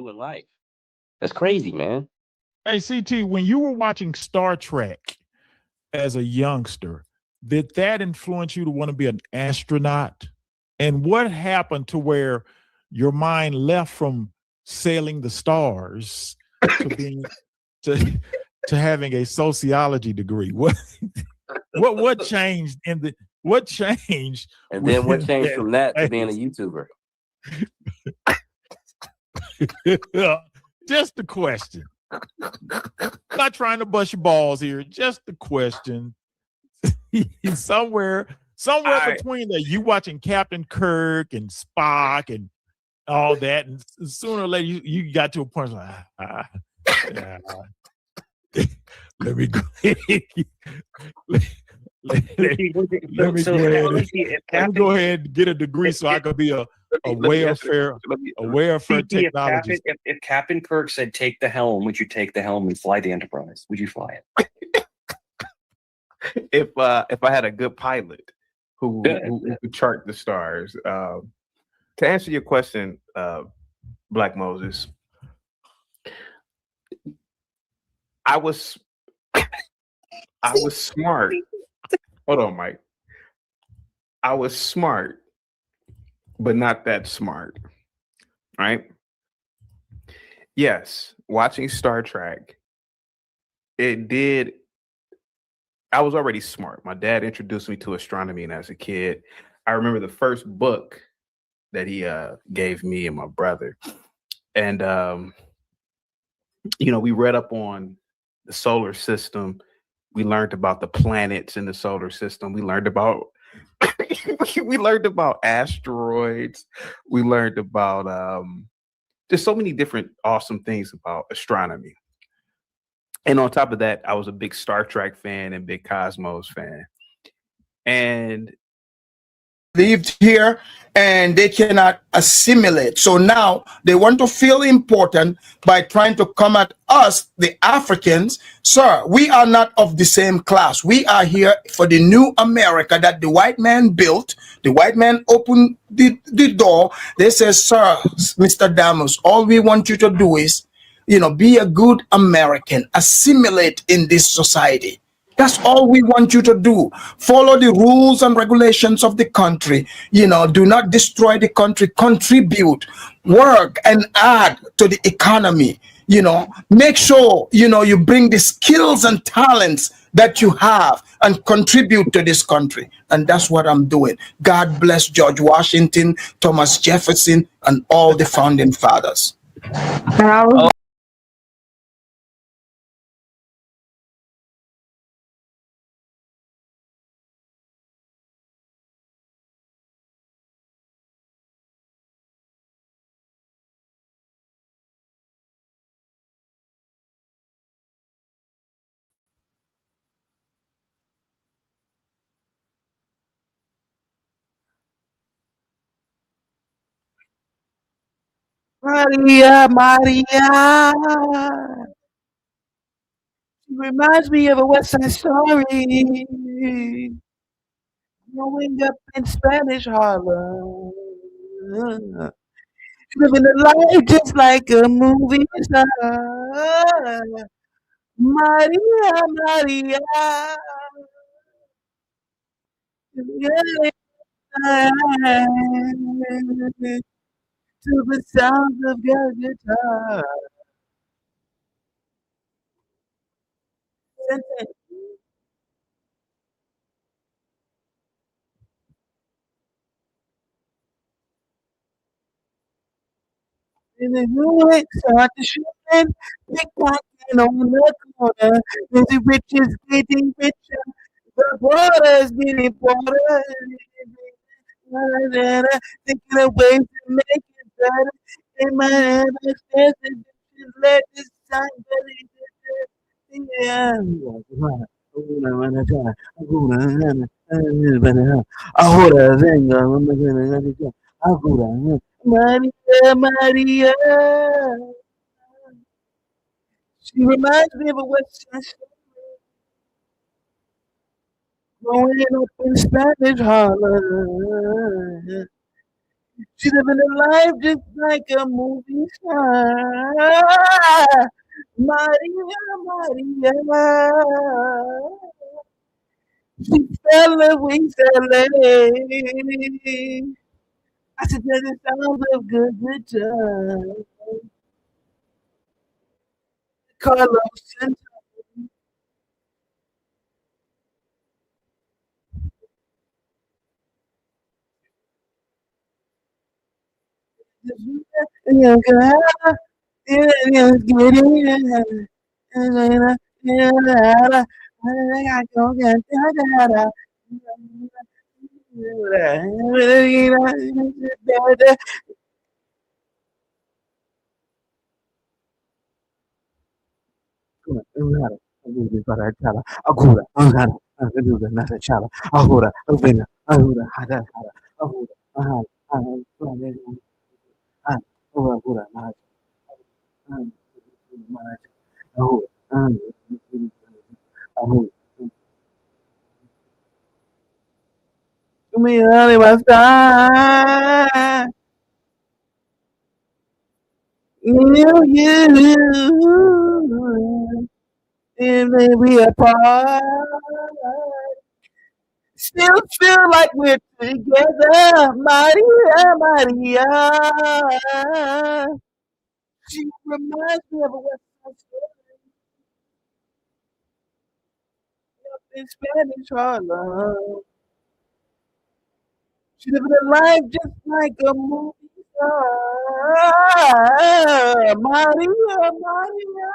in life. That's crazy, man. Hey, CT, when you were watching Star Trek as a youngster, did that influence you to want to be an astronaut? And what happened to where your mind left from sailing the stars to being to to having a sociology degree? What changed in the what changed? And then what changed That from that to being a phase? YouTuber? Just a question. Not trying to bust your balls here. Just a question. somewhere between that, you watching Captain Kirk and Spock and all that, and sooner or later you got to a point like, let me go ahead. Let me go ahead and get a degree so I could be a welfare technologist. If Captain Kirk said take the helm, would you take the helm and fly the Enterprise? Would you fly it? If I had a good pilot who could chart the stars. To answer your question, Black Moses, I was smart. Hold on, Mike. I was smart, but not that smart. Right? Yes, watching Star Trek, it did. I was already smart. My dad introduced me to astronomy, and as a kid, I remember the first book that he gave me and my brother. And we read up on the solar system. We learned about the planets in the solar system. We learned about asteroids. We learned about just so many different awesome things about astronomy. And on top of that, I was a big Star Trek fan and big Cosmos fan. And lived here and they cannot assimilate. So now they want to feel important by trying to come at us, the Africans. Sir, we are not of the same class. We are here for the new America that the white man built. The white man opened the door. They say, sir, Mr. Damus, all we want you to do is, be a good American, assimilate in this society. That's all we want you to do. Follow the rules and regulations of the country. Do not destroy the country. Contribute, work, and add to the economy. Make sure, you bring the skills and talents that you have and contribute to this country. And that's what I'm doing. God bless George Washington, Thomas Jefferson, and all the founding fathers. Maria, Maria. She reminds me of a West Side Story. Growing up in Spanish Harlem. Living a life just like a movie star. Maria, Maria. To the sound of your guitar. In the moonlight, start to shine, pickpocketing on the corner. The rich is getting richer, the poor is getting poorer. Thinking of ways to make it better. In my head, I said, just let this time Ahora venga, Maria, Maria. She reminds me of a West Side Story. Growing up in Spanish Harlem. She living her life just like a movie star. Maria, Maria. She fell away, I said, that it sounds of good, good time. Carlos Santana. Yeah, get in. Agora, Angara, Ajuda, Nasa Chala, Ahora, Avena, Ahura, Hada, Ahura, Ahara, Ahura, me basta. You, and then we apart. Still feel like we're together, Maria, Maria. She reminds me of a West Side Story in Spanish Harlem. She living her life just like a movie star. Maria, Maria,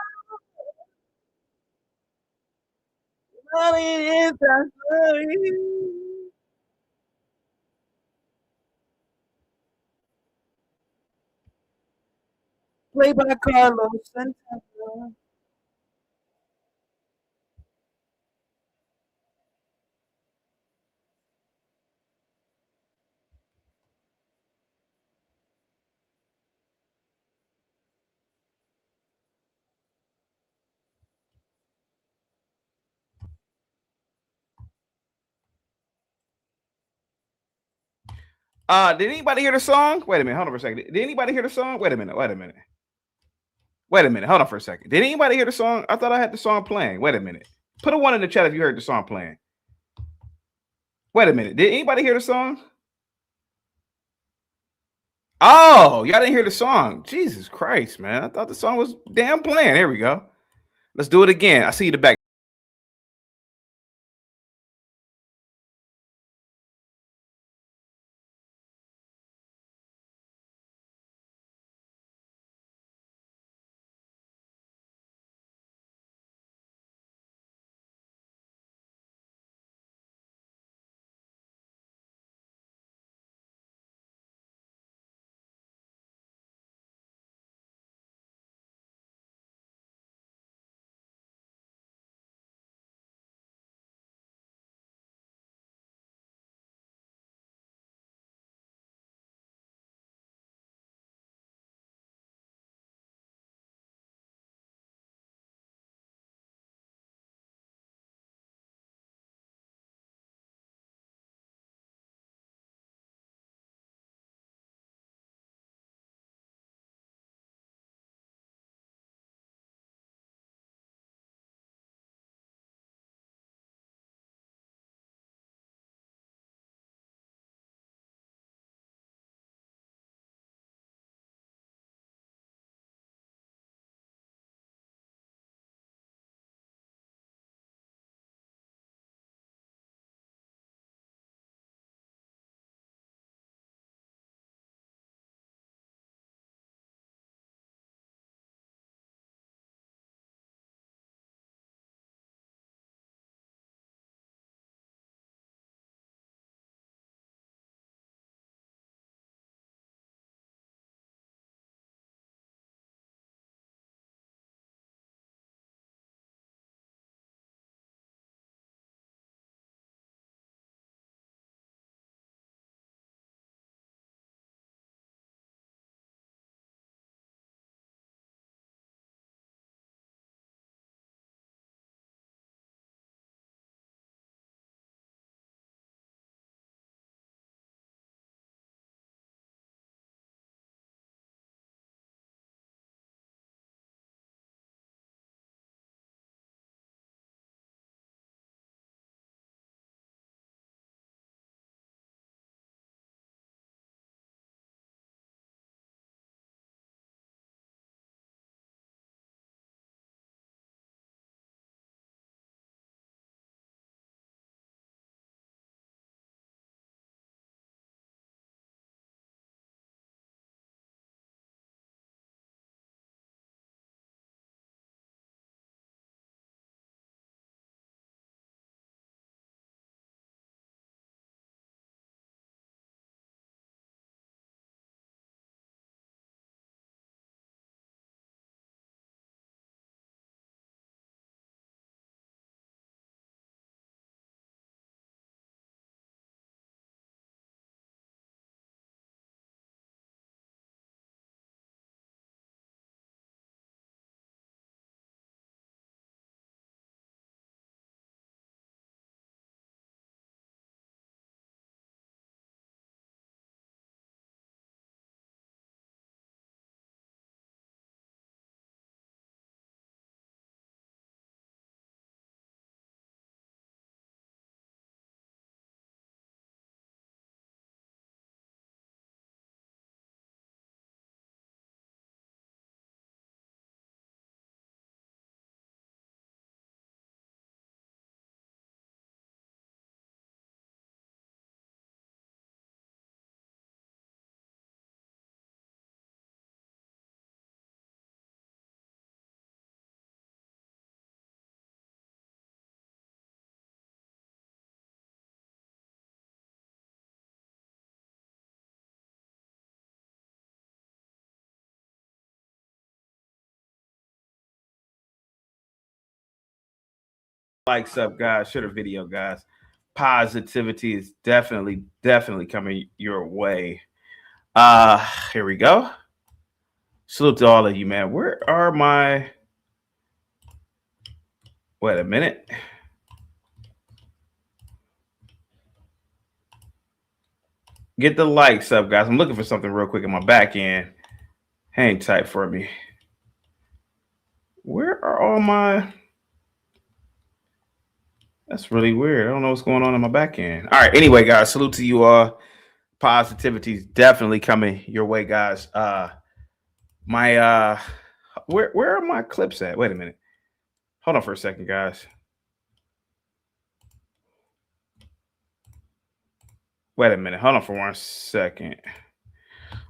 Maria is that story. Played by Carlos Santana. Did anybody hear the song? Wait a minute, hold on for a second. Did anybody hear the song? Wait a minute, hold on for a second. Did anybody hear the song? I thought I had the song playing. Wait a minute. Put a one in the chat if you heard the song playing. Wait a minute. Did anybody hear the song? Oh, y'all didn't hear the song. Jesus Christ, man. I thought the song was damn playing. Here we go. Let's do it again. I see you the back. Likes up, guys. Share the video, guys. Positivity is definitely coming your way. Here we go. Salute to all of you, man. Where are my... Wait a minute. Get the likes up, guys. I'm looking for something real quick in my back end. Hang tight for me. Where are all my... That's really weird. I don't know what's going on in my back end. All right. Anyway, guys, salute to you all. Positivity is definitely coming your way, guys. Where are my clips at? Wait a minute. Hold on for a second, guys. Wait a minute. Hold on for 1 second.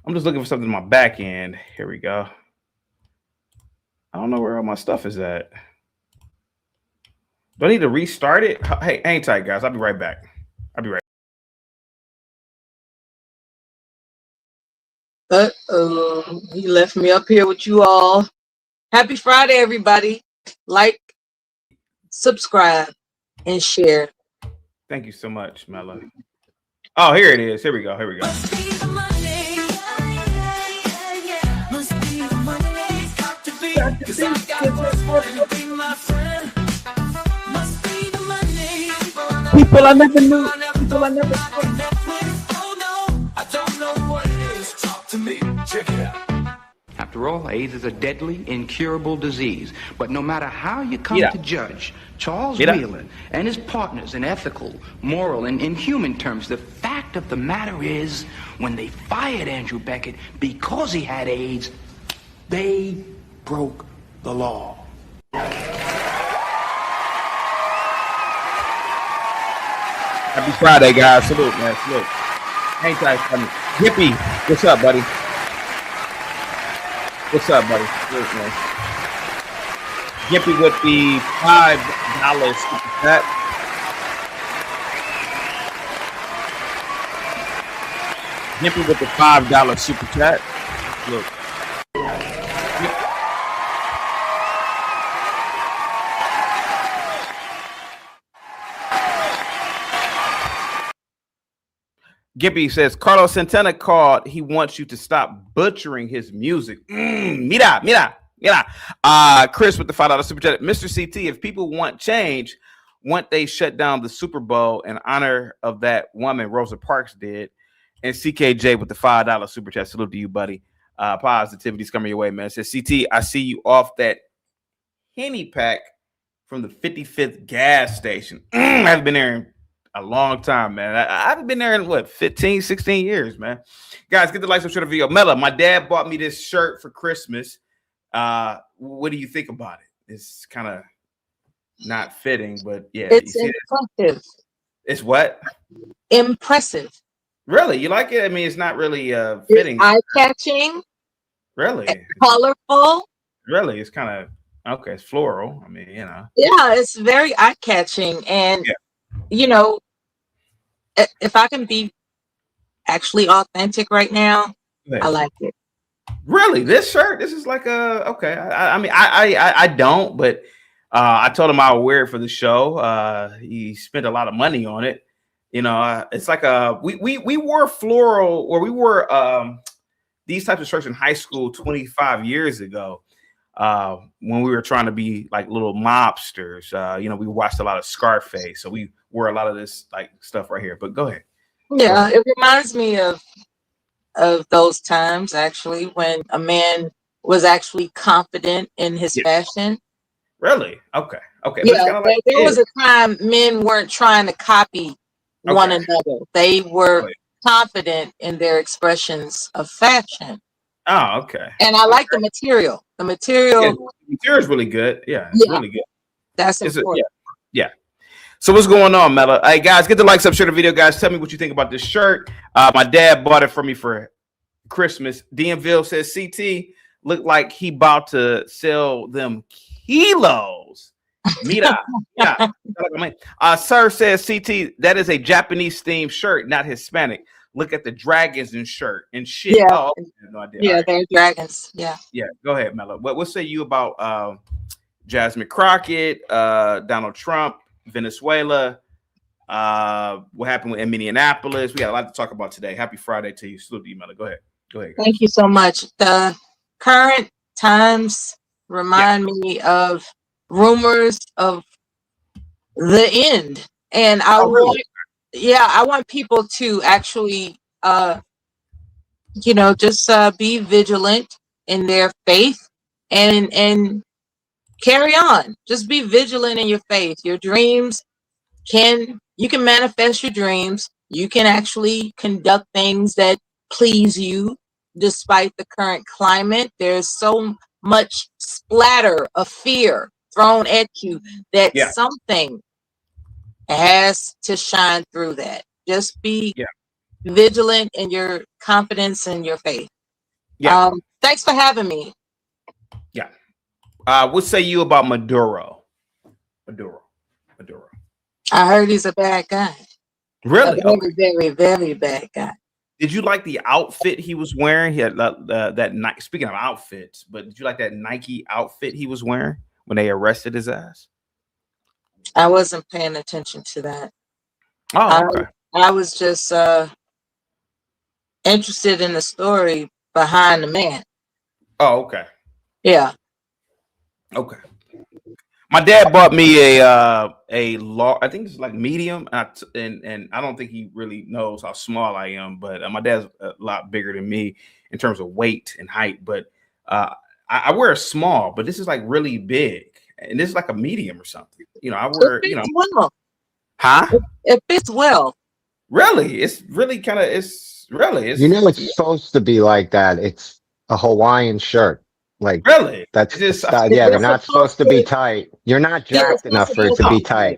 I'm just looking for something in my back end. Here we go. I don't know where all my stuff is at. Do I need to restart it? Hey, hang tight, guys. I'll be right back. He left me up here with you all. Happy Friday, everybody. Like, subscribe, and share. Thank you so much, Mella. Oh, here it is. Here we go. People I never knew. People I never After all, AIDS is a deadly, incurable disease. But no matter how you come to judge Charles Wheeler and his partners in ethical, moral, and in human terms, the fact of the matter is, when they fired Andrew Beckett because he had AIDS, they broke the law. Happy Friday, guys. Salute, man. Salute. Hang tight for me. Hippie, what's up, buddy? What's up, buddy? Salute, man. Gippy with the $5 super chat. Gippy with the $5 super chat. Look. Gippy says Carlos Santana called. He wants you to stop butchering his music. Mira. Chris with the $5 super chat. Mr. CT, if people want change, won't they shut down the Super Bowl in honor of that woman Rosa Parks did? And CKJ with the $5 super chat. Salute to you, buddy. Positivity's coming your way, man. It says CT, I see you off that Henny pack from the 55th gas station. I haven't been there in a long time, man. I haven't been there in what, 15, 16 years, man. Guys, get the likes, share the video. Mella, my dad bought me this shirt for Christmas. What do you think about it? It's kind of not fitting, but yeah. It's impressive. It's what? Impressive. Really? You like it? I mean, it's not really fitting. It's eye-catching. Really? Colorful. Really? It's kind of, okay, it's floral. I mean, you know. Yeah, it's very eye-catching. And, you know, if I can be actually authentic right now, I like it. Really? This shirt? This is like a, okay. I mean, I don't, but I told him I would wear it for the show. He spent a lot of money on it. You know, it's like we wore floral, or we wore these types of shirts in high school 25 years ago when we were trying to be like little mobsters. You know, we watched a lot of Scarface, so we wore a lot of this like stuff right here. But go ahead. Yeah, it reminds me of those times actually when a man was actually confident in his fashion. Really? Okay. Okay. Yeah, there was a time men weren't trying to copy one another. They were confident in their expressions of fashion. Oh, okay. And I like the material. The material is really good. Yeah, it's really good. That's important. Yeah. So what's going on, Mella? Hey guys, get the likes up, share the video, guys. Tell me what you think about this shirt. My dad bought it for me for Christmas. DMville says CT looked like he about to sell them kilos. Mira. Yeah. Sir says CT, that is a Japanese themed shirt, not Hispanic. Look at the dragons in shirt and shit. Yeah, oh, no idea. Yeah, they're dragons. Yeah. Yeah. Go ahead, Mella. What say you about Jasmine Crockett, Donald Trump, Venezuela. What happened in Minneapolis? We got a lot to talk about today. Happy Friday to you. Salute to you, Mela. Go ahead. Guys. Thank you so much. The current times remind me of rumors of the end, and I want people to actually just be vigilant in their faith and carry on. Just be vigilant in your faith. Your dreams you can manifest your dreams. You can actually conduct things that please you despite the current climate. There's so much splatter of fear thrown at you that something has to shine through that. Just be vigilant in your confidence and your faith. Thanks for having me. What say you about Maduro? I heard he's a bad guy. Really? A very, very bad guy. Did you like the outfit he was wearing? He had that speaking of outfits, but did you like that Nike outfit he was wearing when they arrested his ass? I wasn't paying attention to that. Oh, okay. I was just interested in the story behind the man. Oh, okay. Yeah. Okay. My dad bought me a large, I think it's like medium, and I don't think he really knows how small I am, but my dad's a lot bigger than me in terms of weight and height. But I wear a small, but this is like really big, and this is like a medium or something. I wear, well. Huh? It fits well. Really? It's really kind of. It's it's supposed to be like that. It's a Hawaiian shirt. Like really, that's just they're not supposed to be tight. You're not jacked enough for it to be tight.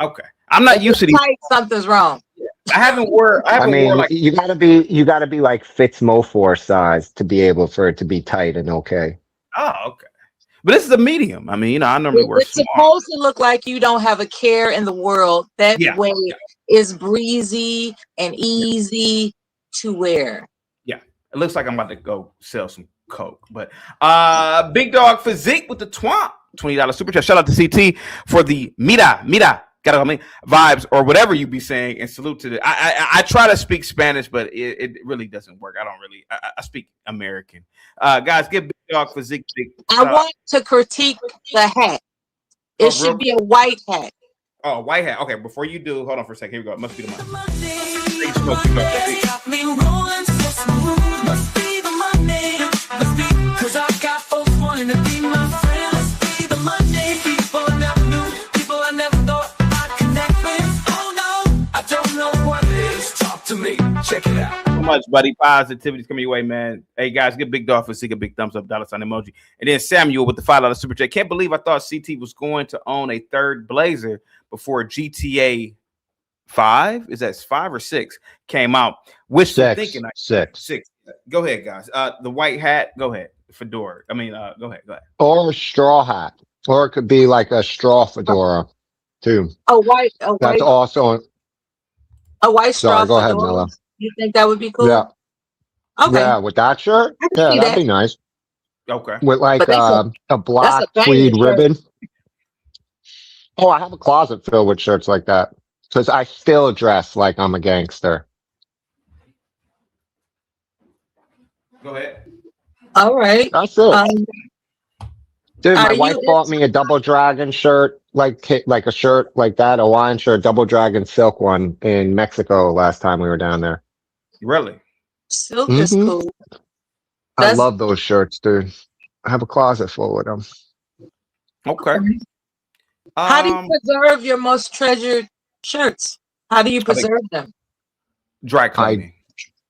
Okay. I'm not used to these. Tight, something's wrong. I haven't worn like, you gotta be like Fitz Mofor size to be able for it to be tight and okay. Oh, okay. But this is a medium. I mean, I normally wear It's small. supposed to look like you don't have a care in the world. That way is breezy and easy to wear. Yeah. It looks like I'm about to go sell some coke. But Big Dog Physique with the $20 super chat. Shout out to CT for the mira vibes or whatever you be saying, and salute to the I try to speak Spanish, but it really doesn't work. I speak American. Guys, give Big Dog Physique. I want to critique the hat. It should be a white hat. Oh, white hat. Okay, before you do, hold on for a second. Here we go. It must be the Cause I got folks wanting to be my friend. Let's be the Monday people I never knew, people I never thought I'd connect with. Oh no, I don't know what it is. Talk to me, check it out. So much, buddy. Positivity's coming your way, man. Hey guys, give Big Dog Physique a big thumbs up, dollar sign emoji. And then Samuel with the $5 super chat. Can't believe I thought CT was going to own a third Blazer before GTA 5. Is that 5 or 6 came out? Which they're thinking six. Go ahead, guys. The white hat. Go ahead. Fedora. I mean, go ahead. Or a straw hat, or it could be like a straw fedora, too. That's also a white straw. Sorry, go ahead, fedora. Mela. You think that would be cool? Yeah. Okay. Yeah, with that shirt, that'd be nice. Okay. With like a black tweed ribbon. Oh, I have a closet filled with shirts like that because I still dress like I'm a gangster. Go ahead. All right. That's it. Dude, my wife bought me a Double Dragon shirt, like a shirt like that, a Hawaiian shirt, Double Dragon silk one in Mexico last time we were down there. Really? Silk is cool. I love those shirts, dude. I have a closet full of them. Okay. How do you preserve your most treasured shirts? How do you preserve them? Dry cleaning.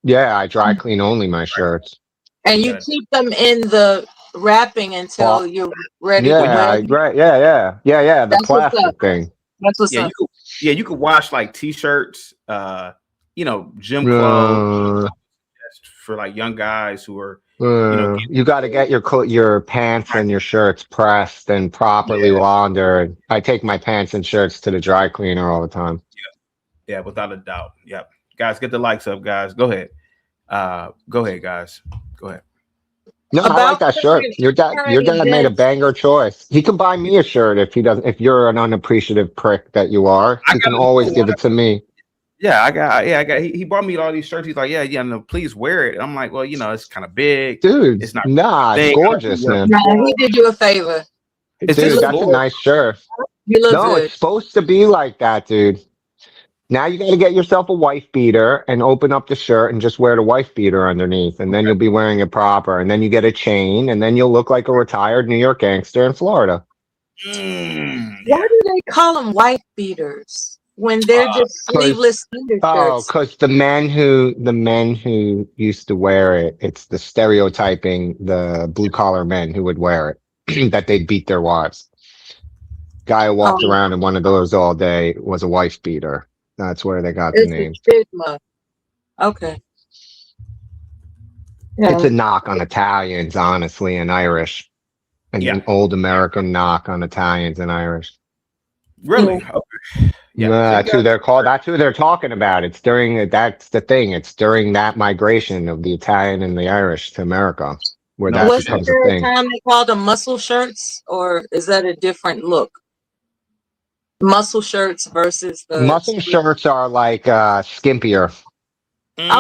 I dry clean only my shirts. And you keep them in the wrapping until you're ready to wear them? Right. Yeah. The plastic thing. That's what's up. You could wash like t-shirts, gym clothes for like young guys who are. You got to get your pants and your shirts pressed and properly laundered. I take my pants and shirts to the dry cleaner all the time. Yeah, without a doubt. Yep. Guys, get the likes up, guys. Go ahead. Go ahead, guys. Go ahead. No, I like about that shirt. Your current dad made a events. banger choice. He can buy me a shirt if he doesn't. If you're an unappreciative prick that you are, I he can got always give it to me. Yeah, I got. He bought me all these shirts. He's like, yeah, no, please wear it. I'm like, well, it's kind of big, Dude. It's not. Nah, it's big. gorgeous, man. No, he did you a favor. It's Dude, just that's a nice shirt. You look No, good. it's supposed to be like that, dude. Now you got to get yourself a wife beater and open up the shirt and just wear the wife beater underneath, and then you'll be wearing it proper. And then you get a chain, and then you'll look like a retired New York gangster in Florida. Why do they call them wife beaters when they're just sleeveless undershirts? Oh, because the men who used to wear it, it's the stereotyping the blue collar men who would wear it that they'd beat their wives. Guy who walked around in one of those all day was a wife beater. That's where they got the name. Stigma. Okay. Yeah. It's a knock on Italians, honestly, and Irish. An old American knock on Italians and Irish. Really? Okay. Yeah, that's who they're called. That's who they're talking about. It's during that's the thing. It's during that migration of the Italian and the Irish to America where that becomes a thing. Time they called them muscle shirts, or is that a different look? Muscle shirts versus the muscle shirts are like skimpier.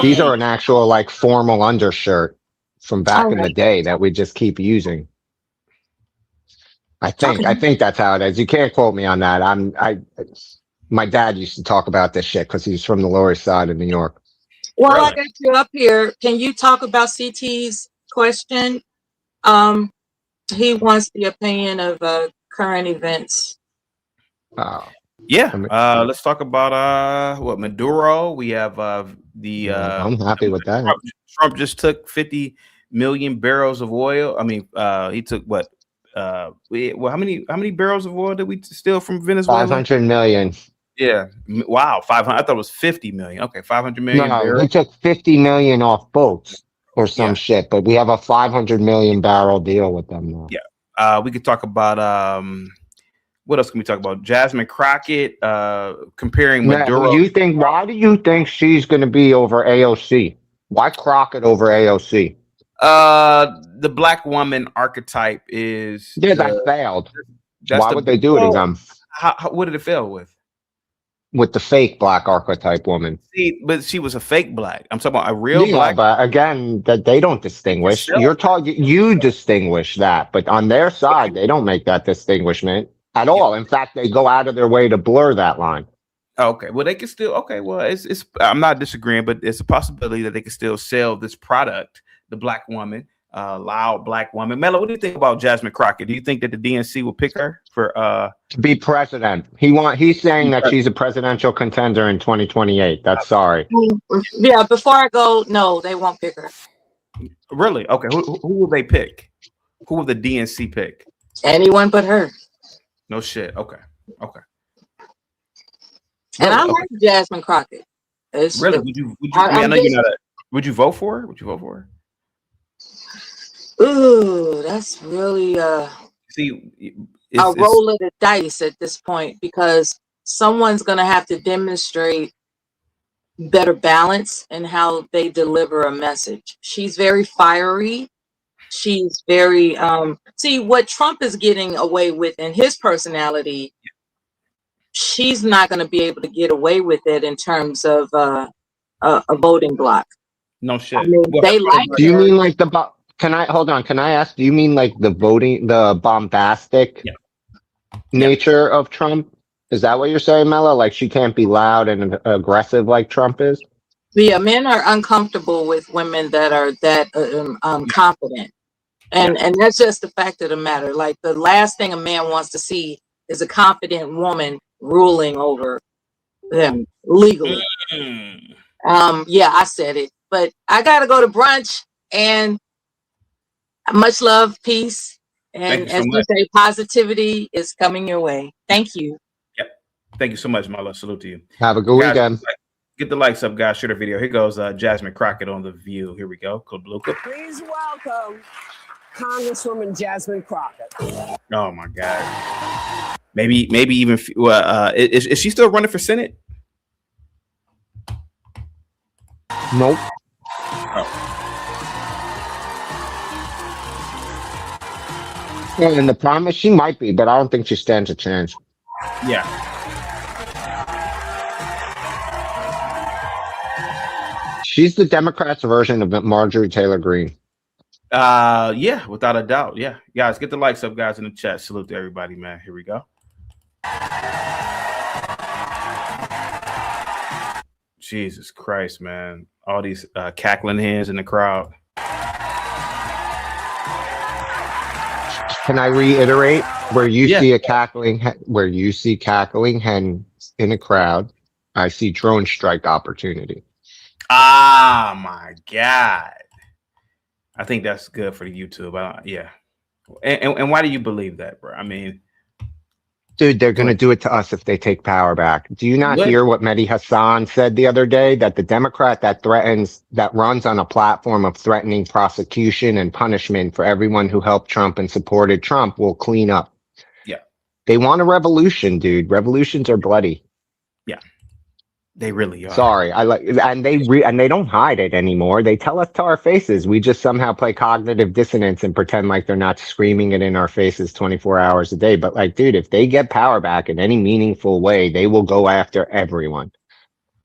These are an actual like formal undershirt from back in the day that we just keep using. I think that's how it is. You can't quote me on that. My dad used to talk about this shit because he's from the Lower East Side of New York. Well, I got you up here. Can you talk about CT's question? He wants the opinion of current events. Let's talk about Maduro. We have I'm happy with that. Trump just took 50 million barrels of oil. I mean, he took what? How many barrels of oil did we steal from Venezuela? 500 million. Yeah. Wow. 500. I thought it was 50 million. Okay. 500 million. No, we took 50 million off boats or some shit, but we have a 500 million barrel deal with them now. Yeah. We could talk about, what else can we talk about? Jasmine Crockett, comparing Maduro. Why do you think she's going to be over AOC? Why Crockett over AOC? The black woman archetype is that failed. Why would they do it again? What did it fail with? With the fake black archetype woman. See, but she was a fake black. I'm talking about a real black. But again, that they don't distinguish. You're talking. You distinguish that, but on their side, they don't make that distinguishment at all. In fact, they go out of their way to blur that line. Okay, well, they can still. Okay, well, it's. I'm not disagreeing, but it's a possibility that they can still sell this product, the black woman, loud black woman. Mello, what do you think about Jasmine Crockett? Do you think that the DNC will pick her for to be president? He's saying that she's a presidential contender in 2028. That's sorry. Yeah, before I go, no, they won't pick her. Really? Okay, who will they pick? Who will the DNC pick? Anyone but her. No shit. Okay. And I like Jasmine Crockett. Really? Would you? I know you're not. Would you vote for her? Ooh, that's really a roll of the dice at this point, because someone's going to have to demonstrate better balance in how they deliver a message. She's very fiery. She's very see what Trump is getting away with in his personality. She's not going to be able to get away with it in terms of a voting block. No shit. I mean, they like. Do you mean like Can I ask? Do you mean like the bombastic nature of Trump? Is that what you're saying, Mello? Like she can't be loud and aggressive like Trump is? Yeah, men are uncomfortable with women that are that confident, and that's just the fact of the matter. Like the last thing a man wants to see is a confident woman ruling over them legally. Yeah, I said it, but I gotta go to brunch, and much love, peace, and as you say, positivity is coming your way. Thank you. Yep. Thank you so much, my love. Salute to you. Have a good weekend. Get the likes up, guys. Share the video. Here goes Jasmine Crockett on The View. Here we go. Please welcome Congresswoman Jasmine Crockett. Oh my God. Maybe even is she still running for Senate? Nope. Well, and the promise, she might be, but I don't think she stands a chance. Yeah. She's the Democrats' version of Marjorie Taylor Greene. Yeah, without a doubt. Yeah. Guys, get the likes up, guys, in the chat. Salute to everybody, man. Here we go. Jesus Christ, man. All these cackling hands in the crowd. Can I reiterate? Where you Yeah. see where you see cackling hens in a crowd, I see drone strike opportunity. Ah, my God. I think that's good for the YouTube. Yeah. And why do you believe that, bro? I mean, dude, they're going to do it to us if they take power back. Do you not hear what Mehdi Hassan said the other day? That the Democrat that runs on a platform of threatening prosecution and punishment for everyone who helped Trump and supported Trump will clean up. Yeah. They want a revolution, dude. Revolutions are bloody. Yeah. They really are. Sorry, and they don't hide it anymore. They tell us to our faces. We just somehow play cognitive dissonance and pretend like they're not screaming it in our faces 24 hours a day. But like, dude, if they get power back in any meaningful way, they will go after everyone.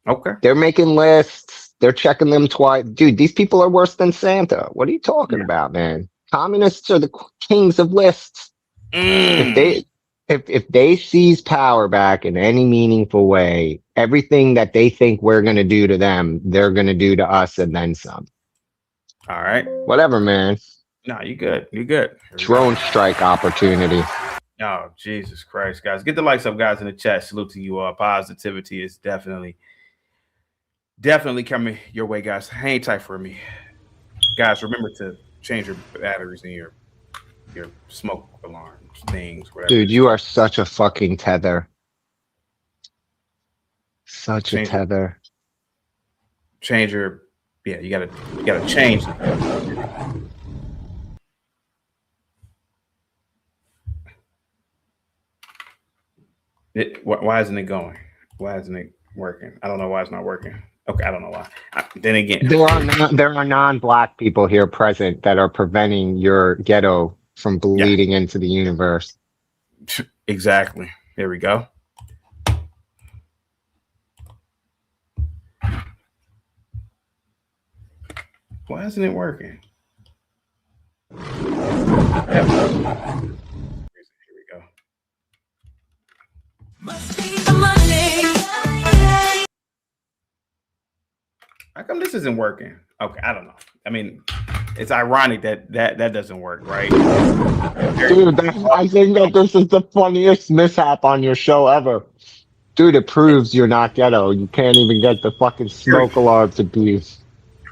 Okay. They're making lists. They're checking them twice. Dude, these people are worse than Santa. What are you talking about, man? Communists are the kings of lists. If they seize power back in any meaningful way, everything that they think we're going to do to them, they're going to do to us and then some. All right. Whatever, man. No, you good. You good. Drone strike opportunity. Oh, Jesus Christ, guys. Get the likes up, guys, in the chat. Salute to you all. Positivity is definitely coming your way, guys. Hang tight for me. Guys, remember to change your batteries in your smoke alarms, things, whatever. Dude, you are such a fucking tether. Such a tether. Change your, you gotta change. Why isn't it going? Why isn't it working? I don't know why it's not working. Okay, I don't know why. Then again, there are non-black people here present that are preventing your ghetto from bleeding into the universe. Exactly. There we go. Why isn't it working? Here we go. How come this isn't working? Okay, I don't know. I mean, it's ironic that doesn't work, right? Dude, I think that this is the funniest mishap on your show ever. Dude, it proves you're not ghetto. You can't even get the fucking smoke alarm to be.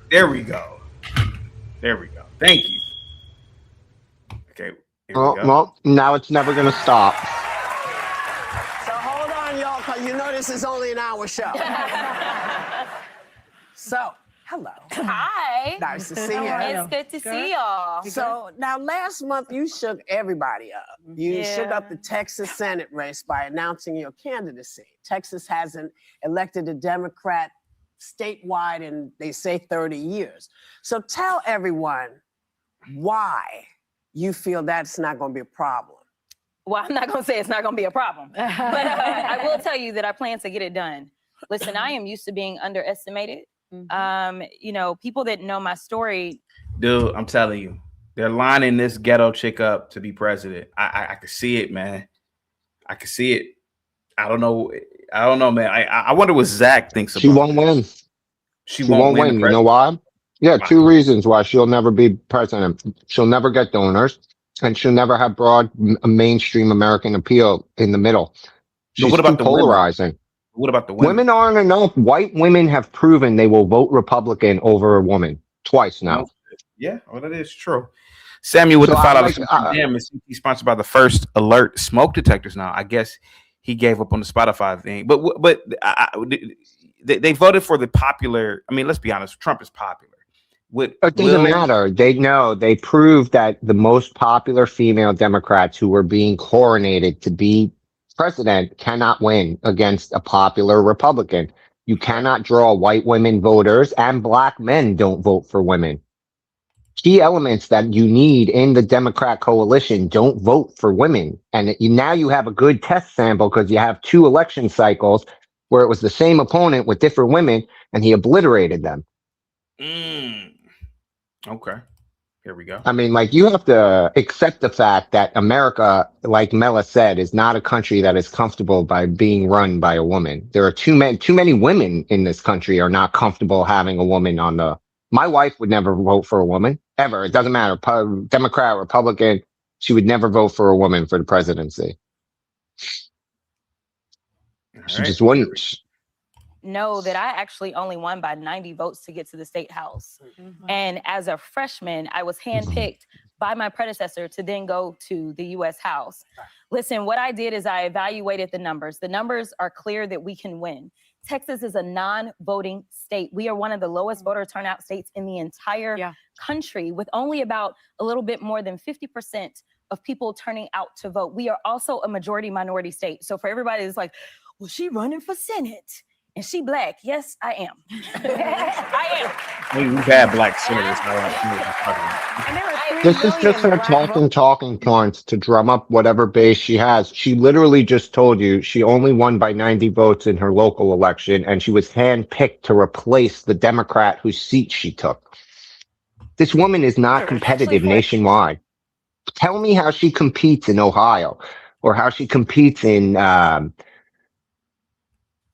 There we go. There we go. Thank you. Okay. Well, now it's never going to stop. So hold on, y'all, because you know this is only an hour show. So, hello. Hi. Nice to see you. It's good to see y'all. So, now last month you shook everybody up. You shook up the Texas Senate race by announcing your candidacy. Texas hasn't elected a Democrat statewide in, they say, 30 years. So tell everyone why you feel that's not going to be a problem. Well, I'm not going to say it's not going to be a problem, but I will tell you that I plan to get it done. Listen, I am used to being underestimated. You know, people that know my story. Dude, I'm telling you, they're lining this ghetto chick up to be president. I can see it, man. I can see it. I don't know, man. I wonder what Zach thinks about She won't win. She won't win. You know why? Yeah, two reasons why she'll never be president. She'll never get donors, and she'll never have broad mainstream American appeal in the middle. She's what about too polarizing. What about the women? Women aren't enough. White women have proven they will vote Republican over a woman twice now. Yeah, well, that is true. Samuel with the $5. He's sponsored by the First Alert smoke detectors now. I guess he gave up on the Spotify thing. But they voted for the popular. I mean, let's be honest. Trump is popular. It doesn't matter. They proved that the most popular female Democrats who were being coronated to be president cannot win against a popular Republican. You cannot draw white women voters, and black men don't vote for women. key elements that you need in the Democrat coalition don't vote for women. And now you have a good test sample because you have 2 election cycles where it was the same opponent with different women and he obliterated them. Okay. Here we go. I mean, like, you have to accept the fact that America, like Mela said, is not a country that is comfortable by being run by a woman. There are too many women in this country are not comfortable having a woman on the. My wife would never vote for a woman ever. It doesn't matter, Democrat, Republican. She would never vote for a woman for the presidency. She just wouldn't. Know that I actually only won by 90 votes to get to the state house. And as a freshman, I was handpicked by my predecessor to then go to the US House. Listen, what I did is I evaluated the numbers. The numbers are clear that we can win. Texas is a non-voting state. We are one of the lowest voter turnout states in the entire country, with only about a little bit more than 50% of people turning out to vote. We are also a majority minority state. So for everybody that's like, well, she running for Senate. And she Black. Yes, I am. I am. We've had Black senators. This is just her talking points to drum up whatever base she has. She literally just told you she only won by 90 votes in her local election, and she was handpicked to replace the Democrat whose seat she took. This woman is not competitive nationwide. Tell me how she competes in Ohio, or how she competes in,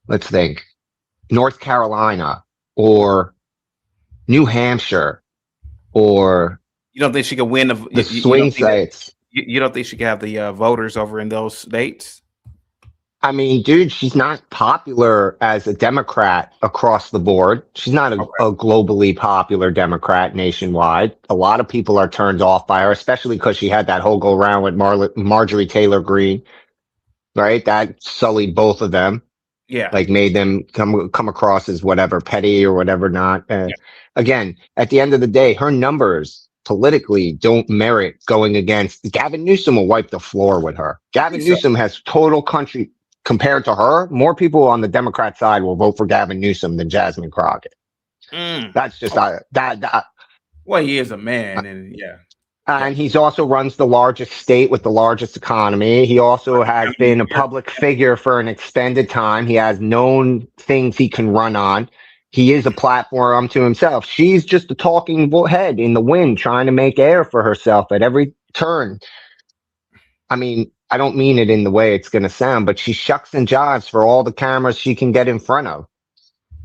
let's think, North Carolina or New Hampshire, or you don't think she could win the swing states? You don't think she could have the voters over in those states? I mean, dude, she's not popular as a Democrat across the board. She's not a globally popular Democrat nationwide. A lot of people are turned off by her, especially because she had that whole go around with Marjorie Taylor Greene, right? That sullied both of them. Yeah, like made them come across as whatever petty or whatever not. Again, at the end of the day, her numbers politically don't merit going against. Gavin Newsom will wipe the floor with her. Gavin Newsom has total country compared to her. More people on the Democrat side will vote for Gavin Newsom than Jasmine Crockett. That's just that. Well, he is a man, and and he's also runs the largest state with the largest economy. He also has been a public figure for an extended time. He has known things he can run on. He is a platform to himself. She's just a talking head in the wind, trying to make air for herself at every turn. I mean, I don't mean it in the way it's going to sound, but she shucks and jives for all the cameras she can get in front of.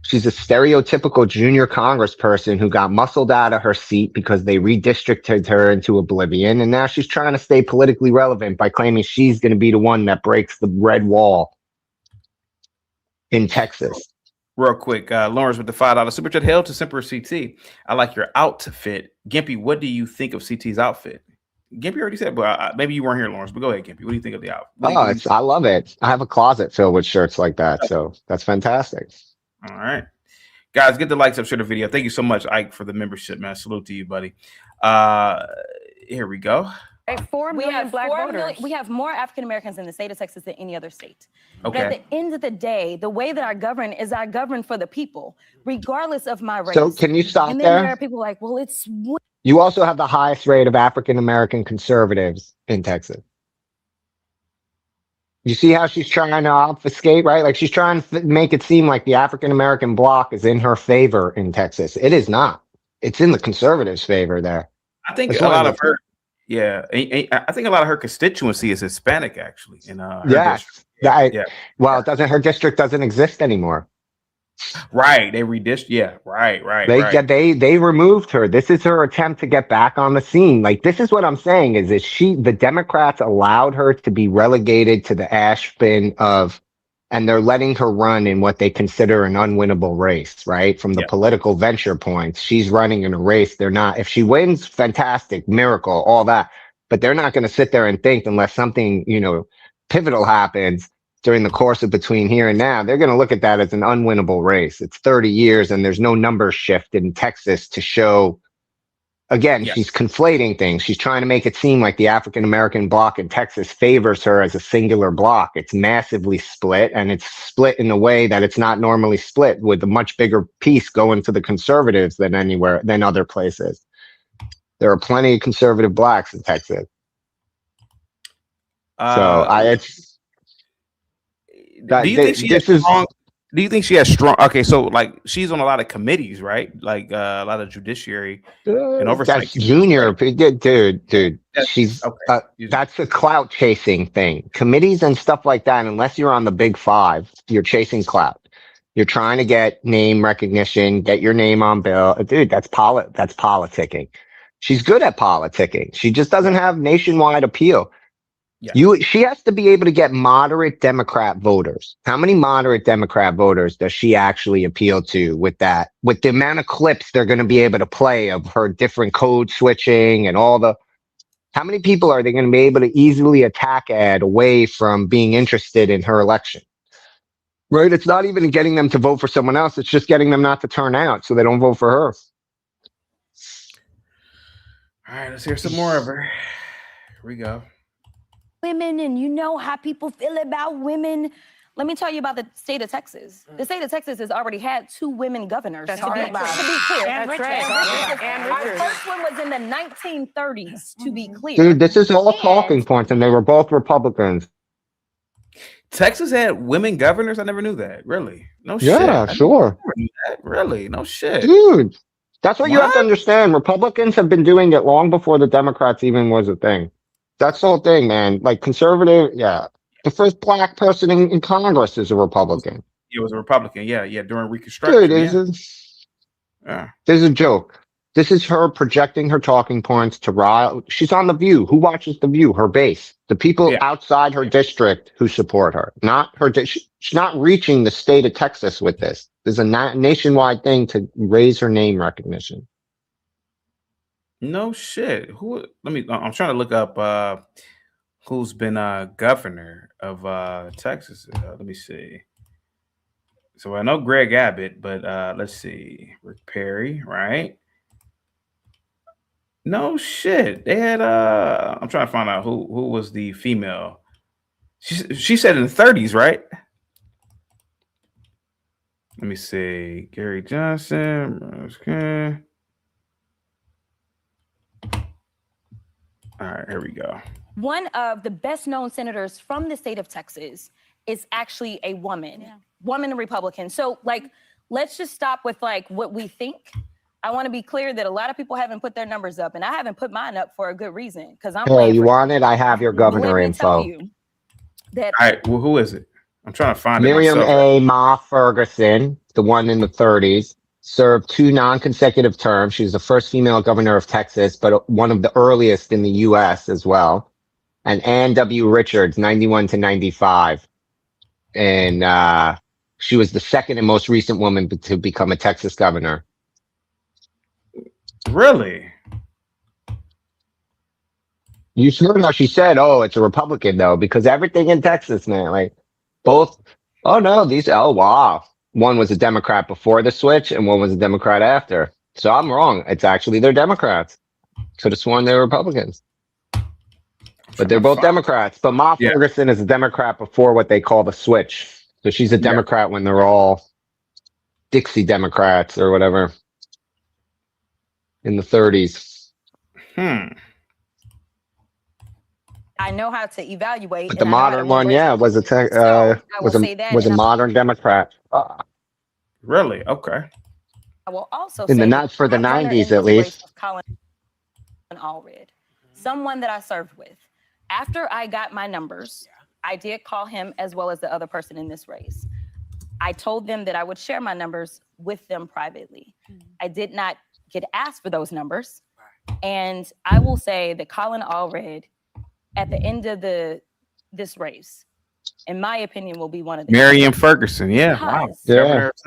She's a stereotypical junior congressperson who got muscled out of her seat because they redistricted her into oblivion. And now she's trying to stay politically relevant by claiming she's going to be the one that breaks the red wall in Texas. Real quick, Lawrence with the $5 super chat. Hail to Semper CT. I like your outfit. Gimpy, what do you think of CT's outfit? Gimpy already said, but maybe you weren't here, Lawrence, but go ahead, Gimpy. What do you think of the outfit? I love it. I have a closet filled with shirts like that. So that's fantastic. All right, guys, get the likes up, share the video. Thank you so much, Ike, for the membership, man. Salute to you, buddy. Here we go. Hey, 4 million Black voters. We have more African Americans in the state of Texas than any other state. Okay. But at the end of the day, the way that I govern is I govern for the people, regardless of my race. So can you stop and there? then there are people like, well, it's. You also have the highest rate of African American conservatives in Texas. You see how she's trying to obfuscate, right? Like she's trying to make it seem like the African American bloc is in her favor in Texas. It is not. It's in the conservatives' favor there. I think a lot of her, I think a lot of her constituency is Hispanic, actually. In her district. Well, her district doesn't exist anymore. Right. They redistricted. Yeah. Right. They removed her. This is her attempt to get back on the scene. Like, this is what I'm saying is that the Democrats allowed her to be relegated to the ash bin and they're letting her run in what they consider an unwinnable race, right? From the political venture points, she's running in a race. They're not, if she wins, fantastic, miracle, all that, but they're not going to sit there and think unless something, pivotal happens during the course of between here and now. They're going to look at that as an unwinnable race. It's 30 years and there's no number shift in Texas to show. Again, she's conflating things. She's trying to make it seem like the African-American bloc in Texas favors her as a singular bloc. It's massively split, and it's split in a way that it's not normally split, with a much bigger piece going to the conservatives than other places. There are plenty of conservative blacks in Texas. It's that. Do you think she has strong? Do you think she has strong? Okay, so like she's on a lot of committees, right? Like a lot of judiciary and oversight. That's junior, dude. She's okay. That's the clout chasing thing. Committees and stuff like that. Unless you're on the big five, you're chasing clout. You're trying to get name recognition, get your name on bill, dude. That's politicking. She's good at politicking. She just doesn't have nationwide appeal. Yeah. She has to be able to get moderate Democrat voters. How many moderate Democrat voters does she actually appeal to with that? With the amount of clips they're going to be able to play of her different code switching and all the. How many people are they going to be able to easily attack Ed away from being interested in her election? Right? It's not even getting them to vote for someone else. It's just getting them not to turn out so they don't vote for her. All right, let's hear some more of her. Here we go. Women, and you know how people feel about women. Let me tell you about the state of Texas. The state of Texas has already had 2 women governors. That's to be clear. And Our first one was in the 1930s, to be clear. Dude, this is all talking points, and they were both Republicans. Texas had women governors? I never knew that. Really? No shit. Yeah, sure. I never knew that. Really? No shit. Dude, that's what you have to understand. Republicans have been doing it long before the Democrats even was a thing. That's the whole thing, man. Like conservative, yeah. The first black person in Congress is a Republican. He was a Republican, yeah, during Reconstruction. Dude, this is a joke. This is her projecting her talking points to rile. She's on The View. Who watches The View? Her base. The people outside her district who support her. Not her. She's not reaching the state of Texas with this. There's a nationwide thing to raise her name recognition. No shit. I'm trying to look up who's been governor of Texas. Let me see. So I know Greg Abbott, but let's see. Rick Perry, right? No shit. They had I'm trying to find out who was the female. She said in the 30s, right? Let me see. Gary Johnson. Okay. All right, here we go. One of the best known senators from the state of Texas is actually a woman, woman Republican. So like, let's just stop with like what we think. I want to be clear that a lot of people haven't put their numbers up, and I haven't put mine up for a good reason because I'm. Hey, you want it? I have your governor info. That all right, well, who is it? I'm trying to find Miriam it myself. A. Ma Ferguson, the one in the 30s, served 2 non-consecutive terms. She was the first female governor of Texas, but one of the earliest in the U.S. as well. And Ann W. Richards, 91 to 95. And she was the second and most recent woman to become a Texas governor. Really? You heard how she said, oh, it's a Republican, though, because everything in Texas, man, like both. Oh, no, wow. One was a Democrat before the switch and one was a Democrat after. So I'm wrong. It's actually they're Democrats. Could have sworn they were Republicans. But they're both Democrats. But Ma Ferguson is a Democrat before what they call the switch. So she's a Democrat when they're all Dixie Democrats or whatever in the 30s. I know how to evaluate. But the modern one, was a modern Democrat. Really? Okay. I will also in say the not for the 90s at least. Colin Allred, someone that I served with. After I got my numbers, I did call him as well as the other person in this race. I told them that I would share my numbers with them privately. I did not get asked for those numbers. And I will say that Colin Allred, at the end of this race, in my opinion, will be one of the Miriam Ferguson, wow.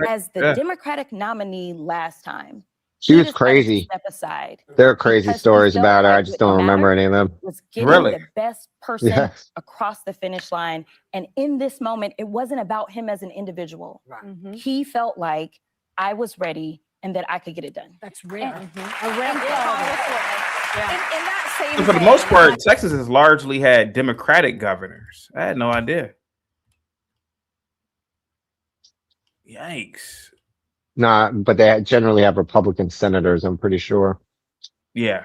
As the Democratic nominee last time, she was crazy. Step aside. There are crazy stories about her. I just don't remember any of them. Was getting the best person across the finish line, and in this moment, it wasn't about him as an individual. He felt like I was ready and that I could get it done. That's rare. So for the most part, Texas has largely had Democratic governors. I had no idea. Yikes. Nah, but they generally have Republican senators, I'm pretty sure. Yeah.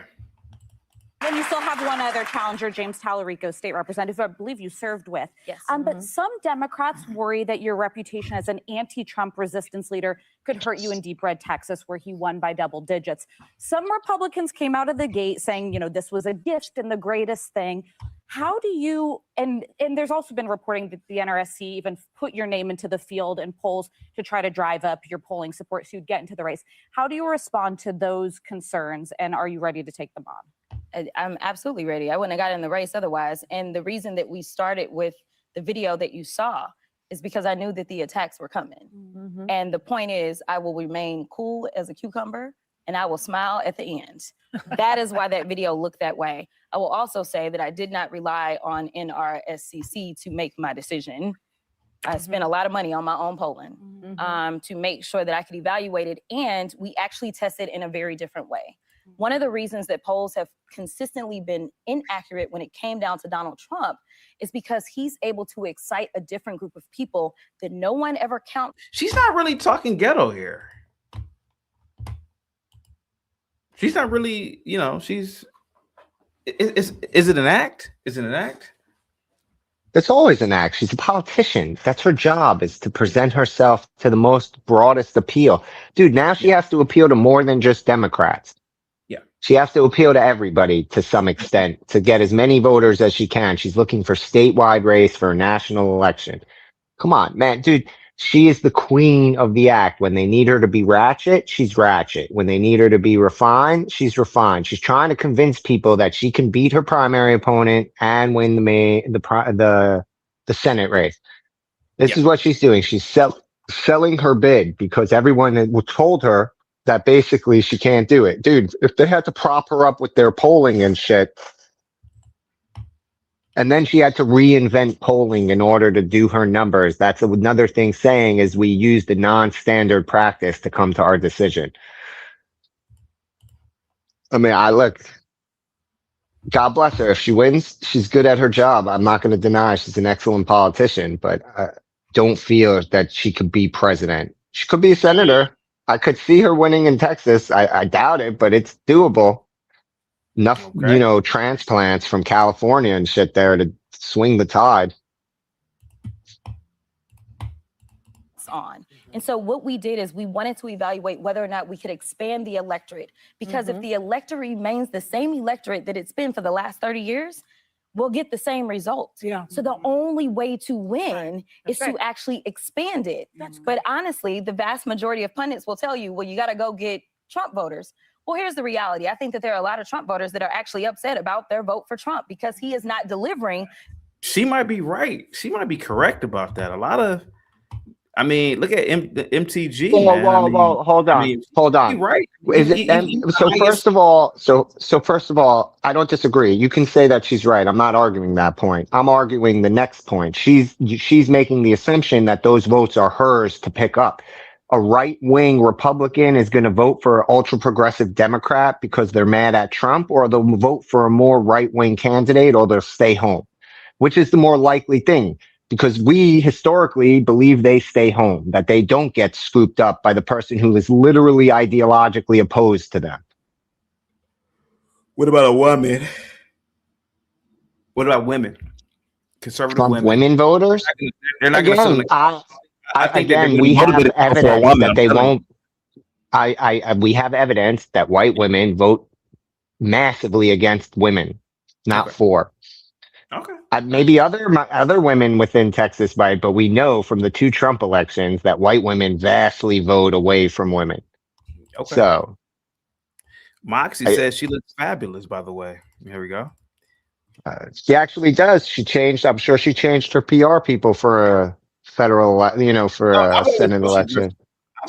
Then you still have one other challenger, James Tallarico, state representative, who I believe you served with. Yes. But some Democrats worry that your reputation as an anti-Trump resistance leader could hurt you in deep red Texas, where he won by double digits. Some Republicans came out of the gate saying, you know, this was a gift and the greatest thing. How do you, and there's also been reporting that the NRSC even put your name into the field in polls to try to drive up your polling support so you'd get into the race. How do you respond to those concerns, and are you ready to take them on? I'm absolutely ready. I wouldn't have got in the race otherwise. And the reason that we started with the video that you saw is because I knew that the attacks were coming. And the point is, I will remain cool as a cucumber and I will smile at the end. That is why that video looked that way. I will also say that I did not rely on NRSCC to make my decision. I spent a lot of money on my own polling to make sure that I could evaluate it. And we actually tested in a very different way. One of the reasons that polls have consistently been inaccurate when it came down to Donald Trump is because he's able to excite a different group of people that no one ever counts. She's not really talking ghetto here. She's not really, you know, is it an act? Is it an act? It's always an act. She's a politician. That's her job, is to present herself to the most broadest appeal. Dude, now she has to appeal to more than just Democrats. Yeah. She has to appeal to everybody to some extent to get as many voters as she can. She's looking for statewide race for a national election. Come on, man, dude. She is the queen of the act. When they need her to be ratchet, she's ratchet. When they need her to be refined, she's refined. She's trying to convince people that she can beat her primary opponent and win the Senate race. This is what she's doing. She's selling her bid because everyone told her that basically she can't do it. Dude, if they had to prop her up with their polling and shit, and then she had to reinvent polling in order to do her numbers. That's another thing saying is we used a non-standard practice to come to our decision. I mean, God bless her. If she wins, she's good at her job. I'm not going to deny she's an excellent politician, but I don't feel that she could be president. She could be a senator. I could see her winning in Texas. I doubt it, but it's doable. Enough, you know, transplants from California and shit there to swing the tide. On. And so what we did is we wanted to evaluate whether or not we could expand the electorate, because if the electorate remains the same electorate that it's been for the last 30 years, we'll get the same results. So the only way to win is to actually expand it. But honestly, the vast majority of pundits will tell you, well, you got to go get Trump voters. Well, here's the reality. I think that there are a lot of Trump voters that are actually upset about their vote for Trump because he is not delivering. She might be right. She might be correct about that. A lot of, I mean, look at the MTG. Well, hold on. Hold on. Right. Is it, so first of all, I don't disagree. You can say that she's right. I'm not arguing that point. I'm arguing the next point. She's making the assumption that those votes are hers to pick up. A right-wing Republican is going to vote for an ultra-progressive Democrat because they're mad at Trump, or they'll vote for a more right-wing candidate, or they'll stay home. Which is the more likely thing? Because we historically believe they stay home, that they don't get scooped up by the person who is literally ideologically opposed to them. What about a woman? What about women? Conservative Trump women voters? They're not going to. Again, we have evidence that they won't. We have evidence that white women vote massively against women, not for. Okay. Maybe other women within Texas might, but we know from the 2 Trump elections that white women vastly vote away from women. Okay. So, Moxie says she looks fabulous. By the way, here we go. She actually does. She changed. I'm sure she changed her PR people for a federal, for a Senate election.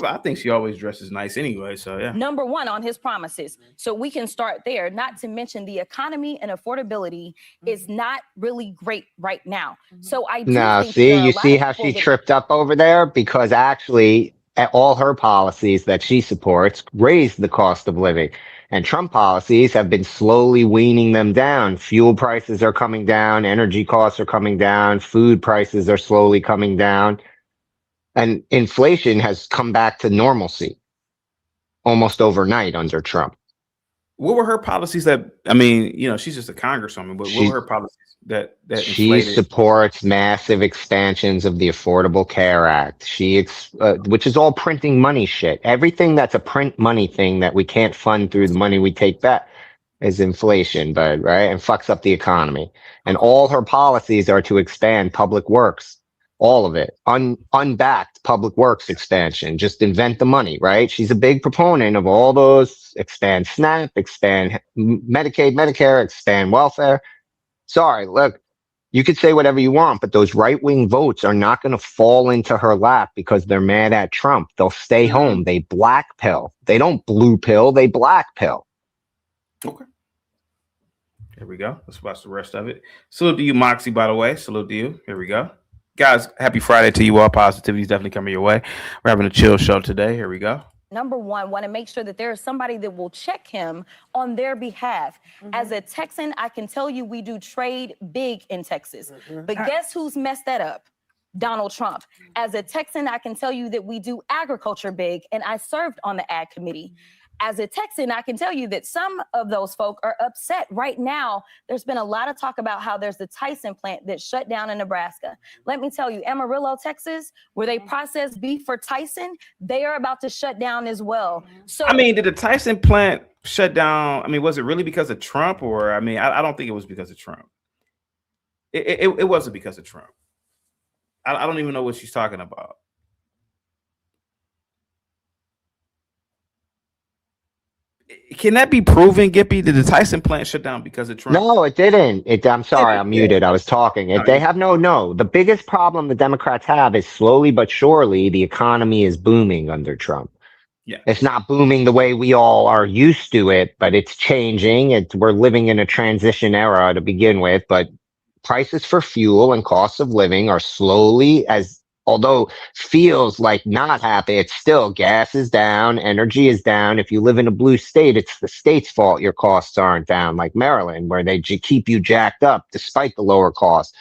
I think she always dresses nice anyway. So yeah. Number one on his promises. So we can start there. Not to mention the economy and affordability is not really great right now. So I do think you see how she tripped up over there, because actually all her policies that she supports raised the cost of living. And Trump policies have been slowly weaning them down. Fuel prices are coming down. Energy costs are coming down. Food prices are slowly coming down. And inflation has come back to normalcy almost overnight under Trump. What were her policies that, I mean, you know, she's just a congresswoman, but what were her policies that She inflated? supports massive expansions of the Affordable Care Act. Which is all printing money shit. Everything that's a print money thing that we can't fund through the money we take back is inflation, but right, and fucks up the economy. And all her policies are to expand public works, all of it, unbacked public works expansion. Just invent the money, right? She's a big proponent of all those. Expand SNAP, expand Medicaid, Medicare, expand welfare. Sorry, look, you could say whatever you want, but those right-wing votes are not going to fall into her lap because they're mad at Trump. They'll stay home. They black pill. They don't blue pill. They black pill. Okay. Here we go. Let's watch the rest of it. Salute to you, Moxie, by the way. Salute to you. Here we go. Guys, happy Friday to you all. Positivity is definitely coming your way. We're having a chill show today. Here we go. Number one, want to make sure that there is somebody that will check him on their behalf. As a Texan, I can tell you we do trade big in Texas. But guess who's messed that up? Donald Trump. As a Texan, I can tell you that we do agriculture big, and I served on the ag committee. As a Texan, I can tell you that some of those folk are upset right now. There's been a lot of talk about how there's the Tyson plant that shut down in Nebraska. Let me tell you, Amarillo, Texas, where they process beef for Tyson, they are about to shut down as well. So I mean, did the Tyson plant shut down? I mean, was it really because of Trump? Or, I mean, I don't think it was because of Trump. It wasn't because of Trump. I don't even know what she's talking about. Can that be proven, Gippy? Did the Tyson plant shut down because of Trump? No, it didn't. I'm sorry, I'm muted. I was talking. They have no. The biggest problem the Democrats have is slowly but surely the economy is booming under Trump. Yeah. It's not booming the way we all are used to it, but it's changing. We're living in a transition era to begin with, but prices for fuel and costs of living are slowly, although feels like not happy, it's still gas is down, energy is down. If you live in a blue state, it's the state's fault your costs aren't down, like Maryland, where they keep you jacked up despite the lower cost.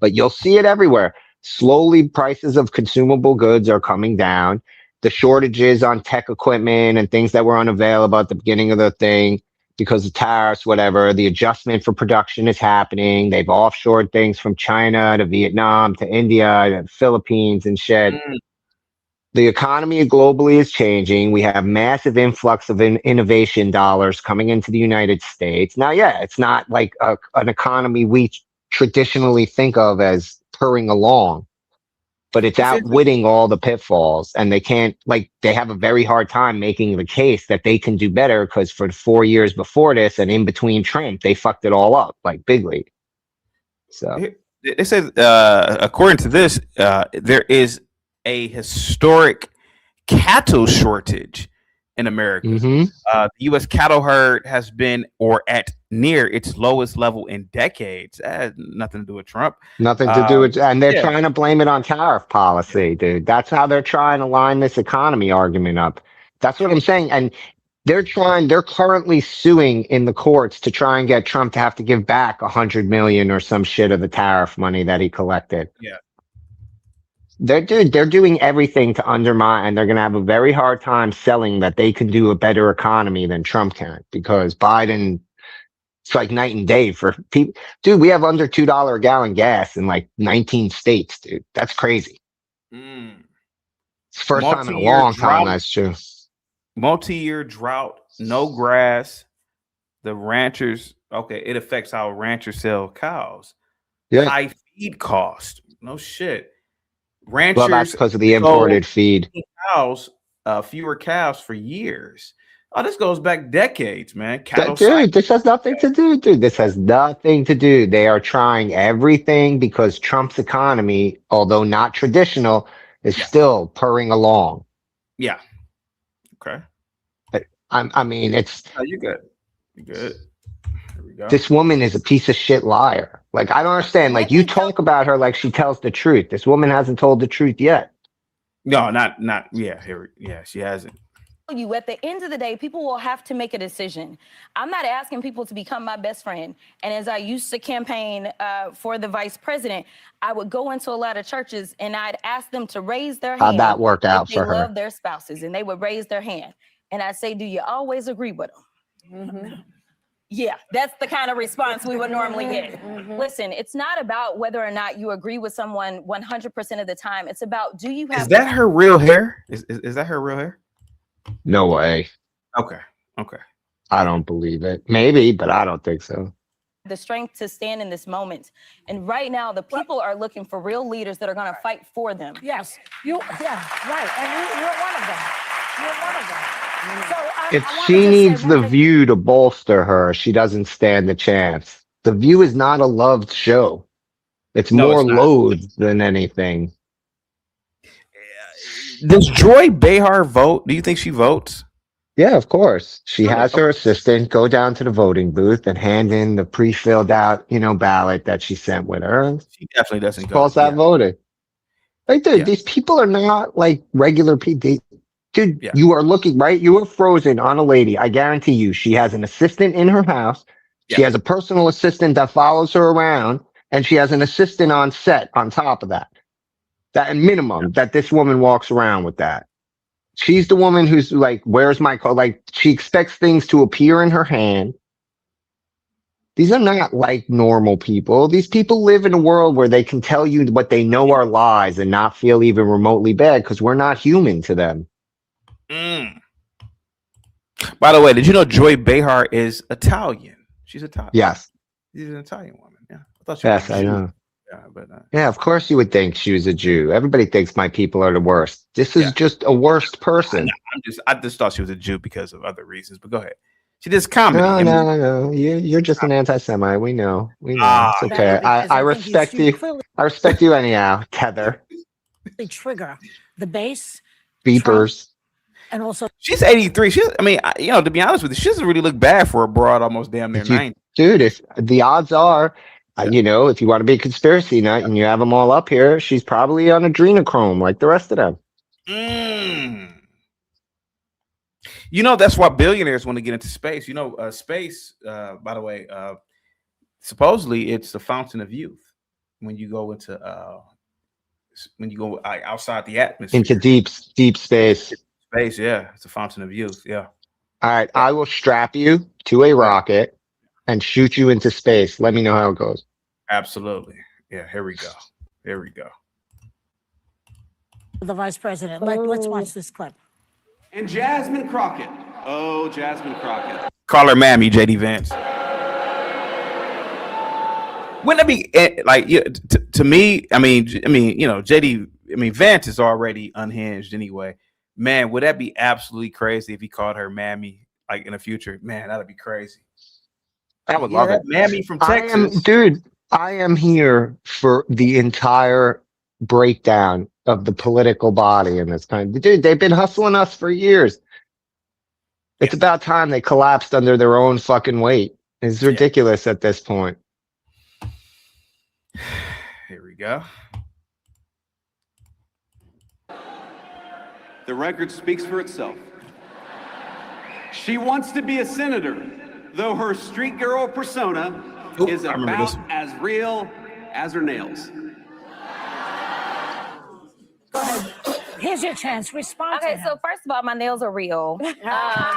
But you'll see it everywhere. Slowly, prices of consumable goods are coming down. The shortages on tech equipment and things that were unavailable at the beginning of the thing because of tariffs, whatever, the adjustment for production is happening. They've offshored things from China to Vietnam to India to the Philippines and shit. The economy globally is changing. We have massive influx of innovation dollars coming into the United States. Now, yeah, it's not like an economy we traditionally think of as purring along, but it's outwitting all the pitfalls, and they have a very hard time making the case that they can do better because for 4 years before this and in between Trump, they fucked it all up like bigly. So it says, according to this, there is a historic cattle shortage in America. The U.S. cattle herd has been at near its lowest level in decades. That has nothing to do with Trump. Nothing to do with, and they're trying to blame it on tariff policy, dude. That's how they're trying to line this economy argument up. That's what I'm saying. And they're currently suing in the courts to try and get Trump to have to give back $100 million or some shit of the tariff money that he collected. Yeah. They're doing everything to undermine, and they're going to have a very hard time selling that they can do a better economy than Trump can, because Biden, it's like night and day for people. Dude, we have under $2 a gallon gas in like 19 states, dude. That's crazy. It's the first time in a long time that's true. Multi-year drought, no grass. The ranchers, it affects how ranchers sell cows. Yeah. High feed cost. No shit. Ranchers, well, that's because of the imported feed. Fewer cows for years. Oh, this goes back decades, man. Dude, this has nothing to do, dude. This has nothing to do. They are trying everything because Trump's economy, although not traditional, is still purring along. Yeah. Okay. I mean, it's. Oh, you're good. You're good. Go. This woman is a piece of shit liar. Like, I don't understand. Like, you talk about her like she tells the truth. This woman hasn't told the truth yet. No, not. Yeah, she hasn't. At the end of the day, people will have to make a decision. I'm not asking people to become my best friend. And as I used to campaign for the vice president, I would go into a lot of churches and I'd ask them to raise their hand. How'd that work out if for they her? love their spouses, and they would raise their hand. And I'd say, do you always agree with them? Yeah, that's the kind of response we would normally get. Listen, it's not about whether or not you agree with someone 100% of the time. It's about, do you have... Is that her real hair? Is that her real hair? No way. Okay. I don't believe it. Maybe, but I don't think so. the strength to stand in this moment. And right now, the people are looking for real leaders that are going to fight for them. Yes, right. And you're one of them. You're one of them. So If she needs The View to bolster her, she doesn't stand a chance. The View is not a loved show. It's more loathed than anything. Does Joy Behar vote? Do you think she votes? Yeah, of course. She has her assistant go down to the voting booth and hand in the pre-filled out, ballot that she sent with her. She definitely doesn't go. Calls that voting. Like, dude, these people are not like regular people. Dude, you are looking, right? You are frozen on a lady. I guarantee you, she has an assistant in her house. She has a personal assistant that follows her around, and she has an assistant on set on top of that. That minimum that this woman walks around with that. She's the woman who's like, where's my code? Like, she expects things to appear in her hand. These are not like normal people. These people live in a world where they can tell you what they know are lies and not feel even remotely bad because we're not human to them. By the way, did you know Joy Behar is Italian? She's Italian. Yes. She's an Italian woman. Yeah. I thought she Yes, was I know. Yeah, but Yeah, of course you would think she was a Jew. Everybody thinks my people are the worst. This is just a worst person. I just thought she was a Jew because of other reasons. But go ahead. She does comedy. No. You're just an anti-Semite. We know. It's okay. I respect you. I respect you anyhow, Tether. They trigger the base. Beepers. And also, she's 83. To be honest with you, she doesn't really look bad for a broad almost damn near 90. Dude, if the odds are, if you want to be a conspiracy nut and you have them all up here, she's probably on adrenochrome like the rest of them. That's why billionaires want to get into space. Space, by the way, supposedly it's the fountain of youth when you go into outside the atmosphere. Into deep space. Space, yeah. It's a fountain of youth, yeah. All right, I will strap you to a rocket and shoot you into space. Let me know how it goes. Absolutely. Yeah, here we go. the vice president. Let's watch this clip. And Jasmine Crockett. Oh, Jasmine Crockett. Call her Mammy, JD Vance. Wouldn't it be like to me? JD. Vance is already unhinged anyway. Man, would that be absolutely crazy if he called her Mammy like in the future? Man, that'd be crazy. I would love it. Mammy from Texas. I am here for the entire breakdown of the political body in this country. Dude, they've been hustling us for years. It's about time they collapsed under their own fucking weight. It's ridiculous at this point. Here we go. The record speaks for itself. She wants to be a senator, though her street girl persona is about as real as her nails. Here's your chance. Respond. Okay, so first of all, my nails are real.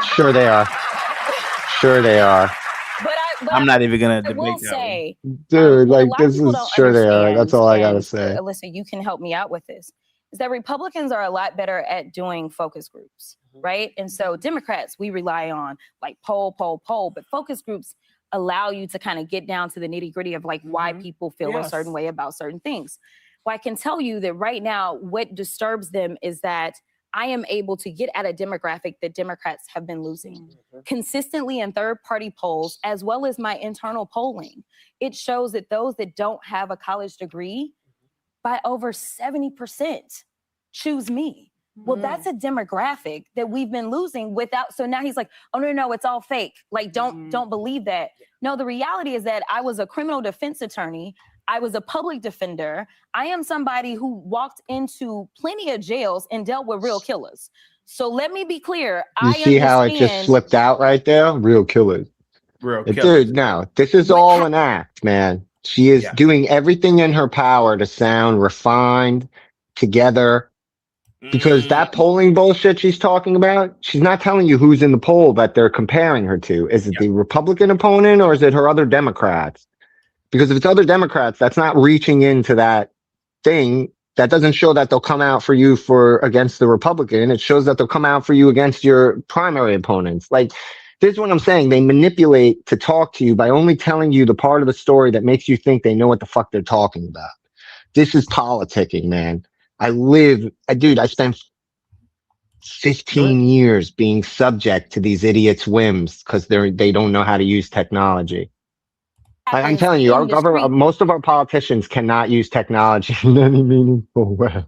Sure they are. But I'm not even gonna debate will that. Say, dude, like this is sure they are. That's all I gotta say. Alyssa, you can help me out with this. Is that Republicans are a lot better at doing focus groups, right? And so Democrats, we rely on like poll, but focus groups allow you to kind of get down to the nitty gritty of like why people feel a certain way about certain things. Well, I can tell you that right now, what disturbs them is that I am able to get at a demographic that Democrats have been losing consistently in third-party polls, as well as my internal polling. It shows that those that don't have a college degree by over 70% choose me. Well, that's a demographic that we've been losing without. So now he's like, oh, no, it's all fake. Like, don't believe that. No, the reality is that I was a criminal defense attorney. I was a public defender. I am somebody who walked into plenty of jails and dealt with real killers. So let me be clear. You see how it just flipped out right there? Real killers. Dude, no, this is all an act, man. She is doing everything in her power to sound refined, together. Because that polling bullshit she's talking about, she's not telling you who's in the poll that they're comparing her to. Is it the Republican opponent or is it her other Democrats? Because if it's other Democrats, that's not reaching into that thing. That doesn't show that they'll come out for you against the Republican. It shows that they'll come out for you against your primary opponents. Like, this is what I'm saying. They manipulate to talk to you by only telling you the part of the story that makes you think they know what the fuck they're talking about. This is politicking, man. I spent 15 years being subject to these idiots' whims because they don't know how to use technology. I'm telling you, our government, most of our politicians cannot use technology in any meaningful way.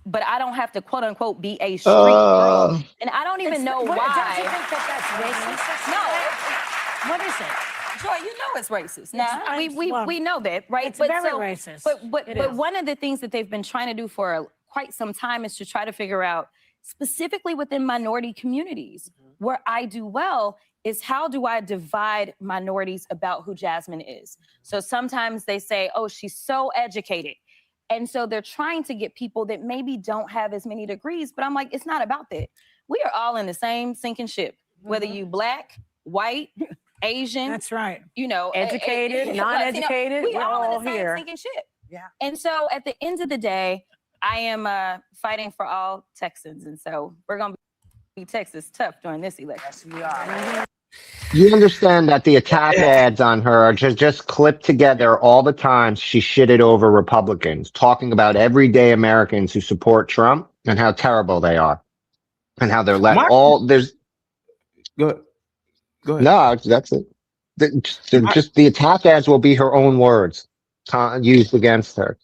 But I don't have to quote unquote be a street girl, and I don't even know why. Don't you think that that's racist? No. What is it? Joy, you know it's racist. Now we know that, right? It's very racist. But one of the things that they've been trying to do for quite some time is to try to figure out, specifically within minority communities, where I do well, is how do I divide minorities about who Jasmine is? So sometimes they say, oh, she's so educated. And so they're trying to get people that maybe don't have as many degrees, but I'm like, it's not about that. We are all in the same sinking ship, whether you Black, white, Asian. That's right. You know, educated, non-educated, we're all in the same here. sinking ship. Yeah. And so at the end of the day, I am fighting for all Texans. And so we're going to be Texas tough during this election. Yes, we are. You understand that the attack ads on her are just clipped together all the time. She shitted over Republicans, talking about everyday Americans who support Trump and how terrible they are and how they're let Go ahead. No, that's it. Just the attack ads will be her own words used against her.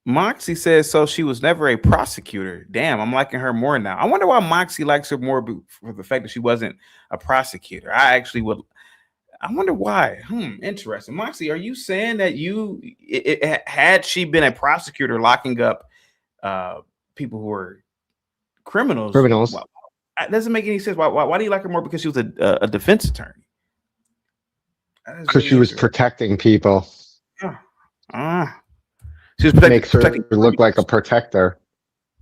Moxie says so she was never a prosecutor. Damn, I'm liking her more now. I wonder why Moxie likes her more for the fact that she wasn't a prosecutor. I wonder why. Interesting. Moxie, are you saying that had she been a prosecutor locking up people who were criminals? That doesn't make any sense. Why do you like her more because she was a defense attorney? Because she was protecting people. She was makes her look like a protector.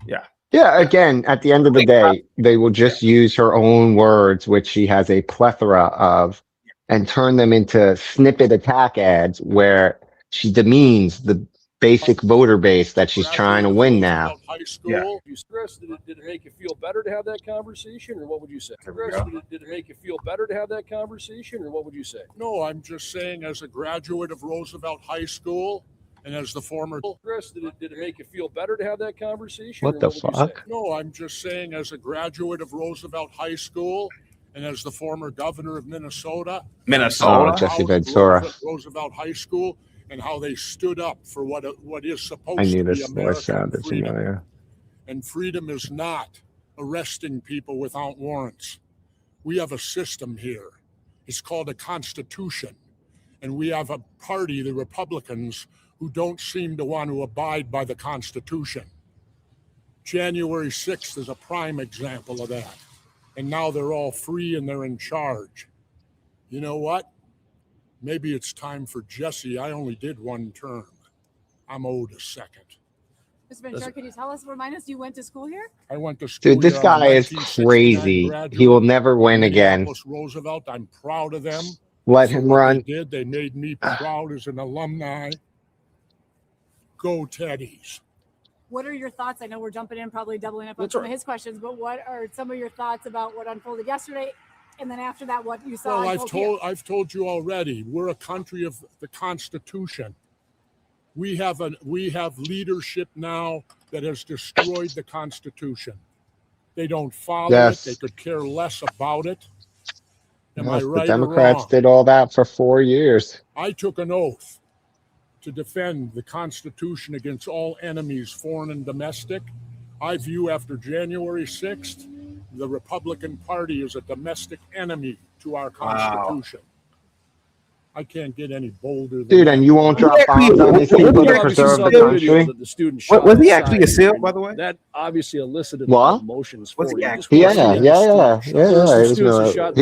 Yeah. Yeah. Again, at the end of the day, they will just use her own words, which she has a plethora of, and turn them into snippet attack ads where she demeans the basic voter base that she's trying to win now. High school. You stressed that did it make you feel better to have that conversation, or what would you say? Did it make you feel better to have that conversation, or what would you say? No, I'm just saying, as a graduate of Roosevelt High School, and as the former, did it make you feel better to have that conversation? What the fuck? No, I'm just saying, as a graduate of Roosevelt High School, and as the former governor of Minnesota, Jesse Ventura, Roosevelt High School, and how they stood up for what is supposed I knew to be this voice sounded familiar. And freedom is not arresting people without warrants. We have a system here. It's called a Constitution, and we have a party, the Republicans, who don't seem to want to abide by the Constitution. January 6th is a prime example of that. And now they're all free and they're in charge. You know what? Maybe it's time for Jesse. I only did one term. I'm owed a second. Mr. Ventura, can you remind us, you went to school here? I went to school. Dude, this guy is crazy. He will never win again. Roosevelt, I'm proud of them. Let him run. They made me proud as an alumni. Go Teddies. What are your thoughts? I know we're jumping in, probably doubling up on some of his questions, but what are some of your thoughts about what unfolded yesterday? And then after that, what you saw? Well, I've told you already, we're a country of the Constitution. We have leadership now that has destroyed the Constitution. They don't follow it. They could care less about it. Am I right? The Democrats did all that for 4 years. I took an oath to defend the Constitution against all enemies, foreign and domestic. I view after January 6th, the Republican Party is a domestic enemy to our Constitution. Wow. I can't get any bolder than dude, and you won't drop bombs on these people to preserve the country? Was he actually a SEAL, by the way? That obviously elicited emotions for you. Yeah. He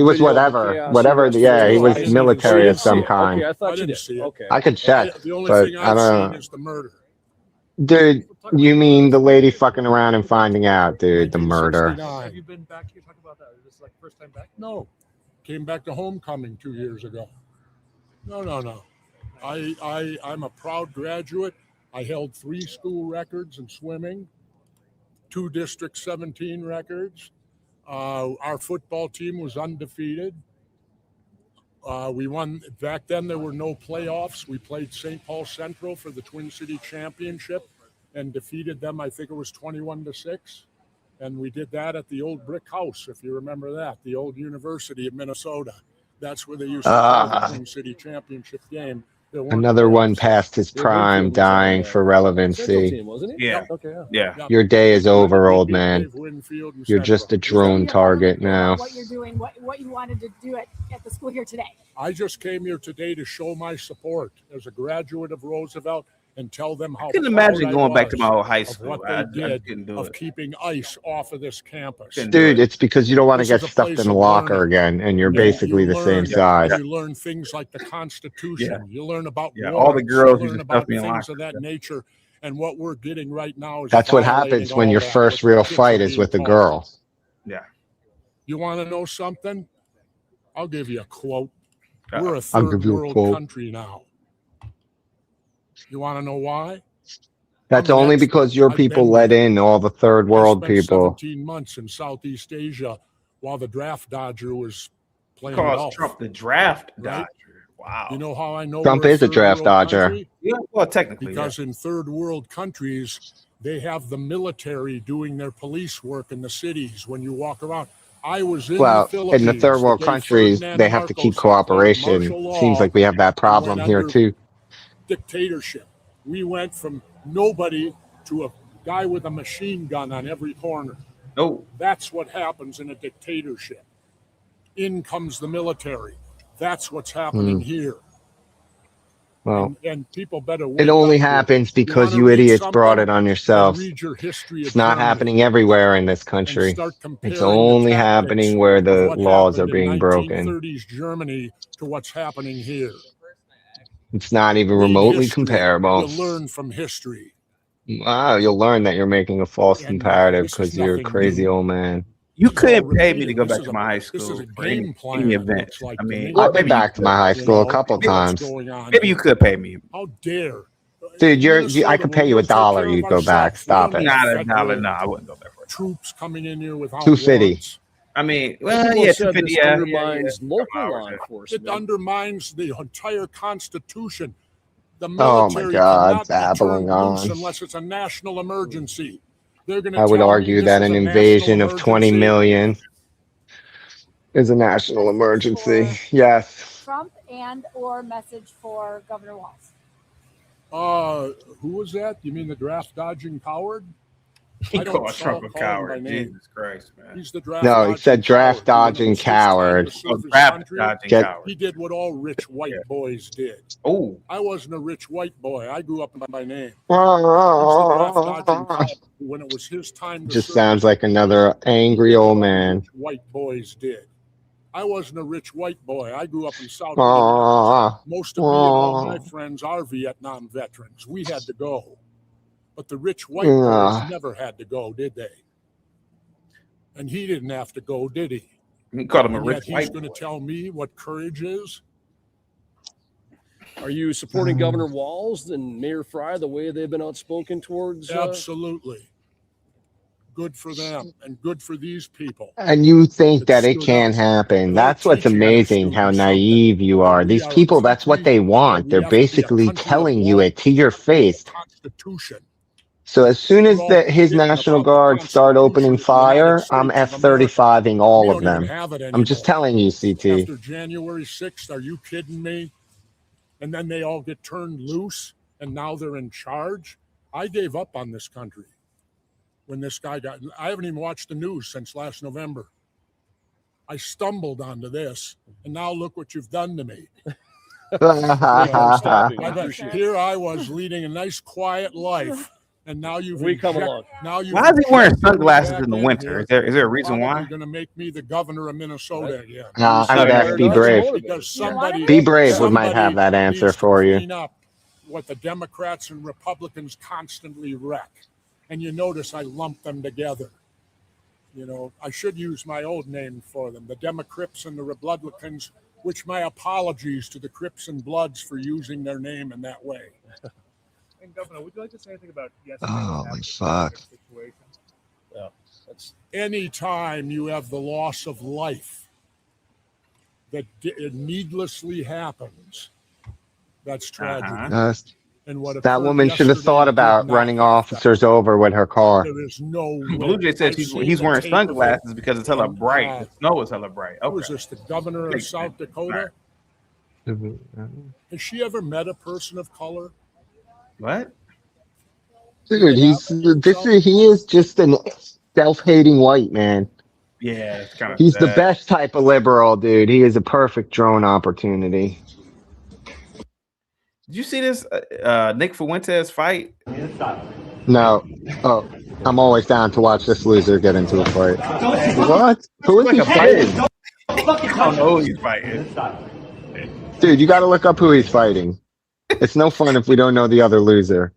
was whatever. Yeah, he was military of some kind. Okay, I thought you did. Okay, I could check, the only but thing I don't know. Is the murder. Dude, you mean the lady fucking around and finding out, dude, the murder. 1969. Have you been back? Can you talk about that? Is this like first time back? No, came back to homecoming 2 years ago. No. I'm a proud graduate. I held 3 school records in swimming, 2 District 17 records. Our football team was undefeated. We won. Back then, there were no playoffs. We played St. Paul Central for the Twin City Championship and defeated them. I think it was 21-6. And we did that at the old brick house, if you remember that, the old University of Minnesota. That's where they used to play the Twin City Championship game. Another one past his prime, dying for relevancy. Yeah. Okay. Yeah. Your day is over, old man. You're just a drone target now. What you're doing, what you wanted to do at the school here today. I just came here today to show my support as a graduate of Roosevelt and tell them how I couldn't proud imagine I going back to was my old high of school. what I they did couldn't do of it. keeping ICE off of this campus. Dude, it's because you don't want to This get is a stuffed place in a of locker learning. again, and you're You basically the same learn- size. You learn things like the Constitution. Yeah. You learn about Yeah, all the warrants. girls You used learn to about stuff me in things lockers. of that nature. And what we're getting right now is That's what violating happens when all your that, first what real kids fight are is being with a taught. girl. Yeah. You want to know something? I'll give you a quote. Uh-oh. We're a I'll third give you a world quote. country now. You want to know why? That's I'm an only expert. because your I've people been let there. in all the third I world spent people. 17 months in Southeast Asia while the draft dodger was playing Calls golf. Trump the draft Right? dodger. Wow. You know how I know Trump we're is a third draft world dodger. country? Yeah, well, technically, Because in third world countries, they have the military doing their police work in the cities when you walk around. I was in the Well, Philippines. in the third world the day countries, Ferdinand they have to keep Marcos declared cooperation. martial Seems law like we have that and problem went here under too. dictatorship. We went from nobody to a guy with a machine gun on every corner. Oh, That's what happens in a dictatorship. In comes the military. That's what's happening here. Well, And people better wake it only up to it. happens because wanna you read idiots brought something? it on Then yourselves. read your history It's of not Germany happening everywhere in this and country. start It's comparing the only tactics happening where of the what laws are happened in being broken. 1930s Germany to what's happening here. It's not even Read remotely history. comparable. You'll learn from history. Wow, you'll learn that you're making a false And comparative this is because you're a nothing crazy new. old man. you It's all couldn't pay me to repeated. go This back is to a my high this is school a for any, game plan. any It event. looks like I to mean, me. I've been maybe you back to my could. high You school a know, couple what's times. going on Maybe you here? could pay me. How dare? Dude, I Minnesota, could when pay you we'll $1. take care You'd of go back. ourselves. We Stop don't it. need Not $1. federal No, I wouldn't go there for it. troops coming in here without 250. warrants. I mean, Well, well, people yeah, have said 250. this Yeah, undermines yeah. local Couple law hours, yeah. It enforcement. undermines the entire Constitution. The Oh my military God, cannot be babbling turned loose on. unless it's a national emergency. They're going to I would tell me argue this that is an a national invasion of 20 emergency. million is a national emergency. For Yes. Trump and or message for Governor Walz. Who was that? You mean the draft dodging coward? He I don't called Trump a call him by coward. name. Jesus Christ, man. He's the draft No, he dodging said draft coward. When it dodging was his time coward. to serve Oh, his draft country, dodging Get coward. he did what all rich white Yeah. boys did. Oh, I wasn't a rich white boy. I grew up by name. He's the draft dodging coward. When it was his time to Just serve sounds his like another angry old all man. rich white boys did. I wasn't a rich white boy. I grew up in South Minneapolis. Most of me and all my friends are Vietnam veterans. We had to go. But the rich white boys never had to go, did they? And he didn't have to go, did he? he called him a And yet rich he's white going to boy. tell me what courage is? Are you supporting Governor Walz and Mayor Fry the way they've been outspoken towards? Absolutely. Good for them and good for these people. And you think that it stood can up. happen. And That's they're what's teaching our amazing, how students something. naive you are. We These are a people, that's what country they want. that They're we have to be a basically country of telling you law it to your and face. the Constitution. So as soon as We're all his forgetting National about the Guards start opening Constitution of the United fire, I'm States of America. F-35ing all We of don't even them. have it I'm just anymore. telling you, CT. After January 6th, are you kidding me? And then they all get turned loose and now they're in charge. I gave up on this country when this guy got, I haven't even watched the news since last November. I stumbled onto this and now look what you've done to me. Here I was leading a nice quiet life and now you've We come along. now you Why is he wearing sunglasses in the winter? Is there a reason why? You're going to make me the governor of Minnesota again. I would ask, be brave. Because somebody, Be brave. We might have that answer needs to for you. clean up what the Democrats and Republicans constantly wreck. And you notice I lump them together. You know, I should use my old name for them, the Democrips and the Republicans, which my apologies to the Crips and Bloods for using their name in that way. And Governor, would you like to say anything about Holy fuck. situation? Yeah, that's Anytime you have the loss of life that needlessly happens, that's tragic. And what That occurred woman should have yesterday thought did about not running have officers over with her car. There is no Blue Jay says he's wearing sunglasses because it's hella bright. The snow is hella bright. Who is Okay. this, the governor of South Dakota? Has she ever met a person of color? What? Dude, he is just a self-hating white man. Yeah, it's kind of. He's the best type of liberal, dude. He is a perfect drone opportunity. Did you see this Nick Fuentes fight? No. Oh, I'm always down to watch this loser get into a fight. What? Who is he fighting? I don't know who he's fighting. Dude, you got to look up who he's fighting. It's no fun if we don't know the other loser.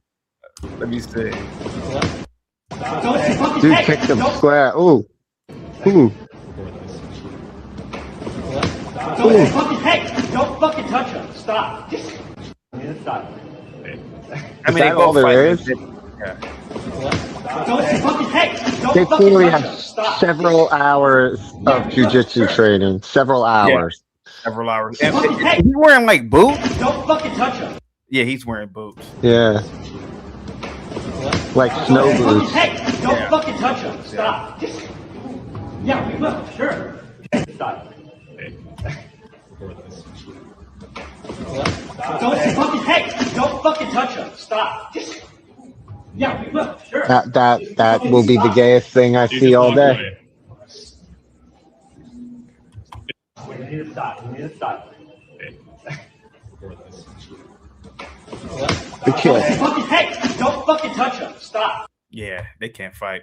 Let me see. Dude kicked him square. Ooh. Ooh. Hey, don't fucking touch him. Stop. Stop. I mean, Is that all there is? Yeah. They clearly have several hours of jiu-jitsu training. Several hours. Yeah, several hours. And is he wearing like boots? Don't fucking touch him. Yeah, he's wearing boots. Yeah. Like snow boots. Hey, don't fucking touch him. Stop. Yeah, we will. Sure. Stop. Don't fucking touch him. Stop. Yeah, we will. Sure. That will be the gayest thing I see all day. We need to stop. The kid. Hey, don't fucking touch him. Stop. Yeah, they can't fight.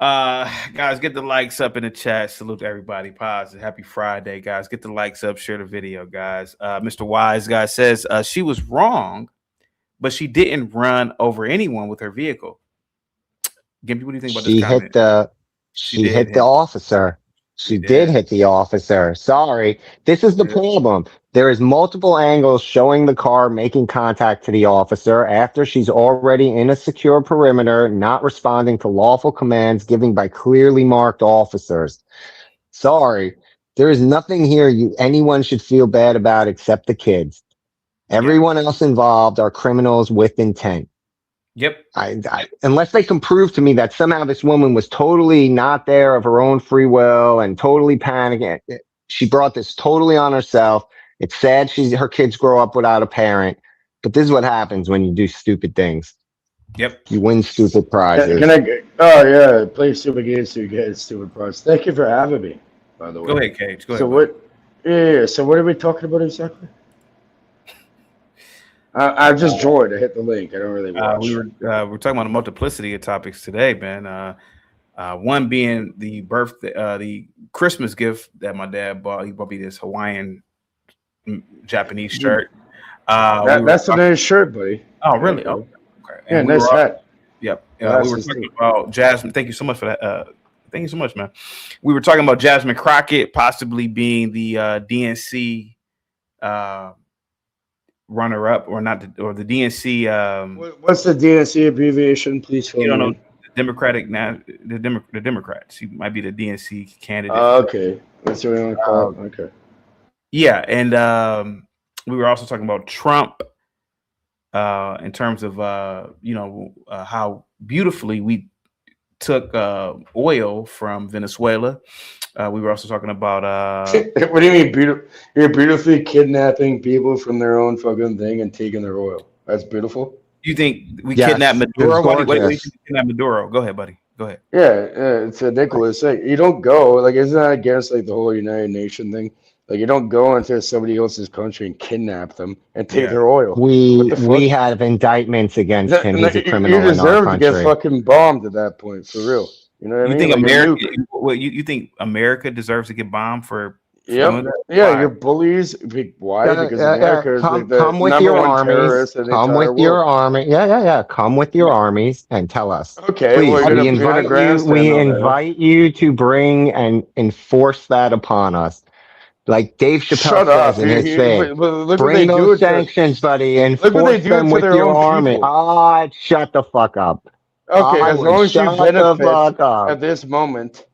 Guys, get the likes up in the chat. Salute to everybody. Positive. Happy Friday, guys. Get the likes up. Share the video, guys. Mr. Wise guy says she was wrong, but she didn't run over anyone with her vehicle. Gimpy, what do you think about this comment? She hit the officer. She did hit the officer. Sorry. This is the problem. There is multiple angles showing the car making contact to the officer after she's already in a secure perimeter, not responding to lawful commands given by clearly marked officers. Sorry. There is nothing here anyone should feel bad about except the kids. Everyone else involved are criminals with intent. Yep. Unless they can prove to me that somehow this woman was totally not there of her own free will and totally panicking. She brought this totally on herself. It's sad her kids grow up without a parent, but this is what happens when you do stupid things. Yep. You win stupid prizes. Oh yeah, play stupid games so you get stupid prizes. Thank you for having me, by the way. Go ahead, Cage. Go ahead. So what? Yeah. So what are we talking about exactly? I just joined. I hit the link. I don't really watch. We're talking about a multiplicity of topics today, man. One being the the Christmas gift that my dad bought. He bought me this Hawaiian Japanese shirt. That's a nice shirt, buddy. Oh, really? Oh, okay. Yeah, nice hat. Yep. We were talking about Jasmine. Thank you so much for that. Thank you so much, man. We were talking about Jasmine Crockett possibly being the DNC runner-up, or not, or the DNC. What's the DNC abbreviation? Please. You don't know the Democrats. She might be the DNC candidate. Okay, that's what we want to call it. Okay. Yeah, and we were also talking about Trump in terms of how beautifully we took oil from Venezuela. We were also talking about what do you mean you're beautifully kidnapping people from their own fucking thing and taking their oil? That's beautiful. You think we kidnapped Maduro? Why do you kidnap Maduro? Go ahead, buddy. Go ahead. Yeah, it's ridiculous. Like, you don't go, like, isn't that against like the whole United Nations thing? Like, you don't go into somebody else's country and kidnap them and take their oil. We have indictments against him. He's a criminal you in our deserve country. to get fucking bombed at that point, for real. You know what I mean? Think like America? You think America deserves to get bombed for Yep. Yeah, you're bullies. Why? Because America is Come, the come with number your one armies. terrorist in the Come entire with your world. army. Yeah. Come with your armies and tell us. Okay, well, Please, you're we gonna invite you. grandstand We all that, huh? invite you to bring and enforce that upon us. Like Dave Chappelle Shut says up! in his thing, Look what they bring do those it to. sanctions, buddy, and Look what they enforce do them to with their your own army. people. Ah, shut the fuck up. Okay, I as would long as you shut the benefit fuck up. at this moment.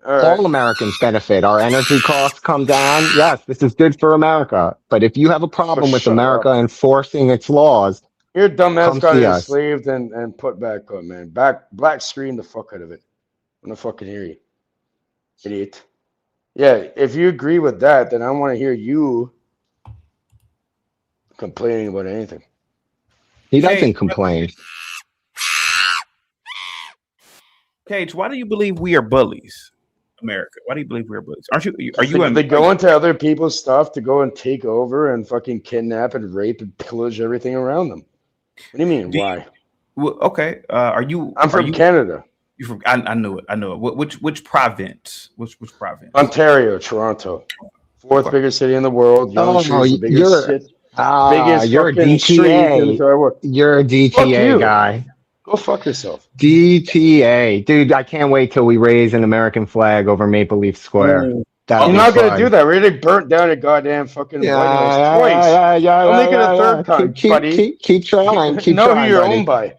All right. All Americans benefit. Our energy costs come down. Yes, this is good for America. But if you have a problem with shut America up. enforcing its laws, Your dumbass come got see us. enslaved and put back up, man. Black screen the fuck out of it. I don't fucking hear you, idiot. Yeah, if you agree with that, then I want to hear you complaining about anything. He doesn't complain. Cage, why do you believe we are bullies, America? Why do you believe we are bullies? Aren't you? Are you? They go into other people's stuff to go and take over and fucking kidnap and rape and pillage everything around them. What do you mean? Why? Well, okay. Are you? I'm from Canada. You from? I knew it. I know it. Which province? Which province? Ontario, Toronto, fourth biggest city in the world. Young Trees, the biggest shit. Biggest you're a fucking street in the DTA. entire world. You're a Fuck you. DTA guy. Go fuck yourself. DTA. Dude, I can't wait till we raise an American flag over Maple Leaf Square. That'll I'm be not fun. gonna do that. We already burnt down a goddamn fucking White House Yeah, twice. I'll make it a third time, buddy. Keep trying. Keep know trying, who you're buddy. owned by.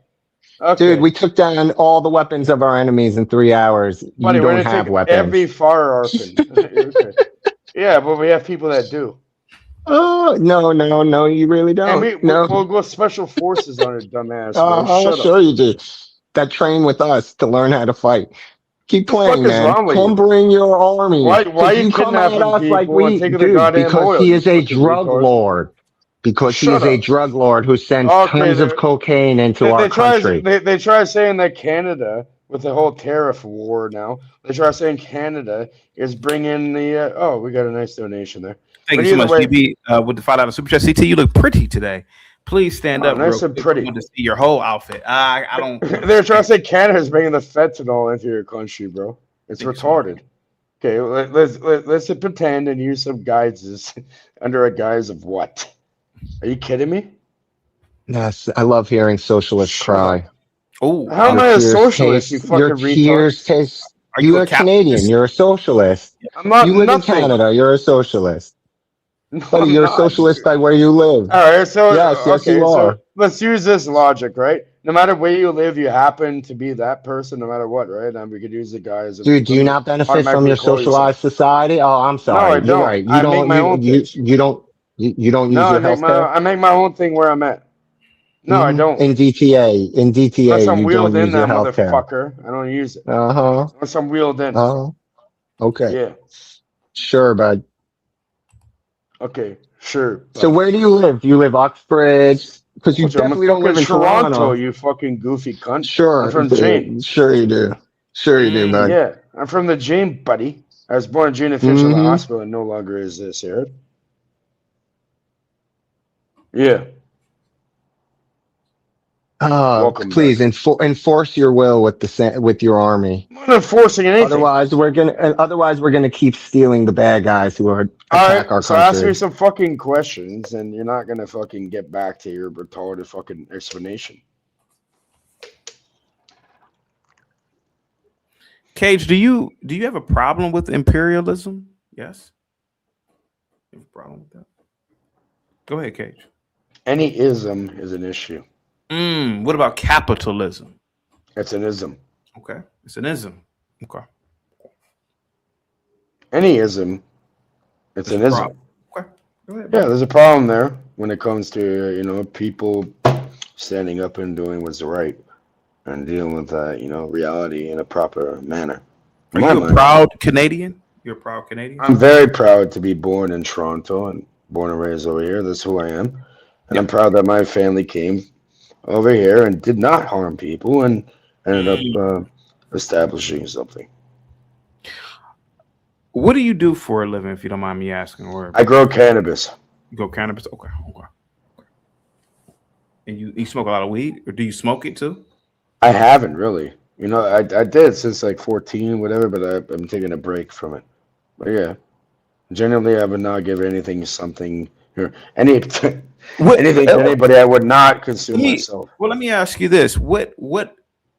Okay. Dude, we took down all the weapons of our enemies in 3 hours. Buddy, You we're don't gonna have take weapons. every fire orphan. Okay. Yeah, but we have people that do. Oh, no, you really don't. And no. we'll go special forces on it, dumbass. Bro. Shut Sure up. you do. That train with us to learn how to fight. Keep What the playing, fuck is man. wrong with Come you? bring your army. Why are you come at kidnapping us like people and we taking the dude, goddamn because oil, he you is a fucking drug retard? lord. Because he Shut is a up. drug lord who sends Okay, tons of cocaine into our country. They try saying that Canada, with the whole tariff war now, they try saying Canada is bringing the. Oh, we got a nice donation there. Thank But you so either much, way- DB, with the $5 super chat. CT, you look pretty today. Please stand up. Nice real and quick. pretty. I want to see your whole outfit. I don't. They're trying to say Canada's bringing the fentanyl into your country, bro. It's retarded. Okay, let's pretend and use some guises under a guise of what? Are you kidding me? Yes, I love hearing socialists cry. Oh, how am I a socialist? You fucking your retard. tears taste. Are you You're a a Canadian. You're a socialist. I'm not. You live nothing. in Canada. You're a socialist. No, Buddy, I'm you're not. a socialist by where you live. All right, so yes, okay, you so are. let's use this logic, right? No matter where you live, you happen to be that person, no matter what, right? And we could use the guys. Dude, do you not benefit from automatically your call yourself. socialized society? Oh, I'm sorry. I You're don't. right. You I don't. make my own things. You don't. You don't use No, your I make healthcare. I make my own thing where I'm at. No, I don't. In DTA, Unless I'm you wheeled don't in use your that healthcare. motherfucker, I don't use it. Unless I'm wheeled in. Okay. Yeah. Sure, bud. Okay. Sure. So where do you live? Do you live Oxbridge? Because you I'm definitely don't live in Toronto. you fucking goofy cunt. Sure. I'm from Jane. Sure you do. Sure you do, bud. Yeah, I'm from the Jane, buddy. I was born in Jane and Finch in the Mhm. hospital and no longer is this here. Yeah. Please enforce your will with your army. I'm not enforcing anything. Otherwise, we're gonna keep stealing the bad guys who are attack our so ask me country. some fucking questions and you're not gonna fucking get back to your retarded fucking explanation. Cage, do you have a problem with imperialism? Yes. You have a problem with that? Go ahead, Cage. Any ism is an issue. What about capitalism? It's an ism. Okay, it's an ism. Okay. Any ism, it's an ism. Problem. Okay. Go ahead. Yeah, there's a problem there when it comes to people standing up and doing what's right and dealing with reality in a proper manner. Are you a proud Canadian? You're a proud Canadian? I'm very proud to be born in Toronto and born and raised over here. That's who I am. And I'm proud that my family came over here and did not harm people and ended up establishing something. What do you do for a living, if you don't mind me asking? Or I grow cannabis. You grow cannabis? Okay. And you smoke a lot of weed, or do you smoke it too? I haven't really. I did since like 14, whatever, but I'm taking a break from it. But yeah. Generally, I would not give anything something anything What, to anybody. I would not consume myself. Well, let me ask you this: what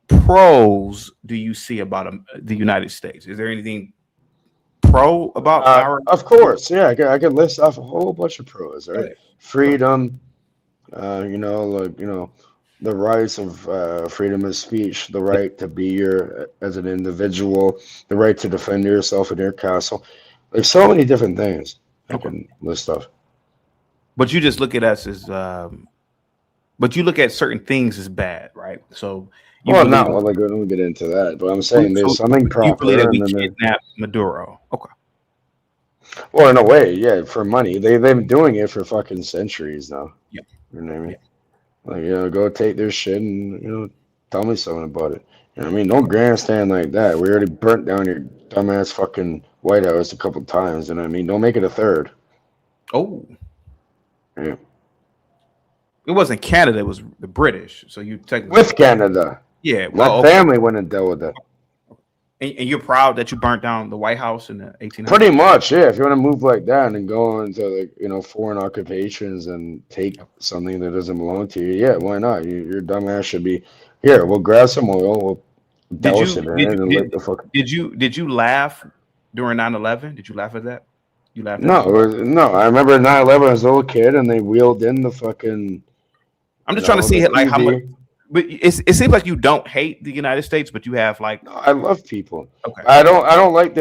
pros do you see about the United States? Is there anything pro about our? Of course, yeah. I could list off a whole bunch of pros. Right, freedom. The rights of freedom of speech, the right to be as an individual, the right to defend yourself in your castle. There's so many different things I can list off. But you just look at us as, but you look at certain things as bad, right? So, Let me get into that. But I'm saying there's something proper. You believe that we kidnapped Maduro? Okay. Well, in a way, yeah, for money. They've been doing it for fucking centuries now. Yeah. You know what I mean? Like, go take their shit and, tell me something about it. You know what I mean? Don't grandstand like that. We already burnt down your dumbass fucking White House a couple times. You know what I mean? Don't make it a third. Oh. Yeah. It wasn't Canada, it was the British. So you technically. With Canada. Yeah. My family went and dealt with that. And you're proud that you burnt down the White House in the 1800s? Pretty much, yeah. If you want to move like that and go into foreign occupations and take something that doesn't belong to you, yeah, why not? Your dumb ass should be here. We'll grab some oil. We'll douse it in it and lick the fuck. Did you laugh during 9/11? Did you laugh at that? You laughed? No. I remember 9/11 as a little kid, and they wheeled in the fucking. I'm just trying to see like how much. But it seems like you don't hate the United States, but you have like. No, I love people. Okay. I don't like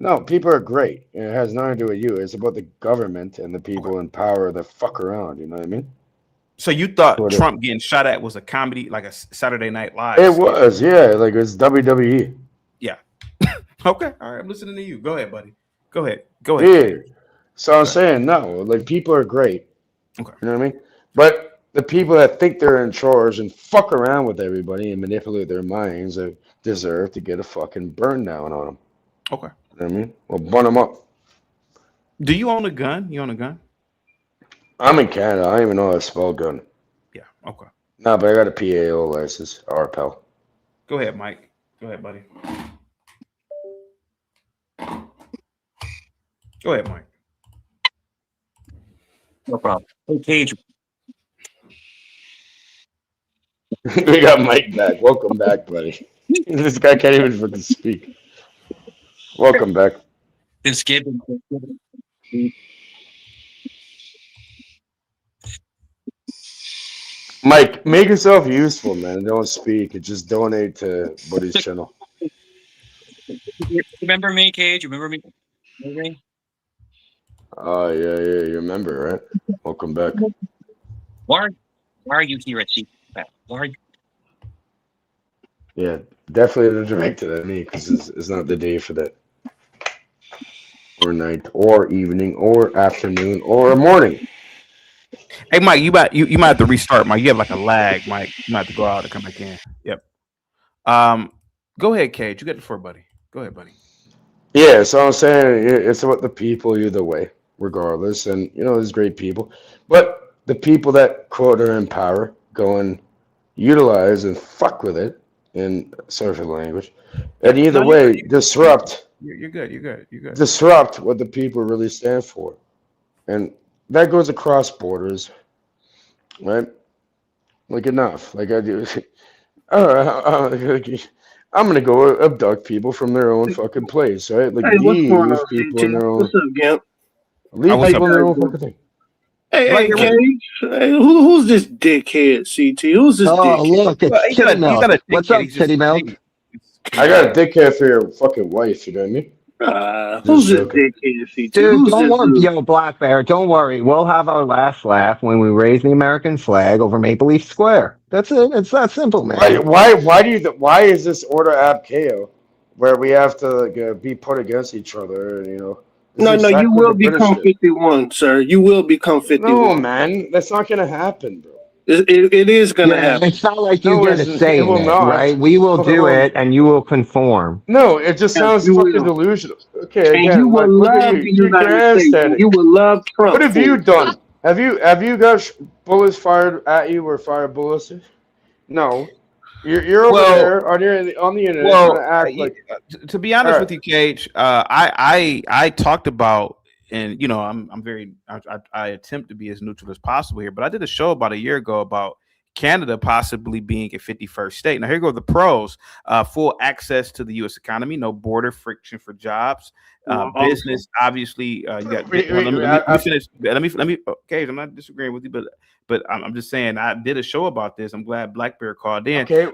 No, people are great. It has nothing to do with you. It's about the government and the people in power that fuck around. You know what I mean? So you thought Trump getting shot at was a comedy, like a Saturday Night Live? It was, yeah. Like it's WWE. Yeah. Okay. All right. I'm listening to you. Go ahead, buddy. Go ahead. Yeah. So I'm saying no. Like people are great. Okay. You know what I mean? But the people that think they're in charge and fuck around with everybody and manipulate their minds deserve to get a fucking burn down on them. Okay. You know what I mean? Well, burn them up. Do you own a gun? You own a gun? I'm in Canada. I don't even know how to spell gun. Yeah. Okay. No, but I got a PAO license. RPEL. Go ahead, Mike. Go ahead, buddy. Go ahead, Mike. No problem. Hey, Cage. We got Mike back. Welcome back, buddy. This guy can't even fucking speak. Welcome back. Been skipping. Mike, make yourself useful, man. Don't speak. Just donate to Buddy's channel. Remember me, Cage? Remember me? Oh, yeah. You remember, right? Welcome back. Why are you here at C? Why are you? Yeah, definitely direct it at me because it's not the day for that. Or night, or evening, or afternoon, or morning. Hey, Mike, you might have to restart, Mike. You have like a lag, Mike. You might have to go out and come back in. Yep. Go ahead, Cage. You got the floor, buddy. Go ahead, buddy. Yeah, so I'm saying it's about the people either way, regardless. And, there's great people. But the people that, quote, are in power go and utilize and fuck with it in social language. And either way, disrupt. You're good. You're good. Disrupt what the people really stand for. And that goes across borders, right? Like enough. Like I do. I'm gonna go abduct people from their own fucking place, right? Like leave people in their own. What's up, Gimp? Leave people in their own fucking thing. Hey, Cage. Hey, who's this dickhead, CT? Who's this dickhead? Oh, look, it's Titty Milk. What's up, Titty Milk? I got a dickhead for your fucking wife, you know what I mean? Who's this dickhead, CT? Dude, don't worry, yo, Black Bear, don't worry. We'll have our last laugh when we raise the American flag over Maple Leaf Square. That's it. It's that simple, man. Why is this order ab chaos where we have to be put against each other? No, you will become 51, sir. You will become 51. No, man, that's not gonna happen, bro. It is gonna happen. It's not like you get a say in it, right? We will do it, and you will conform. No, it just sounds fucking delusional. Okay, and again, you will love the United States. You will love Trump. What have you done? Have you got bullets fired at you or fired bullets? No. You're over there on the internet trying to act like. To be honest with you, Cage, I talked about and you know, I attempt to be as neutral as possible here, but I did a show about a year ago about Canada possibly being a 51st state. Now here go the pros: full access to the U.S. economy, no border friction for jobs, business. Obviously, you got. Let me finish. Let me. Okay, I'm not disagreeing with you, but I'm just saying I did a show about this. I'm glad Black Bear called in. Okay.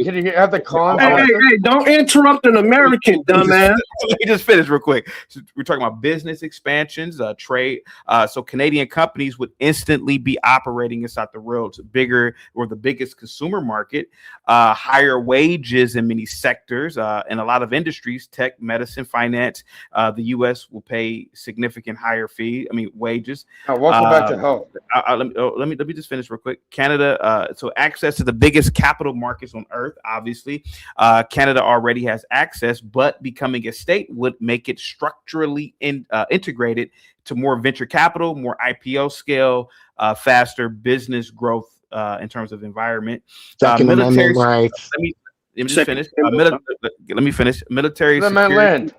Can you have the cons? Hey, don't interrupt an American, dumbass. Let me just finish real quick. So we're talking about business expansions, trade. So Canadian companies would instantly be operating inside the world's bigger or the biggest consumer market, higher wages in many sectors, and a lot of industries, tech, medicine, finance. The U.S. will pay significant higher wages. Welcome back to health. Let me just finish real quick. Canada, so access to the biggest capital markets on earth, obviously. Canada already has access, but becoming a state would make it structurally integrated to more venture capital, more IPO scale, faster business growth in terms of environment. Second Amendment rights. Let me just finish. Let me finish. Military security.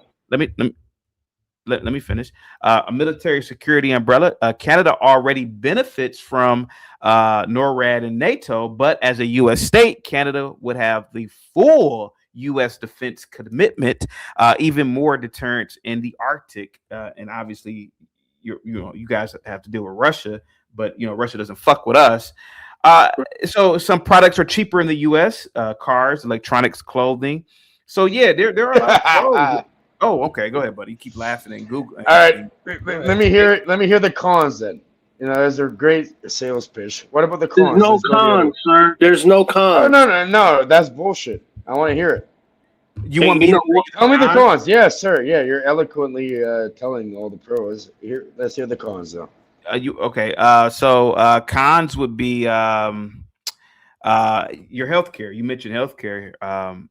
Let me finish. A military security umbrella. Canada already benefits from NORAD and NATO, but as a U.S. state, Canada would have the full U.S. defense commitment, even more deterrence in the Arctic, and obviously, you guys have to deal with Russia, but Russia doesn't fuck with us. So some products are cheaper in the U.S. Cars, electronics, clothing. So yeah, there are a lot of pros. Oh, okay. Go ahead, buddy. You keep laughing and Google. All right. Let me hear it. Let me hear the cons then. Those are great sales pitch. What about the cons? There's no cons, sir. There's no cons. No. That's bullshit. I want to hear it. You want me to tell me the cons? Yes, sir. Yeah, you're eloquently telling all the pros. Here, let's hear the cons though. So cons would be your healthcare. You mentioned healthcare.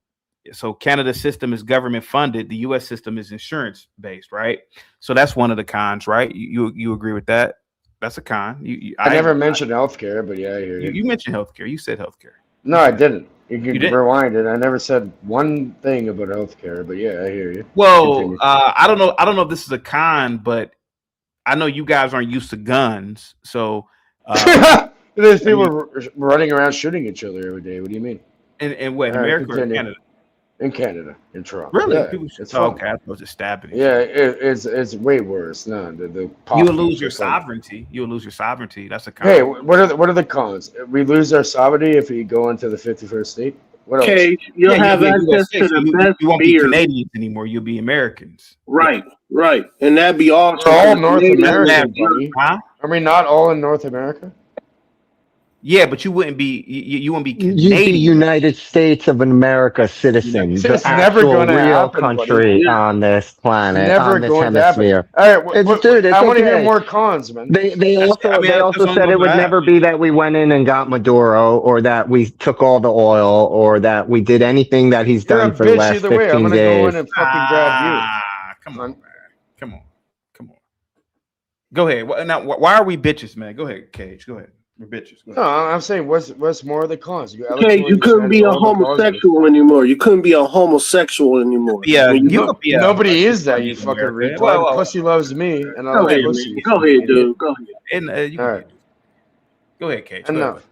So Canada's system is government funded. The U.S. system is insurance based, right? So that's one of the cons, right? You agree with that? That's a con. I never mentioned healthcare, but yeah, I hear you. You mentioned healthcare. You said healthcare. No, I didn't. You can rewind it. I never said one thing about healthcare, but yeah, I hear you. Well, I don't know if this is a con, but I know you guys aren't used to guns, so there's people running around shooting each other every day. What do you mean? In what, America or Canada? In Canada, in Toronto. Really? Yeah, it's okay. I was just stabbing. Yeah, it's way worse. No, you will lose your sovereignty. You will lose your sovereignty. That's a con. Hey, what are the cons? We lose our sovereignty if we go into the 51st state. What else? Okay, you'll have access to the best You won't beer. be Canadians anymore. You'll be Americans. Right, and that'd be awesome. We're all North American, buddy. Huh? Are we not all in North America? Yeah, but you wouldn't be. You wouldn't be Canadian. You'd be United States of America citizen, the actual real country on this planet, on this hemisphere. All right, I want to hear more cons, man. They also said it would never be that we went in and got Maduro, or that we took all the oil, or that we did anything that he's done for the last 15 days. I'm gonna go in and fucking grab you. Come on, man. Come on. Go ahead. Now, why are we bitches, man? Go ahead, Cage. Go ahead. We're bitches. No, I'm saying what's more of the cons? Okay, you couldn't be a homosexual anymore. You couldn't be a homosexual anymore. Yeah, nobody is that. You fucking retard. Pussy loves me, and I love pussy. Go ahead, dude. Go ahead. And all right. Go ahead, Cage. Enough.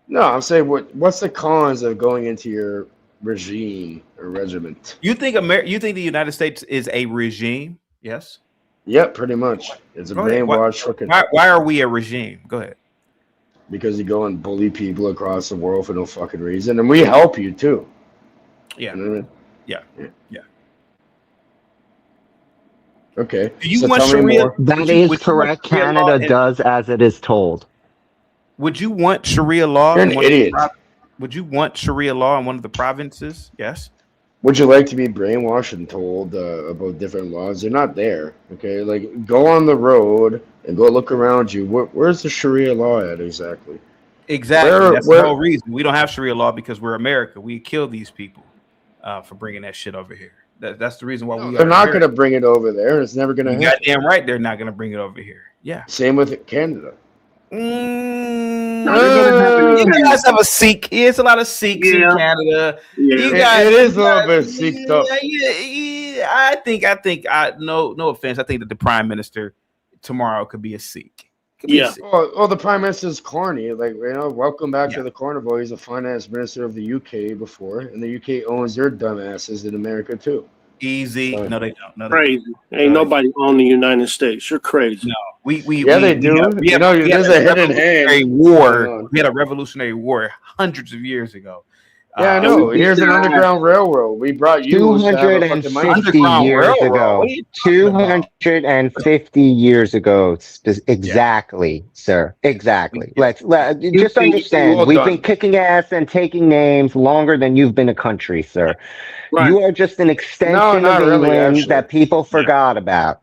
No, I'm saying what's the cons of going into your regime or regiment? You think the United States is a regime? Yes. Yep, pretty much. It's a brainwashed fucking. Why are we a regime? Go ahead. Because you go and bully people across the world for no fucking reason, and we help you too. Yeah. You know what I mean? Yeah. Okay. Do you want Sharia? That is correct. Canada does as it is told. Would you want Sharia law? You're an idiot. Would you want Sharia law in one of the provinces? Yes. Would you like to be brainwashed and told about different laws? They're not there. Okay, like go on the road and go look around you. Where's the Sharia law at exactly? Exactly. That's the whole reason we don't have Sharia law, because we're America. We kill these people for bringing that shit over here. That's the reason why they're not going to bring it over there. It's never going to happen. Goddamn right, they're not going to bring it over here. Yeah. Same with Canada. You guys have a Sikh. It's a lot of Sikhs in Canada. Yeah. It is a little bit Sikh stuff. I think no offense. I think that the prime minister tomorrow could be a Sikh. Oh, the prime minister's corny. Like, welcome back to the carnival. He's a finance minister of the UK before, and the UK owns their dumbasses in America too. Easy. So, No, they don't. No, Crazy. Ain't nobody own the United States. You're crazy. No, they do. There's a hidden hand. War. We had a revolutionary war hundreds of years ago. Yeah, I know. Here's an underground railroad. We brought you 250 years ago. 250 years ago, exactly, sir. Exactly. Let's just understand. We've been kicking ass and taking names longer than you've been a country, sir. Right. You are just an extension of England that people forgot about.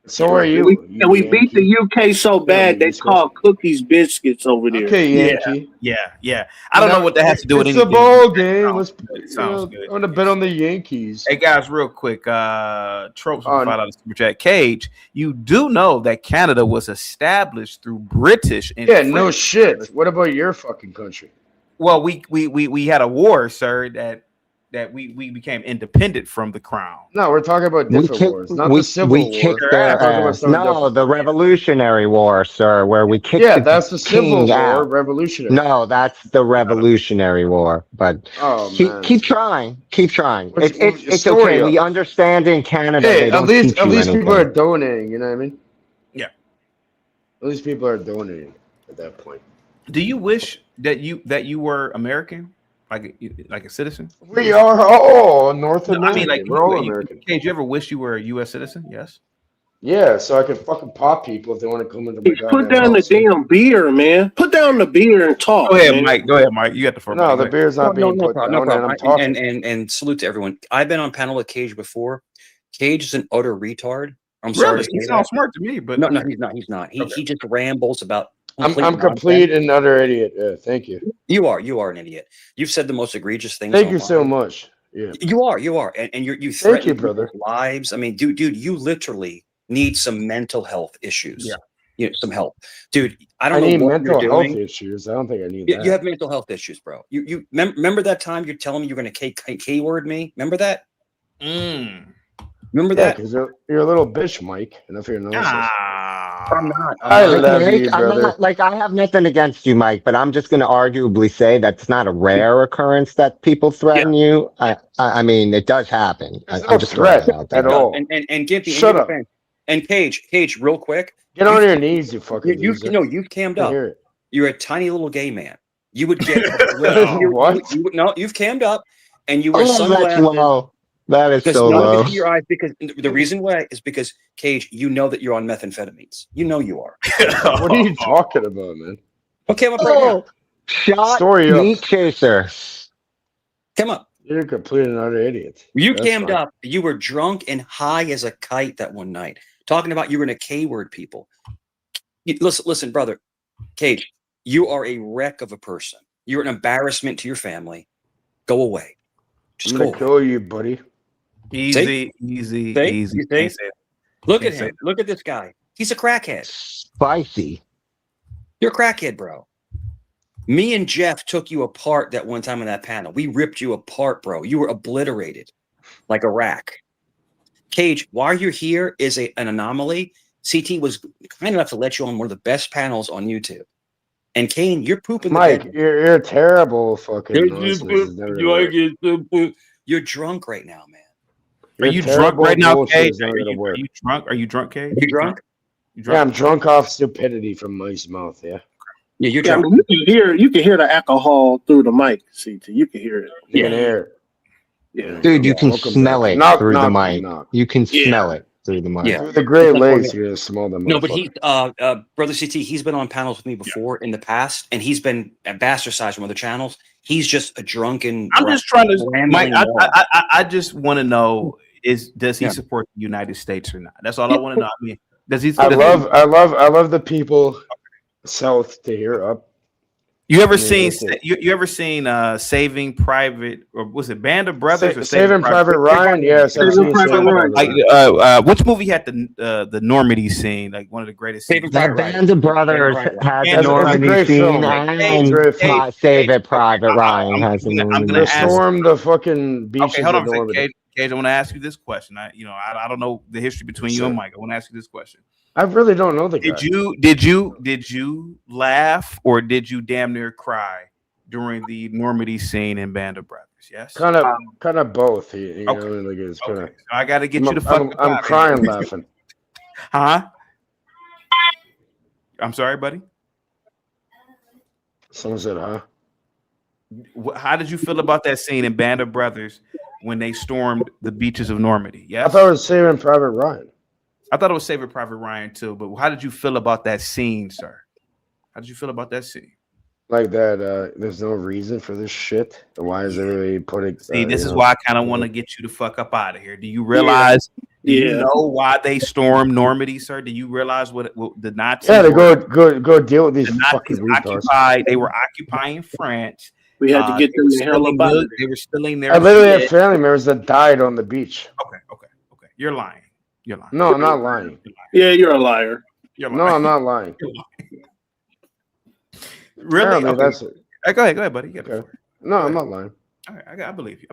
So are you. We beat the UK so bad they call cookies biscuits over there. Okay, Yankee. Yeah. I don't know what that has to do with anything. It's a ball game. It sounds good. I'm gonna bet on the Yankees. Hey guys, real quick. Tropes $5 super chat. Cage, you do know that Canada was established through British and French. No shit. What about your fucking country? Well, we had a war, sir, that we became independent from the crown. No, we're talking about different wars, not the Civil War. The Revolutionary War, sir, where we kicked that's the Civil War, revolutionary. No, that's the Revolutionary War. But keep trying. It's okay. We understand in Canada. Hey, at least people are donating. You know what I mean? Yeah. At least people are donating at that point. Do you wish that you were American? Like a citizen? We are all North American. I mean, like, we're all American. Did you ever wish you were a U.S. citizen? Yes. Yeah, so I could fucking pop people if they want to come into my Put down the damn beer, man. Put down the beer and talk. Go ahead, Mike. You got the first. No, the beer's not being put down. No problem. And salute to everyone. I've been on panel with Cage before. Cage is an utter retard. I'm sorry. He sounds smart to me, but no, he's not. He's not. He just rambles about. I'm complete and utter idiot. Yeah, thank you. You are an idiot. You've said the most egregious things. Thank you so much. Yeah, you are, and you thank you, brother. Lives. I mean, dude, you literally need some mental health issues. Yeah, some help, dude. I don't know what mental you're health doing. issues. I don't think I need that. You have mental health issues, bro. You remember that time you're telling me you're going to K-word me? Remember that? Remember that? Because you're a little bitch, Mike. And if you're not, I'm not. I love you, brother. I have nothing against you, Mike, but I'm just going to arguably say that's not a rare occurrence that people threaten you. I mean, it does happen. I'm just threat at all. And Gimpy, shut up. And Cage, real quick. Get on your knees, you fucking. You've cammed up. You're a tiny little gay man. You would get what? You've cammed up, and you were that's low. That is so low. Your eyes, because the reason why is because Cage, you know that you're on methamphetamines. You know you are. What are you talking about, man? Okay, I'm up right now. Shot meat chaser. Come up. You're a complete and utter idiot. You cammed up. You were drunk and high as a kite that one night, talking about you were going to K-word people. Listen, brother, Cage, you are a wreck of a person. You're an embarrassment to your family. Go away. I'm going to kill you, buddy. Easy. Look at him. Look at this guy. He's a crackhead. Spicy. You're a crackhead, bro. Me and Jeff took you apart that one time on that panel. We ripped you apart, bro. You were obliterated like a rack. Cage, why you're here is an anomaly. CT was kind enough to let you on one of the best panels on YouTube. And Kane, you're pooping. Mike, you're a terrible fucking. You're drunk right now, man. Are you drunk right now, Cage? Are you drunk? Are you drunk, Cage? You drunk? Yeah, I'm drunk off stupidity from Mike's mouth. Yeah. Yeah, you're drunk. I mean, you can hear the alcohol through the mic, CT. You can hear it. You can hear it. Yeah. Dude, you can smell it through the mic. You can smell it through the mic. Yeah. Through the Great Lakes, you're gonna smell them. No, but Brother CT, he's been on panels with me before in the past, and he's been bastardized from other channels. He's just a drunken. I'm just trying to, Mike. I just want to know does he support the United States or not? That's all I want to know. I mean, does he? I love the people south to here up. You ever seen Saving Private, or was it Band of Brothers? Or Saving Private Ryan? Yes, Saving Private Ryan. Like, which movie had the Normandy scene? Like one of the greatest. Saving Private Ryan. Band of Brothers has a Normandy scene, and Saving Private Ryan has a Normandy. Storm the fucking beaches. Okay, hold on a second, Cage, I want to ask you this question. I don't know the history between you and Mike. I want to ask you this question. I really don't know the guy. Did you laugh or did you damn near cry during the Normandy scene in Band of Brothers? Yes, kind of both. You know, like it's kind of. So I got to get you the fuck. I'm crying, laughing. Huh? I'm sorry, buddy. Someone said, "Huh?" How did you feel about that scene in Band of Brothers when they stormed the beaches of Normandy? Yes, I thought it was Saving Private Ryan. I thought it was Saving Private Ryan too. But how did you feel about that scene, sir? How did you feel about that scene? Like that, there's no reason for this shit. Why is everybody putting? See, this is why I kind of want to get you the fuck up out of here. Do you realize? Do you know why they stormed Normandy, sir? Do you realize what the Nazis? Yeah, to go deal with these fucking retards. They were occupying France. We had to get them the hell up out of there. They were stealing their. I literally have family members that died on the beach. Okay. You're lying. No, I'm not lying. Yeah, you're a liar. No, I'm not lying. Really? Okay. That's it. Go ahead, buddy. No, I'm not lying. All right, I believe you.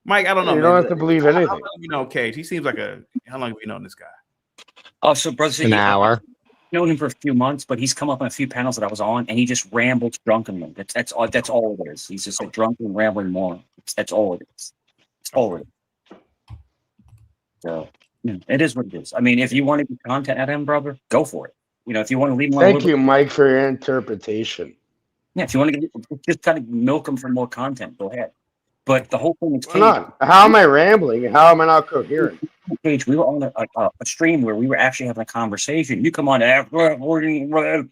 Mike, I don't know. You don't have to believe anything. How long have you known Cage? He seems like how long have you known this guy? Oh, so brother, An hour. I've known him for a few months, but he's come up on a few panels that I was on, and he just rambles drunkenly. That's all it is. He's just a drunken, rambling moron. That's all it is. That's all it is. So it is what it is. I mean, if you want to get content at him, brother, go for it. If you want to leave him alone. Thank you, Mike, for your interpretation. Yeah, if you want to just kind of milk him for more content, go ahead. But the whole thing is, Why not? How am I rambling? How am I not coherent? Cage, we were on a stream where we were actually having a conversation. You come on after, and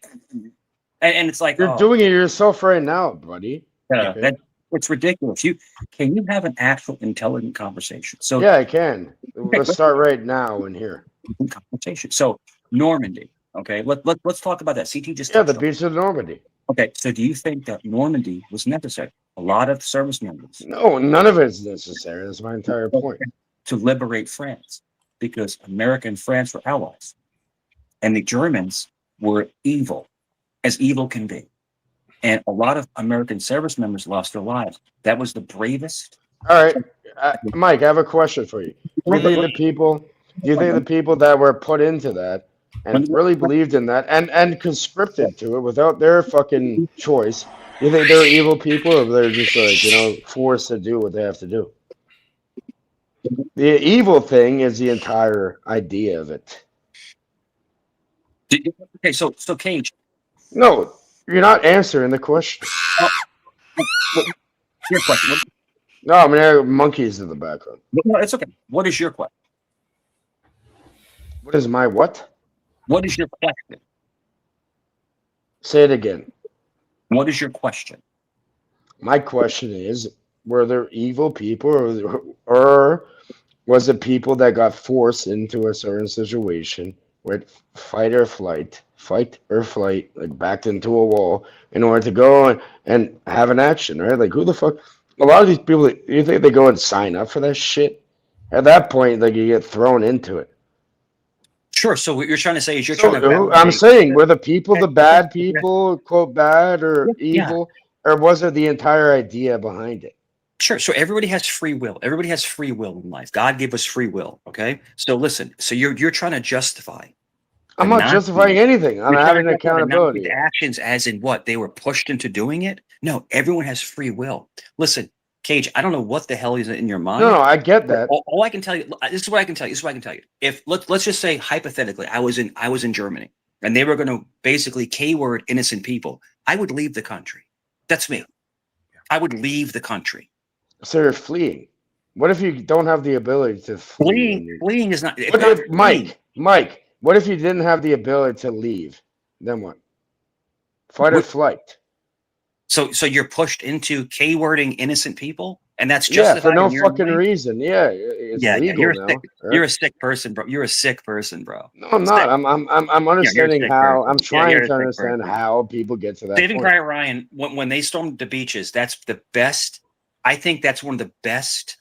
it's like You're doing it yourself right now, buddy. It's ridiculous. Can you have an actual intelligent conversation? So yeah, I can. Let's start right now in here. Conversation. So Normandy. Okay, let's talk about that. CT just the beach of Normandy. Okay, so do you think that Normandy was necessary? A lot of service members. No, none of it's necessary. That's my entire point. To liberate France, because America and France were allies, and the Germans were evil, as evil can be, and a lot of American service members lost their lives. That was the bravest. All right, Mike, I have a question for you. Do you think the people that were put into that and really believed in that and conscripted to it without their fucking choice, you think they're evil people, or they're just forced to do what they have to do? The evil thing is the entire idea of it. Okay, so Cage. No, you're not answering the question. Your question. No, I mean, there are monkeys in the background. No, it's okay. What is your question? What is my what? What is your question? Say it again. What is your question? My question is, were there evil people, or was it people that got forced into a certain situation with fight or flight, like backed into a wall in order to go and have an action, right? Like, who the fuck? A lot of these people, you think they go and sign up for that shit? At that point, like, you get thrown into it. Sure. So what you're trying to say is I'm saying, were the people the bad people, quote, bad or evil, or was it the entire idea behind it? Sure. So everybody has free will. Everybody has free will in life. God gave us free will. Okay. So listen. So you're trying to justify. I'm not justifying anything. I'm having accountability. Actions, as in what they were pushed into doing it. No, everyone has free will. Listen, Cage, I don't know what the hell is in your mind. No, I get that. All I can tell you, this is what I can tell you. If let's just say hypothetically, I was in Germany and they were going to basically K-word innocent people, I would leave the country. That's me. I would leave the country. So you're fleeing. What if you don't have the ability to flee? Fleeing is not. Mike, what if you didn't have the ability to leave? Then what? Fight or flight. So you're pushed into K-wording innocent people, and that's justified for no fucking reason. Yeah, it's legal now. You're a sick person, bro. You're a sick person, bro. No, I'm not. I'm understanding how. I'm trying to understand how people get to that. Saving Private Ryan, when they stormed the beaches, that's the best. I think that's one of the best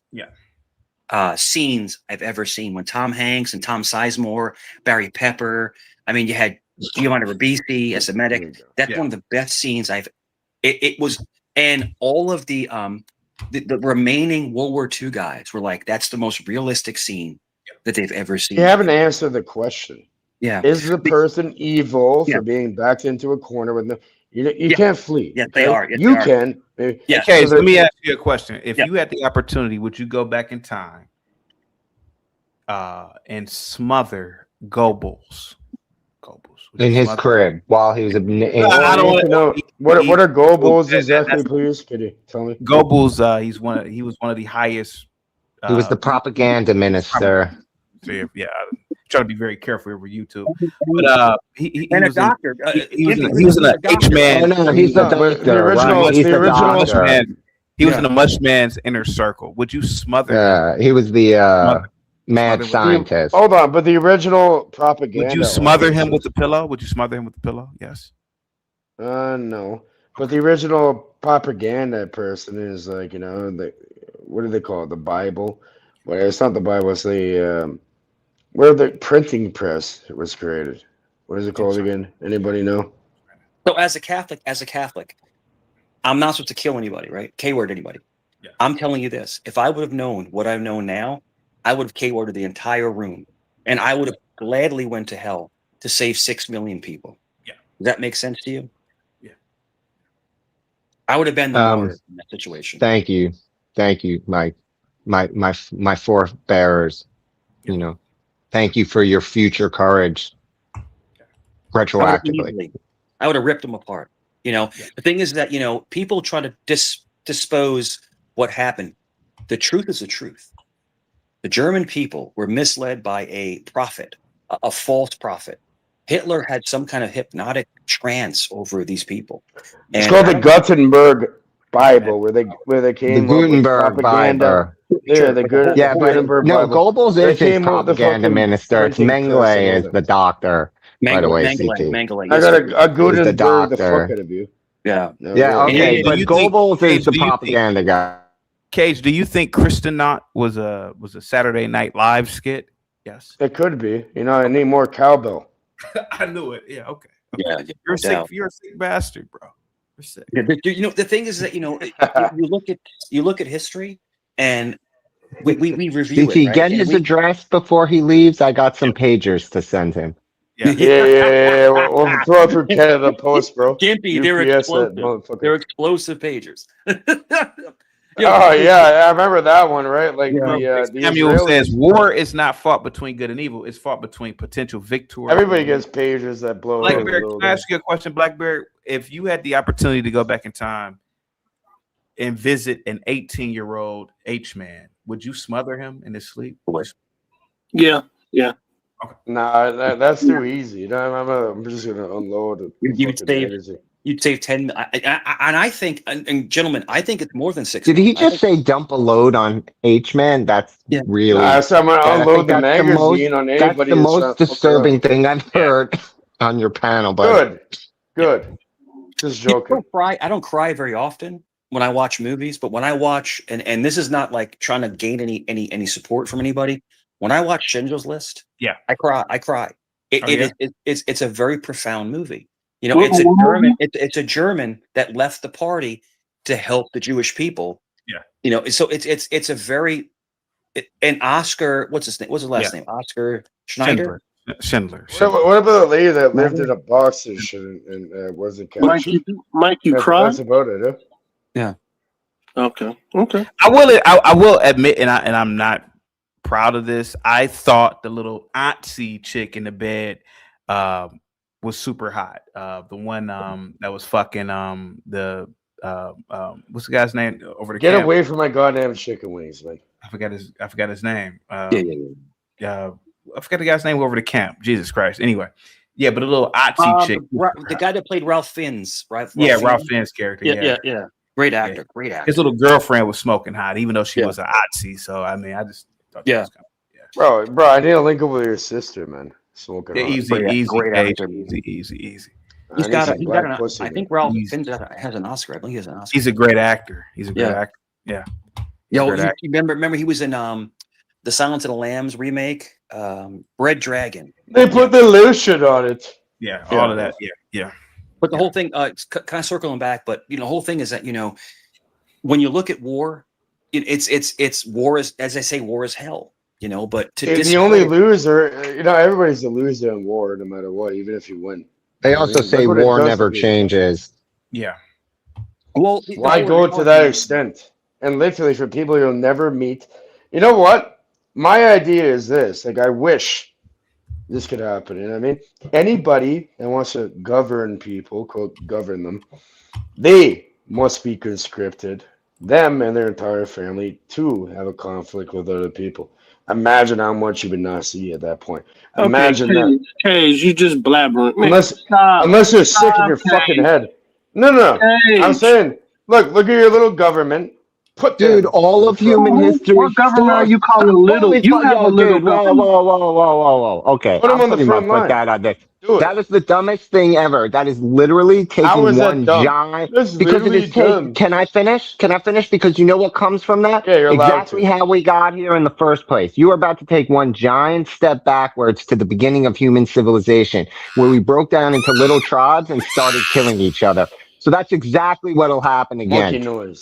scenes I've ever seen. When Tom Hanks and Tom Sizemore, Barry Pepper. I mean, you had Giovanni Ribisi as a medic. That's one of the best scenes It was, and all of the the remaining World War II guys were like, that's the most realistic scene that they've ever seen. You haven't answered the question. Yeah. Is the person evil for being backed into a corner with no? You can't flee. Yes, they are. Yes, you they are. can. Yeah. Okay, So let me ask you a question. If you had the opportunity, would you go back in time and smother Goebbels? In his crib while he was I don't want to know what are Goebbels exactly, please? Could you tell me? Goebbels, he was one of the highest. He was the propaganda minister. Yeah, try to be very careful over YouTube. But he And was a doctor. He was in an H-man. Oh, no, he's the doctor. The original. Right? He's the doctor. He was in a Mushman's inner circle. Would you smother him? He was the mad scientist. Hold on, but the original propaganda. Would you smother him with the pillow? Would you smother him with the pillow? Yes. No. But the original propaganda person is like, what do they call it? The Bible? Well, it's not the Bible. It's the where the printing press was created. What is it called again? Anybody know? So as a Catholic, I'm not supposed to kill anybody, right? K-word anybody. Yeah. I'm telling you this. If I would have known what I know now, I would have K-worded the entire room. And I would have gladly went to hell to save 6 million people. Yeah. Does that make sense to you? Yeah. I would have been the martyr in that situation. Thank you, my forebearers. Thank you for your future courage. Retroactively, I would have ripped them apart. The thing is that people try to dispose what happened. The truth is the truth. The German people were misled by a prophet, a false prophet. Hitler had some kind of hypnotic trance over these people. It's called the Gutenberg Bible, where they came the up with Gutenberg propaganda. Bible. Yeah, the Gutenberg no, Bible. Goebbels They is his came up with the propaganda fucking minister. It's printing press and Mengele all is that. the doctor. By the way, CT. Mengele, I got a He's Gutenberg the the doctor. fuck out of you. Yeah. No, Yeah, really. okay, but Goebbels is the do you think- propaganda guy. Cage, do you think Kristallnacht was a Saturday Night Live skit? Yes. It could be. I need more cowbell. I knew it. Yeah. Okay. Yeah. You're sick. You're a sick bastard, bro. You're sick. Yeah, the thing is that you look at history, and we review CT, it. Right? get his address before he leaves. I got some pagers to send him. Yeah. We'll throw it through Canada Post, bro. Gimpy, they're UPS that explosive. motherfucker. They're explosive pagers. I remember that one, right? Like the Samuel Israelis. says, war is not fought between good and evil. It's fought between potential victors. Everybody gets pagers that blow. Blackberry, can I ask you a question, Blackberry? If you had the opportunity to go back in time and visit an 18-year-old H-man, would you smother him in his sleep? Yeah. Okay. Nah, that's too easy. I'm just gonna unload it. You'd save 10. And I think, and gentlemen, I think it's more than 6. Did he just say dump a load on H-Man? That's really. So I'm gonna unload the magazine on anybody. That's the most disturbing thing I've heard on your panel. But good. Just joking. I don't cry very often when I watch movies, but when I watch, and this is not like trying to gain any support from anybody. When I watch Schindler's List, I cry. It's a very profound movie. It's a German that left the party to help the Jewish people. Yeah. So it's a very, and Oscar, what's his name? What's his last name? Oscar Schneider. Schindler. What about the lady that lived in a boxer and wasn't captured? Mike, you cry? That's about it. Huh? Yeah. Okay. I will admit, and I'm not proud of this. I thought the little auntie chick in the bed was super hot. The one that was fucking what's the guy's name over the Get camp? away from my goddamn chicken wings, man. I forgot his name. Yeah. I forgot the guy's name over the camp. Jesus Christ. Anyway, yeah, but a little auntie chick. The guy that played Ralph Fiennes, right? Ralph Fiennes' character. Yeah. Great actor. Great actor. His little girlfriend was smoking hot, even though she was an auntie. So I mean, I just thought that was kind Bro, I need to link up with your sister, man. Smoking hot. Easy. He's got I think Ralph Fiennes has an Oscar. I believe he has an Oscar. He's a great actor. He's a great actor. Yeah. Remember he was in the Silence of the Lambs remake, Red Dragon. They put the lotion on it. Yeah, all of that. Yeah. But the whole thing, kind of circling back, but the whole thing is that when you look at war, it's war is, as I say, war is hell. You know, but to the only loser, everybody's a loser in war, no matter what, even if you win. They also say war never changes. Yeah. Well, why go to that extent? And literally, for people you'll never meet. You know what? My idea is this. Like, I wish this could happen. You know what I mean? Anybody that wants to govern people, quote, govern them, they must be conscripted, them and their entire family, to have a conflict with other people. Imagine how much you would not see at that point. Imagine that. Cage, you just blabbering. Man, Unless you're sick in your fucking head. No. I'm saying, look at your little government. Dude, all of human history. What government are you calling little? You have a little government. Whoa. Okay, put them on the pretty front much line. That out there. That is the dumbest thing ever. That is literally taking one giant. Because it is Can I finish? Can I finish? Because you know what comes from that? Yeah, you're allowed exactly how we got here in the first place. You are about to take one giant step backwards to the beginning of human civilization, where we broke down into little tribes and started killing each other. So that's exactly what'll happen again. Monkey noise.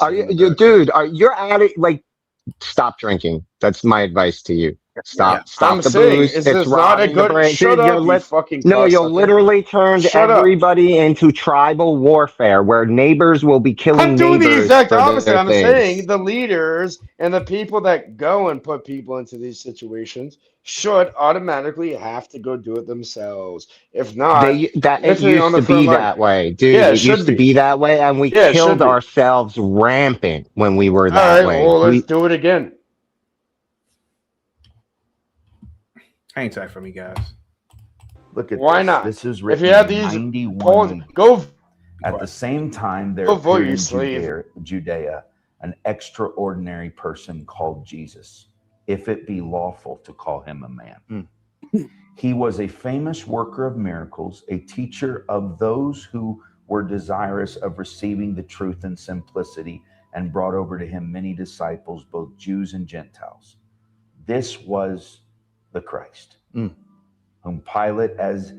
You're at it. Like, stop drinking. That's my advice to you. Stop I'm the saying, booze. is It's this not a rotting the good? brain. Shut Dude, up, you fucking. No, you'll literally turn Shut up. everybody into tribal warfare, where neighbors will be killing I'm doing the neighbors exact for opposite. their I'm things. saying the leaders and the people that go and put people into these situations should automatically have to go do it themselves. If not, It literally on used the to front be line. that way, dude. Yeah, it used to be that way, and we Yeah, it should killed be. ourselves rampant when we were All that right, way. well, let's do it again. Hang tight for me, guys. Look at Why this. not? This is If written you have in these 91 polls, AD. go. At the same time, there Go vote, appeared you in slave. Judea an extraordinary person called Jesus, if it be lawful to call him a man. He was a famous worker of miracles, a teacher of those who were desirous of receiving the truth in simplicity, and brought over to him many disciples, both Jews and Gentiles. This was the Christ, whom Pilate, as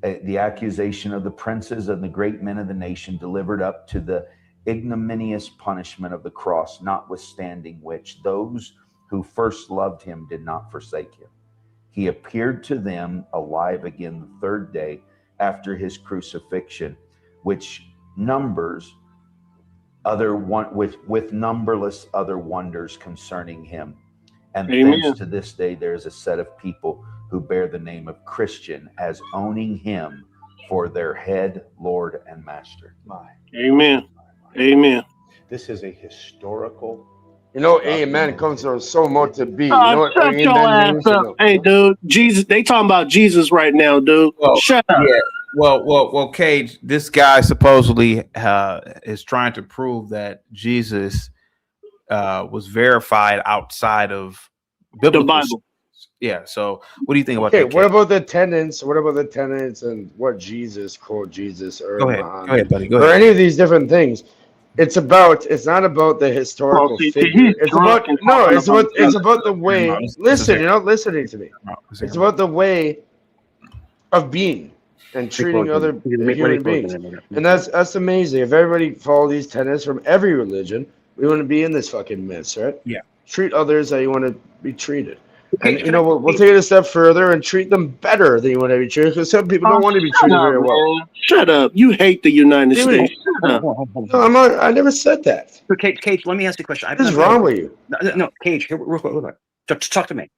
the accusation of the princes and the great men of the nation, delivered up to the ignominious punishment of the cross, notwithstanding which those who first loved him did not forsake him. He appeared to them alive again the third day after his crucifixion, which numbers with numberless other wonders concerning him. And Amen. thence to this day there is a set of people who bear the name of Christian, as owning him for their head, Lord, and Master. Amen. Amen. This is a historical. Amen comes from so much to be. You know what Shut your amen ass means? up. Hey, dude. Jesus, they talking about Jesus right now, dude. Shut up. Yeah. Well, Cage, this guy supposedly is trying to prove that Jesus was verified outside of biblical. The Bible. Yeah. So, what do you think about Okay, that? what about the tenets? What about the tenets and what Jesus, quote Jesus, or Go ahead. Muhammad, Go ahead, buddy. Go or ahead. any of these different things? It's not about the historical figure. It's about the way. Listen, you're not listening to me. It's about the way of being and treating other human beings, and that's amazing. If everybody followed these tenets from every religion, we wouldn't be in this fucking mess, right? Yeah. Treat others how you want to be treated. And we'll take it a step further and treat them better than you want to be treated, because some people don't want to be treated very well. Shut up. You hate the United States. Shut up. No, I'm not. I never said that. Cage, let me ask you a question. What is wrong with you? No, Cage, here, real quick. Talk to me.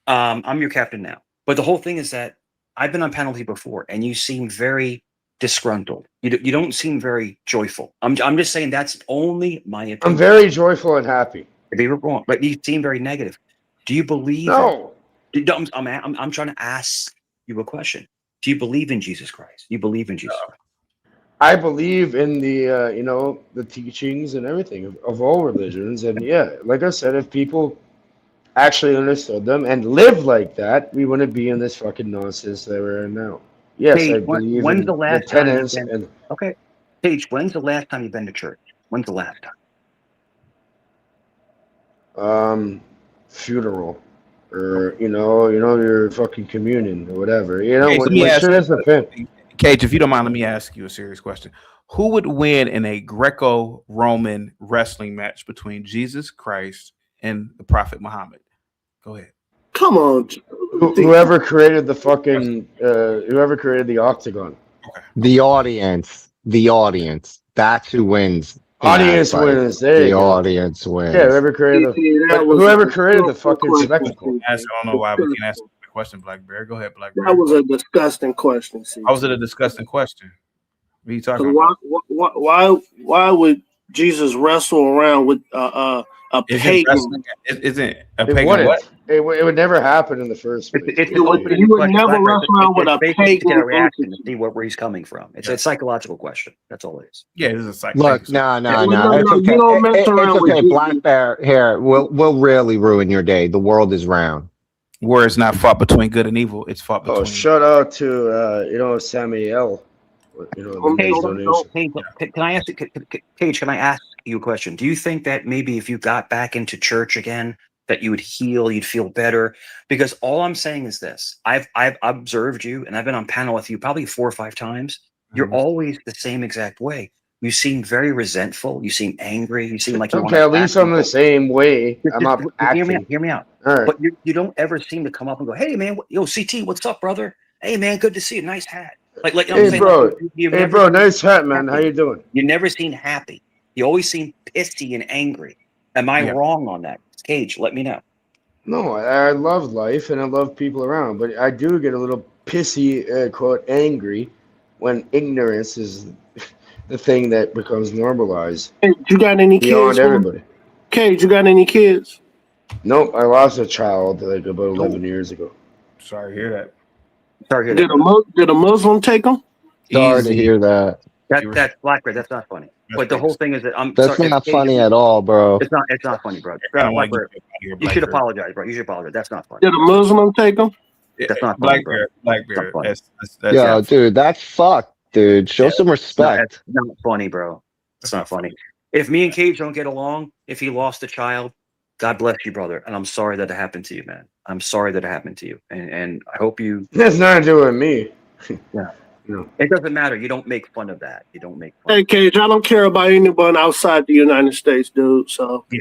I'm your captain now. But the whole thing is that I've been on penalty before, and you seem very disgruntled. You don't seem very joyful. I'm just saying that's only my opinion. I'm very joyful and happy. Maybe you're wrong, but you seem very negative. Do you believe? No. I'm trying to ask you a question. Do you believe in Jesus Christ? Do you believe in Jesus Christ? I believe in the the teachings and everything of all religions, and yeah, like I said, if people actually understood them and lived like that, we wouldn't be in this fucking nonsense that we're in now. Yes, Paige, I believe when's in the last the tenets time and okay, Paige, when's the last time you've been to church? When's the last time? Funeral, or your fucking communion or whatever. You know, Okay, when let me ask shit you- is a pin. Cage, if you don't mind, let me ask you a serious question. Who would win in a Greco-Roman wrestling match between Jesus Christ and the Prophet Muhammad? Go ahead. Come on. Whoever created the fucking whoever created the octagon. The audience. That's who wins. in that Audience fight. wins. There The you go. audience wins. Yeah, whoever created whoever created the fucking spectacle. I don't know why we can't ask the question, Blackberry. Go ahead, Blackberry. That was a disgusting question. How was it a disgusting question? What are you talking about? Why would Jesus wrestle around with a pagan? Isn't a It pagan wouldn't. what? It would never happen in the first place. You would never wrestle around with a basically to get a pagan. reaction to see where he's coming from. It's a psychological question. That's all it is. Yeah, it is a psych. Look, no. no, It's okay. you don't mess around It's with okay. Jesus. Black Bear, here, we'll really ruin your day. The world is round. War is not fought between good and evil. It's fought between. Oh, shout out to Samuel. The Hey, next donation. can I ask Paige? Can I ask you a question? Do you think that maybe if you got back into church again, that you would heal, you'd feel better? Because all I'm saying is this: I've observed you, and I've been on panel with you probably 4 or 5 times. You're always the same exact way. You seem very resentful. You seem angry. You seem like you Okay, at least I'm the same way. I'm not acting. Hear me out. All right. But you don't ever seem to come up and go, "Hey man, yo CT, what's up, brother? Hey man, good to see you. Nice hat." Like you know what I'm Hey saying? bro, Like, you've never bro, been nice hat, man. happy. How you doing? You never seem happy. You always seem pissy and angry. Am I wrong on that? Cage, let me know. No, I love life and I love people around, but I do get a little pissy, quote, angry when ignorance is the thing that becomes normalized. Hey, you got any beyond kids? Man? everybody. Cage, you got any kids? Nope, I lost a child like about 11 years ago. Sorry to hear that. Sorry to hear Did a Muslim take them? Sorry to hear that. That's Blackbird. That's not funny. But the whole thing is that I'm That's sorry, not Cage, funny at all, bro. It's not funny, bro. Blackbird, you should apologize, bro. You should apologize. That's not funny. Did a Muslim take them? That's not funny, bro. Blackbeard. That's Yo, dude, that's fucked, dude. Show some respect. That's not funny, bro. That's not funny. If me and Cage don't get along, if he lost a child, God bless you, brother. And I'm sorry that it happened to you, man. I'm sorry that it happened to you. And I hope you. That's nothing to do with me. Yeah. It doesn't matter. You don't make fun of that. You don't make fun. Hey, Cage, I don't care about anyone outside the United States, dude. So yeah.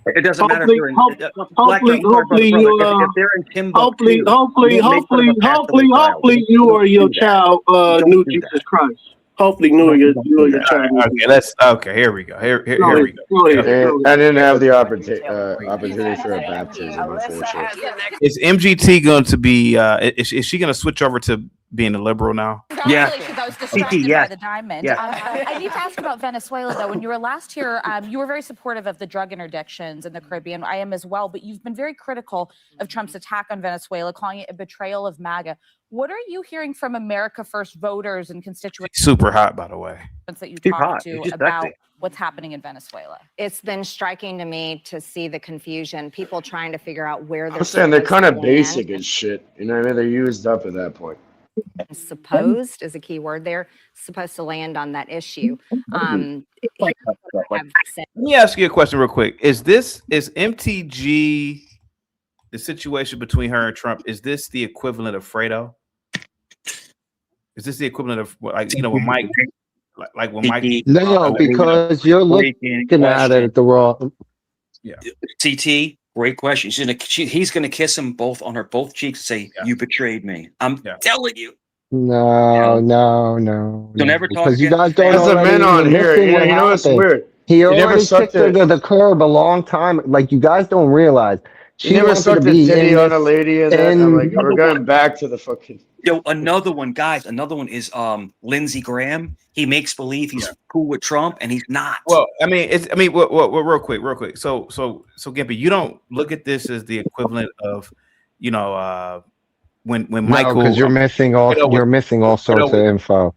It doesn't matter if they're in hopefully you or your child knew Jesus Christ. Hopefully you or your child. Okay, here we go. Here we go. I didn't have the opportunity for a baptism, unfortunately. Is MGT going to be? Is she going to switch over to being a liberal now? Yeah. Because I was distracted by the diamond. Yeah. I need to ask about Venezuela, though. When you were last here, you were very supportive of the drug interdictions in the Caribbean. I am as well, but you've been very critical of Trump's attack on Venezuela, calling it a betrayal of MAGA. What are you hearing from America First voters and constituents? Super hot, by the way. That you talk to about what's happening in Venezuela. It's been striking to me to see the confusion, people trying to figure out where they're I'm saying they're kind of land. basic as shit. You know what I mean? They're used up at that point. Supposed is a key word there, supposed to land on that issue. Let me ask you a question real quick. Is MTG, the situation between her and Trump, is this the equivalent of Fredo? Is this the equivalent of when Mike, like when Mike? No, because you're looking at it the wrong. Yeah. CT, great question. He's gonna kiss them both on her both cheeks and say, "You betrayed me." I'm telling you. No. Don't ever talk because you guys don't. As the men on here, you know what's weird? He already kicked her to the curb a long time. Like you guys don't realize. She never sucked a titty on a lady, and then I'm like, we're going back to the fucking. Yo, another one, guys. Another one is Lindsey Graham. He makes believe he's cool with Trump, and he's not. Well, real quick. So Gimpy, you don't look at this as the equivalent of, when Michael. Because you're missing all sorts of info.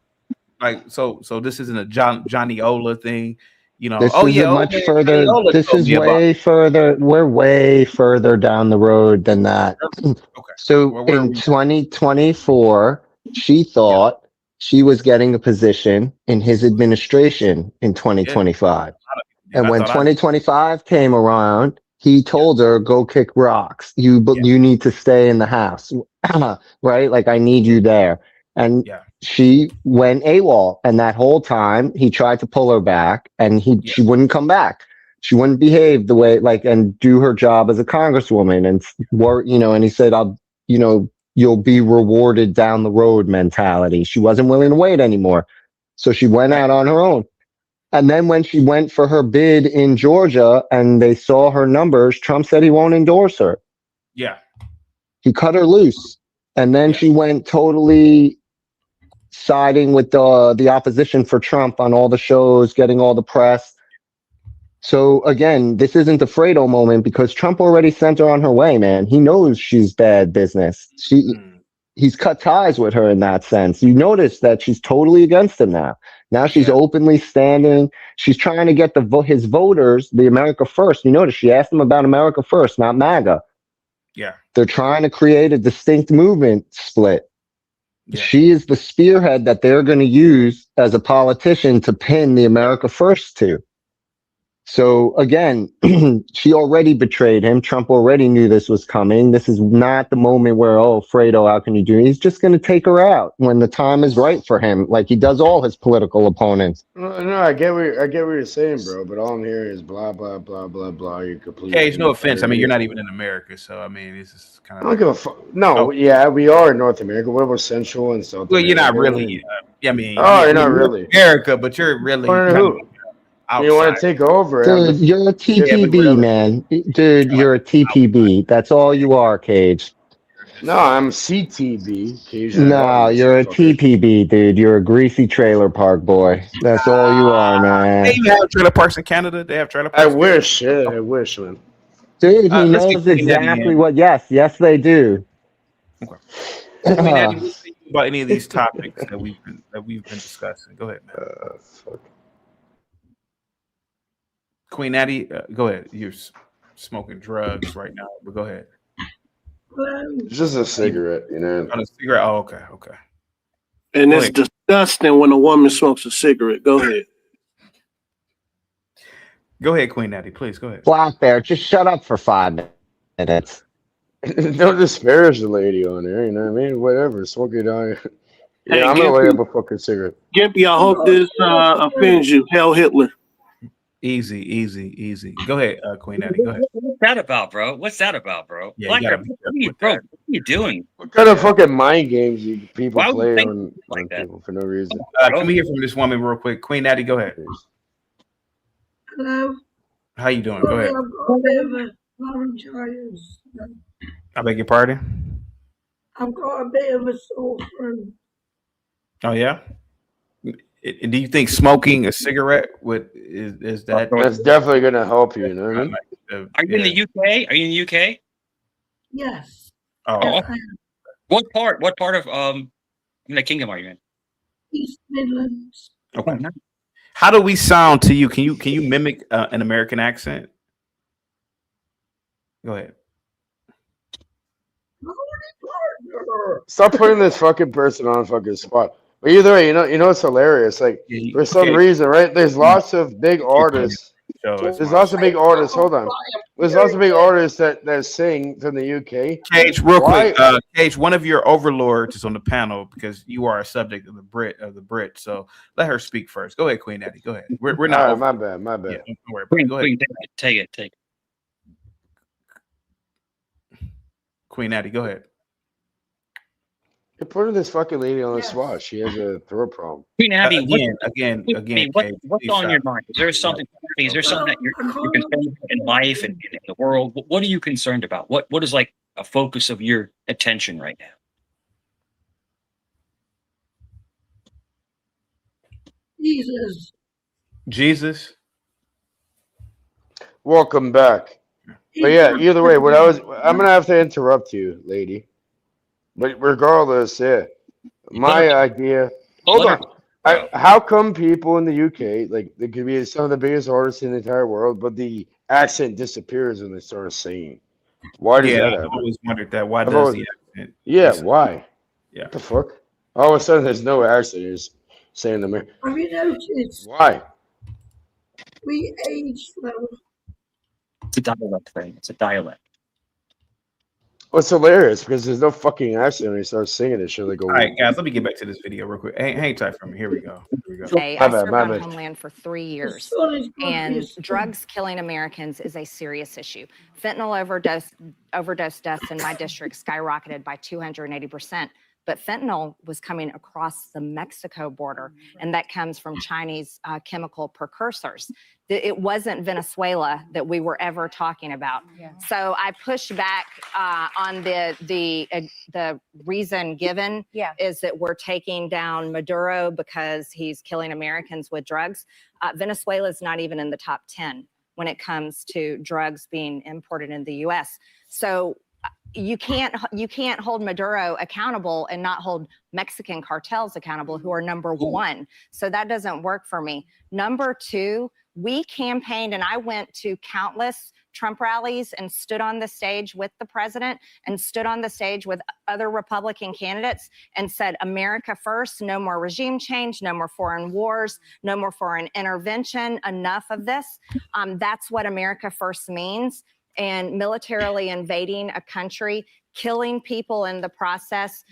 Like so this isn't a Johnny Ola thing. This is much further. This is way further. We're way further down the road than that. Okay. So in 2024, she thought she was getting a position in his administration in 2025. And when 2025 came around, he told her, "Go kick rocks. You need to stay in the house, right? Like I need you there." And Yeah. she went AWOL. And that whole time he tried to pull her back and she wouldn't come back. She wouldn't behave the way and do her job as a congresswoman and work, and he said, you'll be rewarded down the road mentality. She wasn't willing to wait anymore. So she went out on her own. And then when she went for her bid in Georgia and they saw her numbers, Trump said he won't endorse her. Yeah. He cut her loose. And then she went totally siding with the opposition for Trump on all the shows, getting all the press. So again, this isn't the Fredo moment because Trump already sent her on her way, man. He knows she's bad business. He's cut ties with her in that sense. You notice that she's totally against him now. Now she's openly standing. She's trying to get his voters, the America First. You notice she asked them about America First, not MAGA. Yeah. They're trying to create a distinct movement split. Yeah. She is the spearhead that they're going to use as a politician to pin the America First to. So again, she already betrayed him. Trump already knew this was coming. This is not the moment where, Fredo, how can you do it? He's just going to take her out when the time is right for him, like he does all his political opponents. No, I get what you're saying, bro. But all I'm hearing is blah blah blah blah blah. You're completely. Cage, no offense. I mean, you're not even in America, so I mean, this is kind of. I don't give a fuck. No, yeah, we are in North America. What about Central and South? Well, America? you're not really. I mean, you're not really America, but you're really. You want to take over? Dude, you're a TPB, man. Dude, you're a TPB. That's all you are, Cage. No, I'm CTB. Cage. No, you're a TPB, dude. You're a greasy trailer park boy. That's all you are, man. They have trailer parks in Canada. They have trailer parks. I wish, I wish, man. Dude, he knows exactly what. Yes, they do. Okay. About any of these topics that we've been discussing, go ahead, man. Fuck. Queen Natty, go ahead. You're smoking drugs right now, but go ahead. It's just a cigarette, On a cigarette. Oh, okay. And it's disgusting when a woman smokes a cigarette. Go ahead. Go ahead, Queen Natty, please go ahead. Black Bear, just shut up for 5 minutes. Don't disparage the lady on there, you know what I mean? Whatever, smoke it on. Yeah, I'm gonna light up a fucking cigarette. Gimpy, I hope this offends you. Hell Hitler. Easy. Go ahead, Queen Natty. Go ahead. What's that about, bro? Yeah, Black Bear, what are you doing? What kind of fucking mind games you people play on that? people for no reason? Can we hear from this woman real quick? Queen Natty, go ahead. Hello. How you doing? Go ahead. I've got a bit of a laryngitis. I beg your pardon? I've got a bit of a sore throat. Oh yeah. Do you think smoking a cigarette is that? That's definitely gonna help you. You know what I mean? Are you in the UK? Are you in the UK? Yes. Oh. What part of the kingdom are you in? East Midlands. Okay. How do we sound to you? Can you mimic an American accent? Go ahead. Stop putting this fucking person on a fucking spot. But either way, you know it's hilarious. Like for some reason, right? There's lots of big artists. There's lots of big artists. Hold on. There's lots of big artists that sing from the UK. Cage, real quick. Cage, one of your overlords is on the panel because you are a subject of the Brit. So let her speak first. Go ahead, Queen Natty. Go ahead. We're not. My bad. Yeah, don't worry about it. Go ahead. Take it. Queen Natty, go ahead. You're putting this fucking lady on the spot. She has a throat problem. Queen Abby, again. What's on your mind? Is there something that you're concerned about in life and in the world? What are you concerned about? What is like a focus of your attention right now? Jesus. Welcome back. But yeah, either way, I'm gonna have to interrupt you, lady. But regardless, my idea. Hold on. How come people in the UK, like they could be some of the biggest artists in the entire world, but the accent disappears when they start singing? Why does that happen? I've always wondered that. Why does the accent? Yeah, why? Yeah. What the fuck? All of a sudden, there's no accent. It's saying the man. Have you noticed? Why? We age slower. It's a dialect thing. It's a dialect. Well, it's hilarious because there's no fucking accent when he starts singing this shit. They go, All right, guys, let me get back to this video real quick. Hang tight for me. Here we go. Okay, I served on Homeland for 3 years, and Yes. drugs killing Americans is a serious issue. Fentanyl overdose deaths in my district skyrocketed by 280%. But fentanyl was coming across the Mexico border, and that comes from Chinese chemical precursors. It wasn't Venezuela that we were ever talking about. Yeah. So I pushed back on the reason given is that we're taking down Maduro because he's killing Americans with drugs. Venezuela is not even in the top 10 when it comes to drugs being imported in the U.S. So you can't hold Maduro accountable and not hold Mexican cartels accountable, who are number one. So that doesn't work for me. Number two, we campaigned, and I went to countless Trump rallies and stood on the stage with the president and stood on the stage with other Republican candidates and said, America first, no more regime change, no more foreign wars, no more foreign intervention, enough of this. That's what America first means. And militarily invading a country, killing people in the process,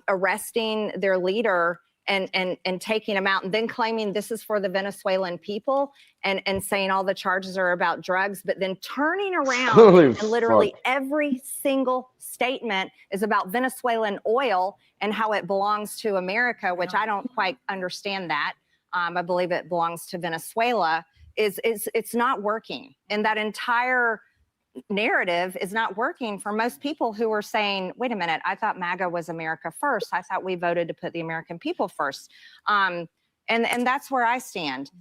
arresting their leader and taking him out, and then claiming this is for the Venezuelan people and saying all the charges are about drugs, but then turning around and literally every single statement is about Venezuelan oil and how it belongs to America, which I don't quite understand that. I believe it belongs to Venezuela. It's not working. And that entire narrative is not working for most people who are saying, wait a minute, I thought MAGA was America first. I thought we voted to put the American people first. And that's where I stand.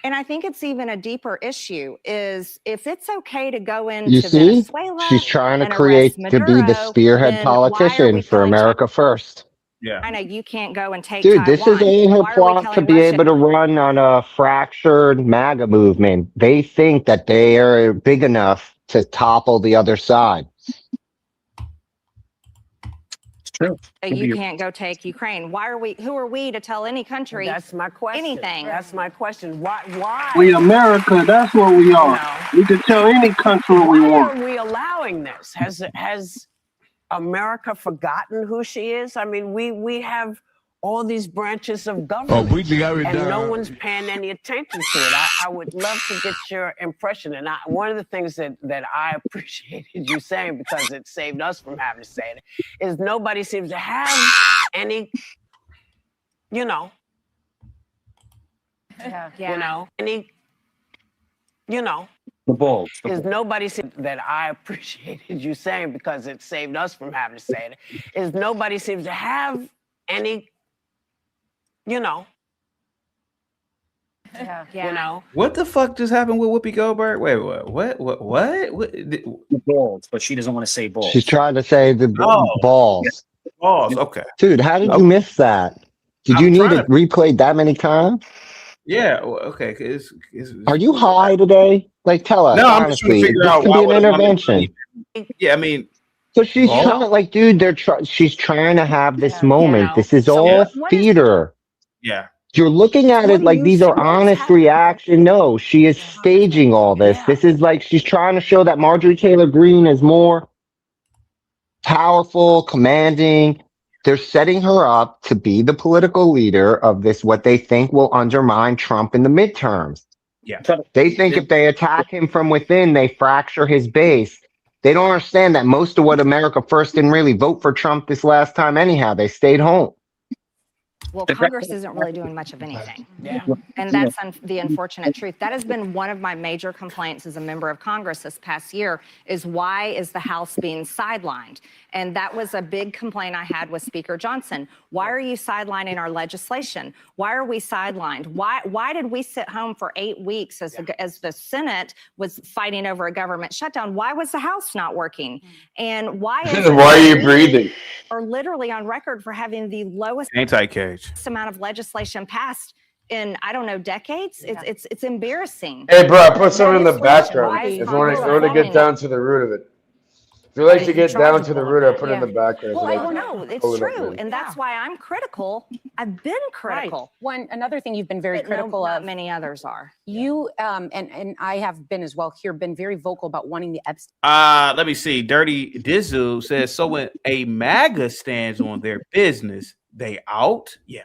And I think it's even a deeper issue is if it's okay to go into Venezuela. She's trying to and create arrest to be the Maduro, spearhead then why are politician we for killing America first. Yeah. China? You can't go and take Dude, Taiwan. this is all her Why are we plot to killing be Russia? able to run on a fractured MAGA movement. They think that they are big enough to topple the other side. It's true. You can't go take Ukraine. Who are we to tell any country That's my question. anything? That's my question. Why? We America, that's what we are. We can tell any country what we Why want. are we allowing this? Has America forgotten who she is? I mean, we have all these branches of government, and no one's paying any attention to it. I would love to get your impression. And one of the things that I appreciated you saying, because it saved us from having to say it, is nobody seems to have any, you know, The balls. is nobody that I appreciated you saying, because it saved us from having to say it, is nobody seems to have any, you know. You know. What the fuck just happened with Whoopi Goldberg? Wait, what? The balls, but she doesn't want to say balls. She's trying to say the balls. Balls, okay. Dude, how did you miss that? Did you need it replayed that many times? Yeah, well, okay. Are you high today? Like, tell us. No, I'm just trying to honestly. figure This out could why be an would intervention. Yeah, I mean, So she's balls? trying, like, dude, she's trying to have this moment. know. This is So all what theater. Yeah. You're looking at it like these are honest reaction. No, she is staging all this. This is like she's trying to show that Marjorie Taylor Greene is more powerful, commanding. They're setting her up to be the political leader of this, what they think will undermine Trump in the midterms. Yeah. They think if they attack him from within, they fracture his base. They don't understand that most of what America First didn't really vote for Trump this last time anyhow. They stayed home. Well, Congress isn't really doing much of anything. And that's the unfortunate truth. That has been one of my major complaints as a member of Congress this past year is why is the House being sidelined? And that was a big complaint I had with Speaker Johnson. Why are you sidelining our legislation? Why are we sidelined? Why did we sit home for 8 weeks as the Senate was fighting over a government shutdown? Why was the House not working? And why is Why are you breathing? Are literally on record for having the lowest Anti-cage amount of legislation passed in, I don't know, decades. It's embarrassing. Hey, bro, I put something in the Why background. is If you want to get down to the root of it. If you like to get down to the root, I put in the background. Well, no, it's true, and that's why I'm critical. I've been critical. One another thing you've been very But critical not of. many others are. You and I have been as well here. Been very vocal about wanting the Epstein. Let me see. Dirty Dizzle says, so when a MAGA stands on their business, they out. Yeah.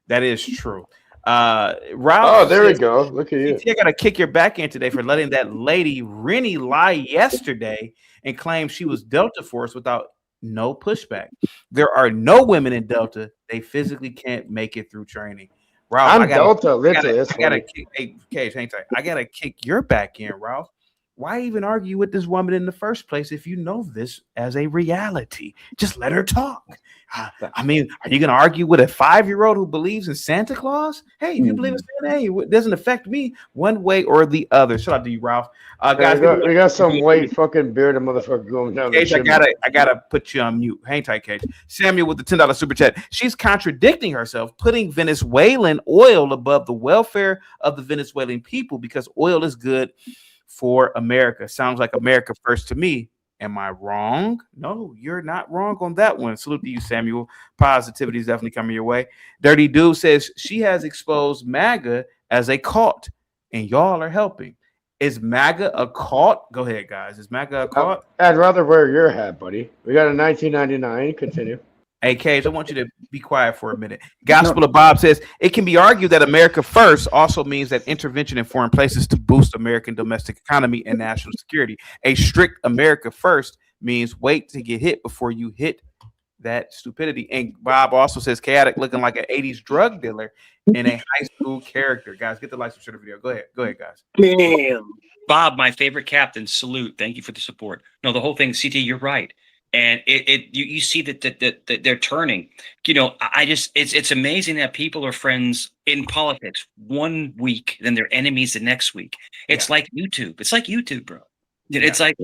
That is true. Ralph. Oh, there we go. Look at you. I gotta kick your back in today for letting that lady Rennie lie yesterday and claim she was Delta Force without no pushback. There are no women in Delta. They physically can't make it through training. Ralph, I'm Delta, literally. I gotta kick your back in, Ralph. Why even argue with this woman in the first place if you know this as a reality? Just let her talk. I mean, are you going to argue with a 5-year-old who believes in Santa Claus? Hey, if you believe in Santa, hey, it doesn't affect me one way or the other. Shout out to you, Ralph. Guys, we got some white fucking bearded motherfucker going down. Cage, I gotta put you on mute. Hang tight, Cage. Samuel with the $10 super chat. She's contradicting herself, putting Venezuelan oil above the welfare of the Venezuelan people because oil is good for America. Sounds like America first to me. Am I wrong? No, you're not wrong on that one. Salute to you, Samuel. Positivity is definitely coming your way. Dirty Dude says she has exposed MAGA as a cult, and y'all are helping. Is MAGA a cult? Go ahead, guys. Is MAGA a cult? I'd rather wear your hat, buddy. We got a 1999. Continue. Hey, Cage, I want you to be quiet for a minute. Gospel of Bob says, it can be argued that America first also means that intervention in foreign places to boost American domestic economy and national security. A strict America first means wait to get hit before you hit that stupidity. And Bob also says, chaotic looking like an 80s drug dealer in a high school character. Guys, get the license for the video. Go ahead, guys. Damn. Bob, my favorite captain, salute. Thank you for the support. No, the whole thing, CT, you're right. And you see that they're turning. You know, it's amazing that people are friends in politics 1 week, then they're enemies the next week. It's like YouTube. It's like YouTube, bro. It's like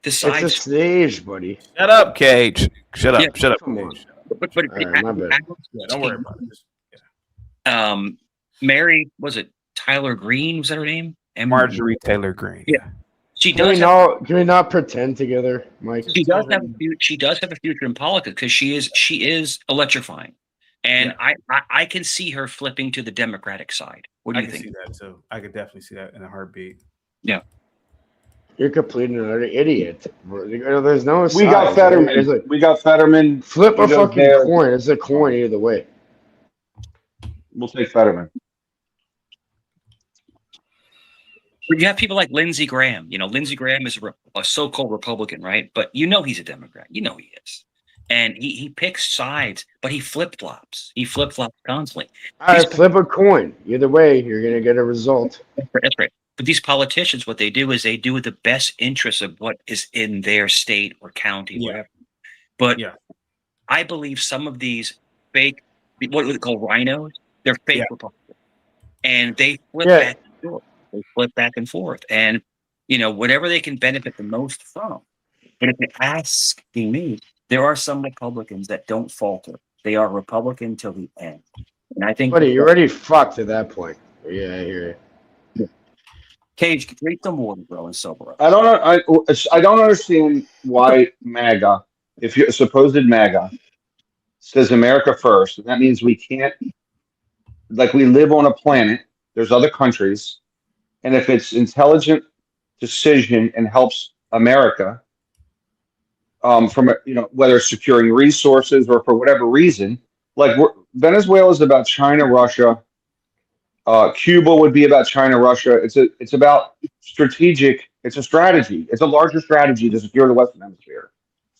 the sides. It's a stage, buddy. Shut up, Cage. Shut up. Shut up. Come on. But Right, my bad. Don't worry about it. Mary, was it Tyler Green? Was that her name? Marjorie Taylor Greene. Yeah. She Can does. we not pretend together, Mike? She does have a future in politics because she is electrifying, and I can see her flipping to the Democratic side. What do you think? I can see that too. I could definitely see that in a heartbeat. Yeah. You're completely another idiot. There's no. We got Fetterman. We got Fetterman. Flip a fucking coin. It's a coin either way. We'll take Fetterman. But you have people like Lindsey Graham. You know, Lindsey Graham is a so-called Republican, right? But you know he's a Democrat. You know he is. And he picks sides, but he flip-flops. He flip-flops constantly. All right, flip a coin. Either way, you're going to get a result. That's right. But these politicians, what they do is they do the best interest of what is in their state or county, whatever. But I believe some of these fake, what we call rhinos, they're fake Republicans. And they flip back and forth. They flip back and forth. And, you know, whatever they can benefit the most from. But if you're asking me, there are some Republicans that don't falter. They are Republican till the end. And I think... Buddy, you're already fucked at that point. Yeah, I hear you. Cage, drink some water, bro, and sober up. I don't understand why MAGA, if you're supposed MAGA, says America first. And that means we can't, like, we live on a planet. There's other countries. And if it's intelligent decision and helps America, from whether it's securing resources or for whatever reason, like Venezuela is about China, Russia. Cuba would be about China, Russia. It's about strategic. It's a strategy. It's a larger strategy to secure the Western Hemisphere.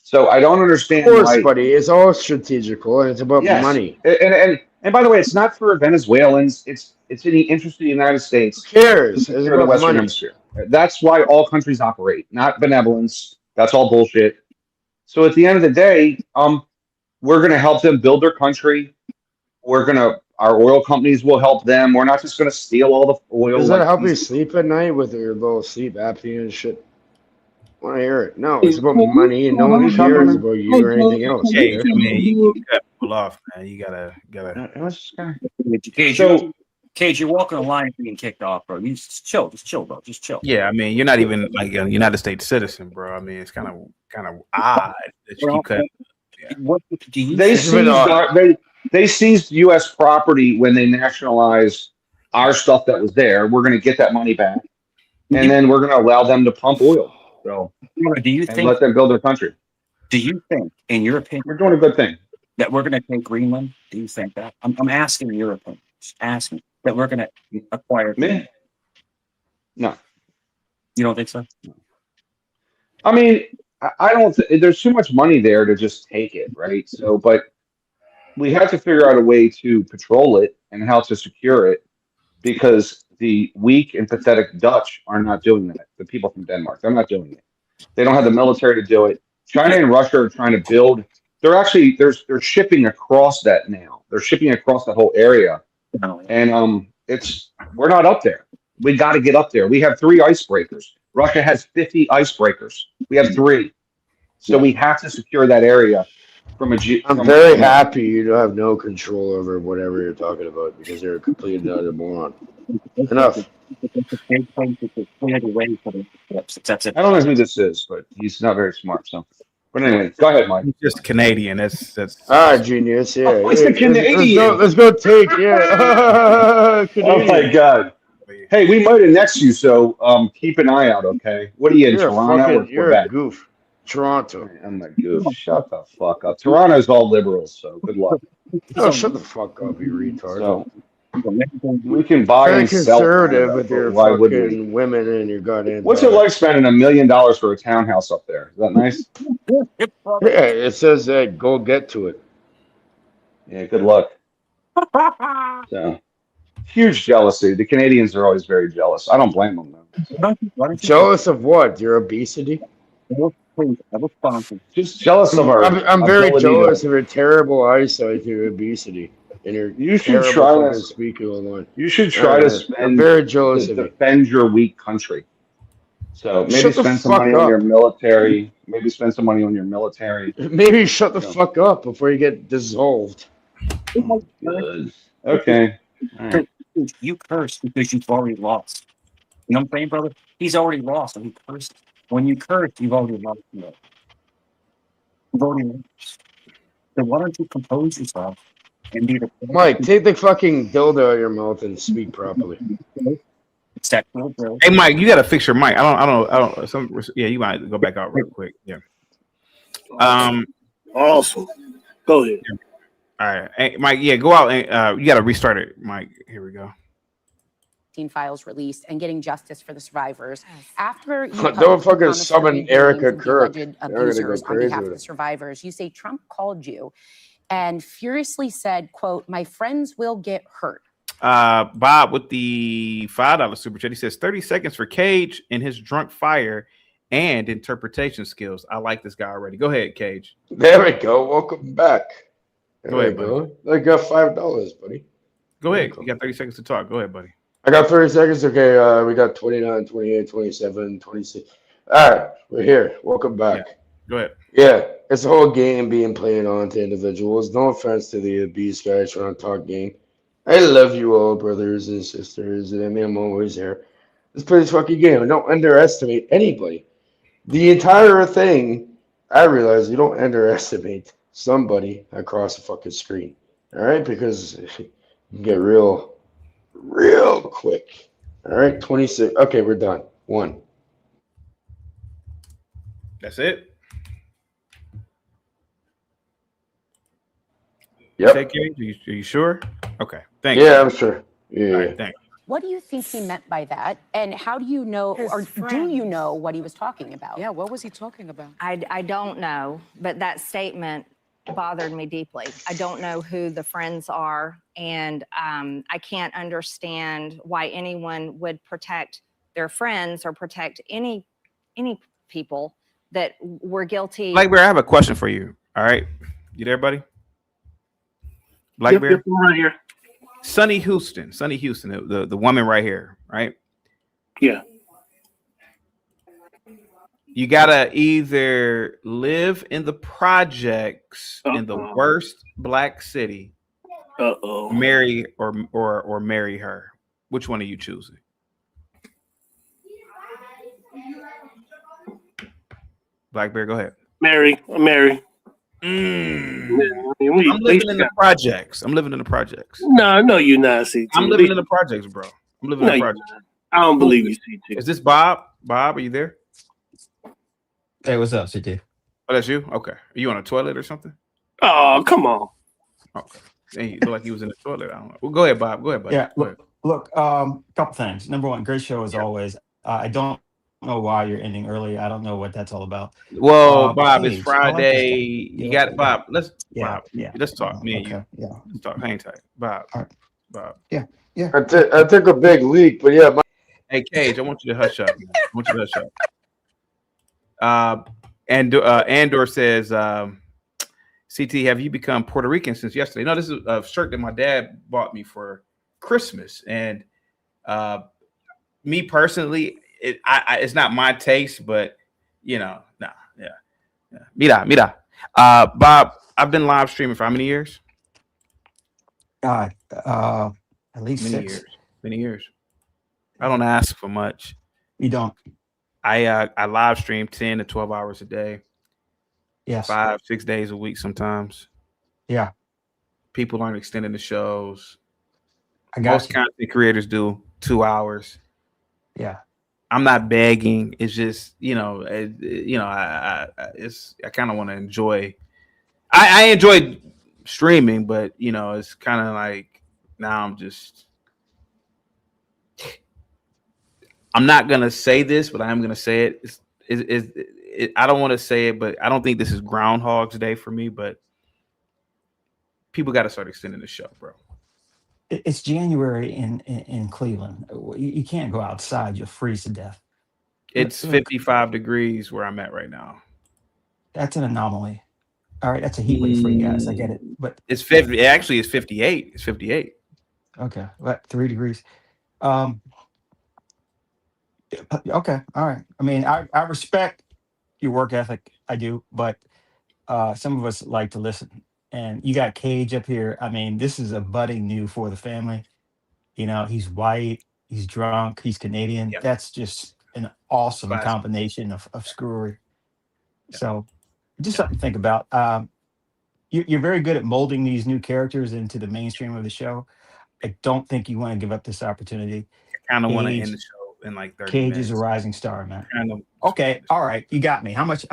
So I don't understand. Of course, buddy. It's all strategical, and it's about money. And by the way, it's not for Venezuelans. It's in the interest of the United States. Who cares? It's about the Western Hemisphere. That's why all countries operate, not benevolence. That's all bullshit. So at the end of the day, we're going to help them build their country. Our oil companies will help them. We're not just going to steal all the oil. Does that help you sleep at night with your little sleep apnea and shit? I want to hear it. No, it's about money, and no one cares about you or anything else. Hey, man, you gotta pull off, man. You gotta. So, Cage, you're walking the line being kicked off, bro. You just chill, bro. Just chill. Yeah, I mean, you're not even like a United States citizen, bro. I mean, it's kind of odd that you keep cutting. Yeah. What do you? They seized U.S. property when they nationalized our stuff that was there. We're going to get that money back, and then we're going to allow them to pump oil. So, do you think? Let them build their country? Do you think, in your opinion, we're doing a good thing, that we're going to take Greenland? Do you think that? I'm asking your opinion. Just asking that we're going to acquire. Me? No. You don't think so? I mean, I don't. There's too much money there to just take it, right? So, but we have to figure out a way to patrol it and how to secure it, because the weak and pathetic Dutch are not doing that. The people from Denmark, they're not doing it. They don't have the military to do it. China and Russia are trying to build. They're shipping across that now. They're shipping across that whole area, and we're not up there. We got to get up there. We have 3 icebreakers. Russia has 50 icebreakers. We have 3, so we have to secure that area. I'm very happy you have no control over whatever you're talking about, because you're a complete and utter moron. Enough. I don't know who this is, but he's not very smart. So, but anyway, go ahead, Mike. He's just Canadian. That's all right, genius. Yeah, oh, he's a Canadian. Let's go take. Yeah. Oh my God. Hey, we might have next you, so keep an eye out. Okay. What are you in Toronto? You're a goof. Toronto. I'm a goof. Shut the fuck up. Toronto's all liberals, so good luck. Oh, shut the fuck up, you retard. So, we can buy and sell. Conservative with your fucking women and your goddamn. What's it like spending $1 million for a townhouse up there? Is that nice? Yeah, it says that go get to it. Yeah, good luck. So, huge jealousy. The Canadians are always very jealous. I don't blame them though. Jealous of what? Your obesity? Just jealous of our. I'm very jealous of your terrible eyesight, your obesity. You should try to speak online. You should try to spend. I'm very jealous of defend your weak country. So maybe spend some money on your military. Maybe spend some money on your military. Maybe shut the fuck up before you get dissolved. Good. Okay. Right. You curse because you've already lost. You know what I'm saying, brother? He's already lost, and he cursed. When you curse, you've already lost. You've already lost. So why don't you compose yourself? Mike, take the fucking dildo out of your mouth and speak properly. Hey, Mike, you gotta fix your mic. I don't. You might go back out real quick. Yeah. Awesome. Go ahead. All right, hey, Mike. Yeah, go out and you gotta restart it, Mike. Here we go. Files released and getting justice for the survivors. After you don't fucking summon Erica Kirk. Abusers on behalf of the survivors, you say Trump called you and furiously said, quote, "My friends will get hurt." Bob with the $5 super chat. He says 30 seconds for Cage and his drunk fire and interpretation skills. I like this guy already. Go ahead, Cage. There we go. Welcome back. Go ahead, buddy. I got $5, buddy. Go ahead. You got 30 seconds to talk. Go ahead, buddy. I got 30 seconds. Okay, we got 29, 28, 27, 26. All right, we're here. Welcome back. Yeah. Go ahead. Yeah, it's a whole game being played on to individuals. No offense to the abuse guys trying to talk game. I love you all, brothers and sisters. I mean, I'm always here. Let's play this fucking game. Don't underestimate anybody. The entire thing, I realize you don't underestimate somebody across the fucking screen. All right? Because you can get real quick. All right? 26. Okay, we're done. 1. That's it? Yep. Are you sure? Okay. Thank you. Yeah, I'm sure. Yeah. All right, thanks. What do you think he meant by that? And how do you know, or do you know what he was talking about? Yeah, what was he talking about? I don't know, but that statement bothered me deeply. I don't know who the friends are, and I can't understand why anyone would protect their friends or protect any people that were guilty. Blackbear, I have a question for you. All right. You there, buddy? Blackbear? Yep, right here. Sonny Houston, the woman right here, right? Yeah. You gotta either live in the projects in the worst black city, Uh-oh. Marry or marry her. Which one are you choosing? Blackberry, go ahead. Mary. I'm living in the projects. I'm living in the projects. No, you're not, CT. I'm living in the projects, bro. I'm living in the projects. I don't believe you, CT. Is this Bob? Bob, are you there? Hey, what's up, CT? Oh, that's you? Okay. Are you on a toilet or something? Oh, come on. Okay. Hey, you look like he was in the toilet. I don't know. Well, go ahead, Bob. Go ahead, buddy. Yeah, Go ahead. look, couple things. Number one, great show as always. I don't know why you're ending early. I don't know what that's all about. Well, Bob, it's Paige, Friday. I You got it, Bob. Let's Yeah, Bob. Let's talk. Me and you. Yeah. Let's talk. Hang tight, Bob. All right. Bob. Yeah. I took a big leak, but yeah. Hey, Cage, I want you to hush up. Man. I want you to hush up. Andor says, CT, have you become Puerto Rican since yesterday? No, this is a shirt that my dad bought me for Christmas. And me personally, it's not my taste, but yeah. Mira. Bob, I've been live streaming for how many years? At least Many years. I don't ask for much. You don't. I live stream 10 to 12 hours a day. Yes. 5-6 days a week sometimes. Yeah. People aren't extending the shows. Most content creators do 2 hours. Yeah. I'm not begging. It's just, I kind of want to enjoy. I enjoy streaming, but it's kind of like now I'm not gonna say this, but I am gonna say it. I don't want to say it, but I don't think this is Groundhog's Day for me. But people got to start extending the show, bro. It's January in Cleveland. You can't go outside; you'll freeze to death. It's 55 degrees where I'm at right now. That's an anomaly. All right, that's a heat wave for you guys. I get it, but it's 50. Actually, it's 58. It's 58. Okay, what 3 degrees? Okay, all right. I mean, I respect your work ethic. I do, but some of us like to listen. And you got Cage up here. I mean, this is a budding new for the family. He's white, he's drunk, he's Canadian. Yep. That's just an awesome Classic. combination of screwery. Yep. So just something to think about. You're very good at molding these new characters into the mainstream of the show. I don't think you want to give up this opportunity. I kind of want to end the show in like 30 Cage minutes. is a rising star, man. Kind of. Okay, all right, you got me. How much?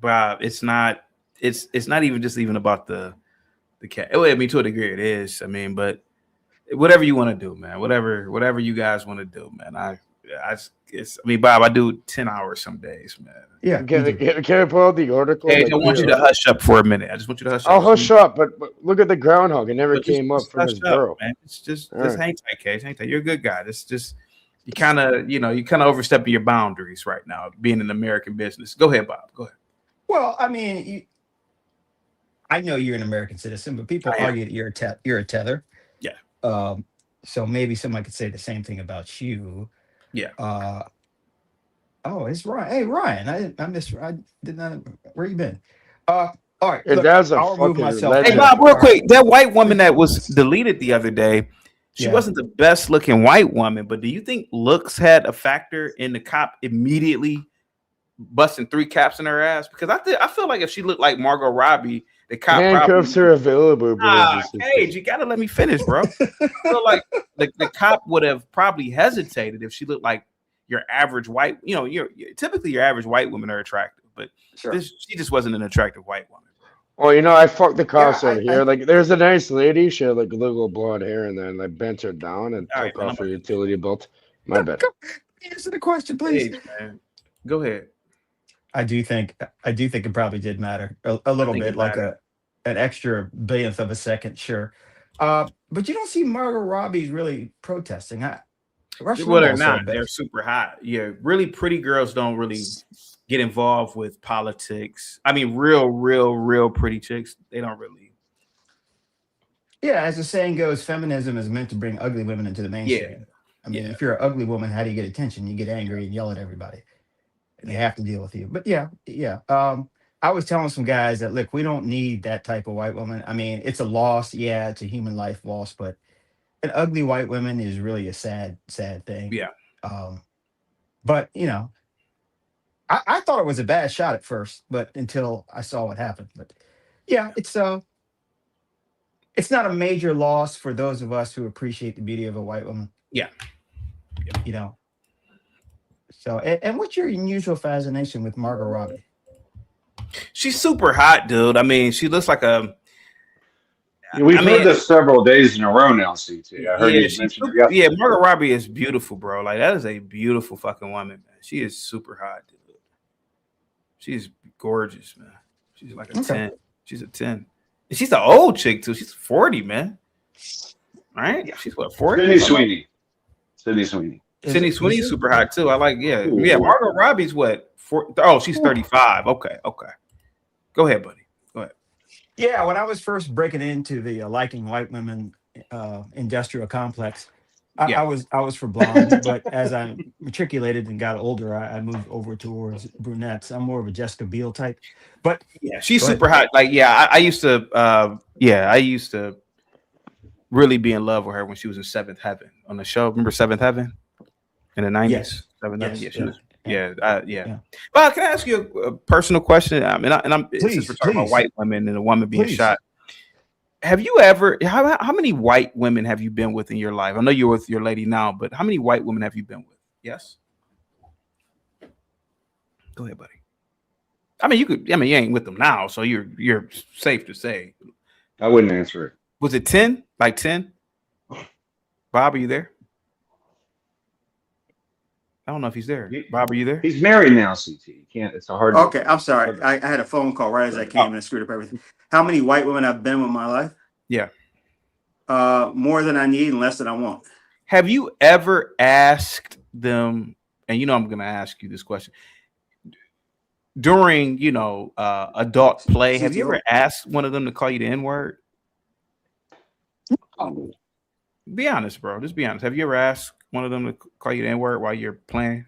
Bob, it's not even about the cat. I mean, to a degree it is. I mean, but whatever you want to do, man. Whatever you guys want to do, man. Bob, I do 10 hours some days, man. Yeah. Can I pull out the article? Hey, I want you to hush up for a minute. I just want you to hush up. I'll hush up, but look at the groundhog. It never came up from his burrow. Man. It's just hang tight, Cage. Hang tight. You're a good guy. It's just you kind of overstepping your boundaries right now, being in American business. Go ahead, Bob. Go ahead. Well, I mean, I know you're an American citizen, but people argue that you're a tether. Yeah. So maybe somebody could say the same thing about you. Yeah. Oh, it's Ryan. Hey, Ryan, I missed. I did not. Where you been? All right. Your look, dad's a I'll remove fucking myself. legend. Hey, Bob, real quick. That white woman that was deleted the other day, she wasn't the best looking white woman, but do you think looks had a factor in the cop immediately busting 3 caps in her ass? Because I feel like if she looked like Margot Robbie, the cop handcuffs are available. Cage, you gotta let me finish, bro. I feel like the cop would have probably hesitated if she looked like your average white. Typically your average white women are attractive, but she just wasn't an attractive white woman. Well, I fucked the cops over here. Like, there's a nice lady. She had like a little blonde hair, and then I bent her down and took off her utility belt. My bad. Answer the question, please. Hey, man. Go ahead. I do think it probably did matter a little bit, like an extra billionth of a second, sure. But you don't see Margot Robbie really protesting. Well, they're not. They're super hot. Yeah, really pretty girls don't really get involved with politics. I mean, real pretty chicks, they don't really. Yeah, as the saying goes, feminism is meant to bring ugly women into the mainstream. Yeah. I mean, if you're an ugly woman, how do you get attention? You get angry and yell at everybody. And they have to deal with you. But I I was telling some guys that look, we don't need that type of white woman. I mean, it's a loss. Yeah, it's a human life loss, but an ugly white woman is really a sad, sad thing. Yeah. But I thought it was a bad shot at first, but until I saw what happened. But yeah, it's not a major loss for those of us who appreciate the beauty of a white woman. Yeah. So, and what's your unusual fascination with Margot Robbie? She's super hot, dude. I mean, she looks like a. We've heard this several days in a row now, CT. I heard you mention it yesterday. Yeah, Margot Robbie is beautiful, bro. Like, that is a beautiful fucking woman, man. She is super hot, dude. She's gorgeous, man. She's like a 10. She's a 10. And she's an old chick, too. She's 40, man. Right? She's what, 40? Sydney Sweeney. Sydney Sweeney's super hot, too. I like, yeah. Yeah, Margot Robbie's what? She's 35. Okay. Go ahead, buddy. Go ahead. Yeah, when I was first breaking into the liking white women industrial complex, I was for blonde, but as I matriculated and got older, I moved over towards brunettes. I'm more of a Jessica Biel type. But yeah, she's super hot. Like, yeah, I used to really be in love with her when she was in Seventh Heaven on the show. Remember Seventh Heaven in the 90s? Yes. Seventh Heaven. Yeah, she was. Yeah. Well, can I ask you a personal question? Since we're talking about white women and a woman being shot, have you ever? How many white women have you been with in your life? I know you're with your lady now, but how many white women have you been with? Yes. Go ahead, buddy. I mean, you ain't with them now, so you're safe to say. I wouldn't answer it. Was it 10? Like 10? Bob, are you there? I don't know if he's there. Bob, are you there? He's married now, CT. You can't. It's a hard. Okay, I'm sorry. I had a phone call right as I came and I screwed up everything. How many white women I've been with in my life? Yeah. More than I need and less than I want. Have you ever asked them? And I'm going to ask you this question during adult play. Have you ever asked one of them to call you the N-word? Be honest, bro. Just be honest. Have you ever asked one of them to call you the N-word while you're playing?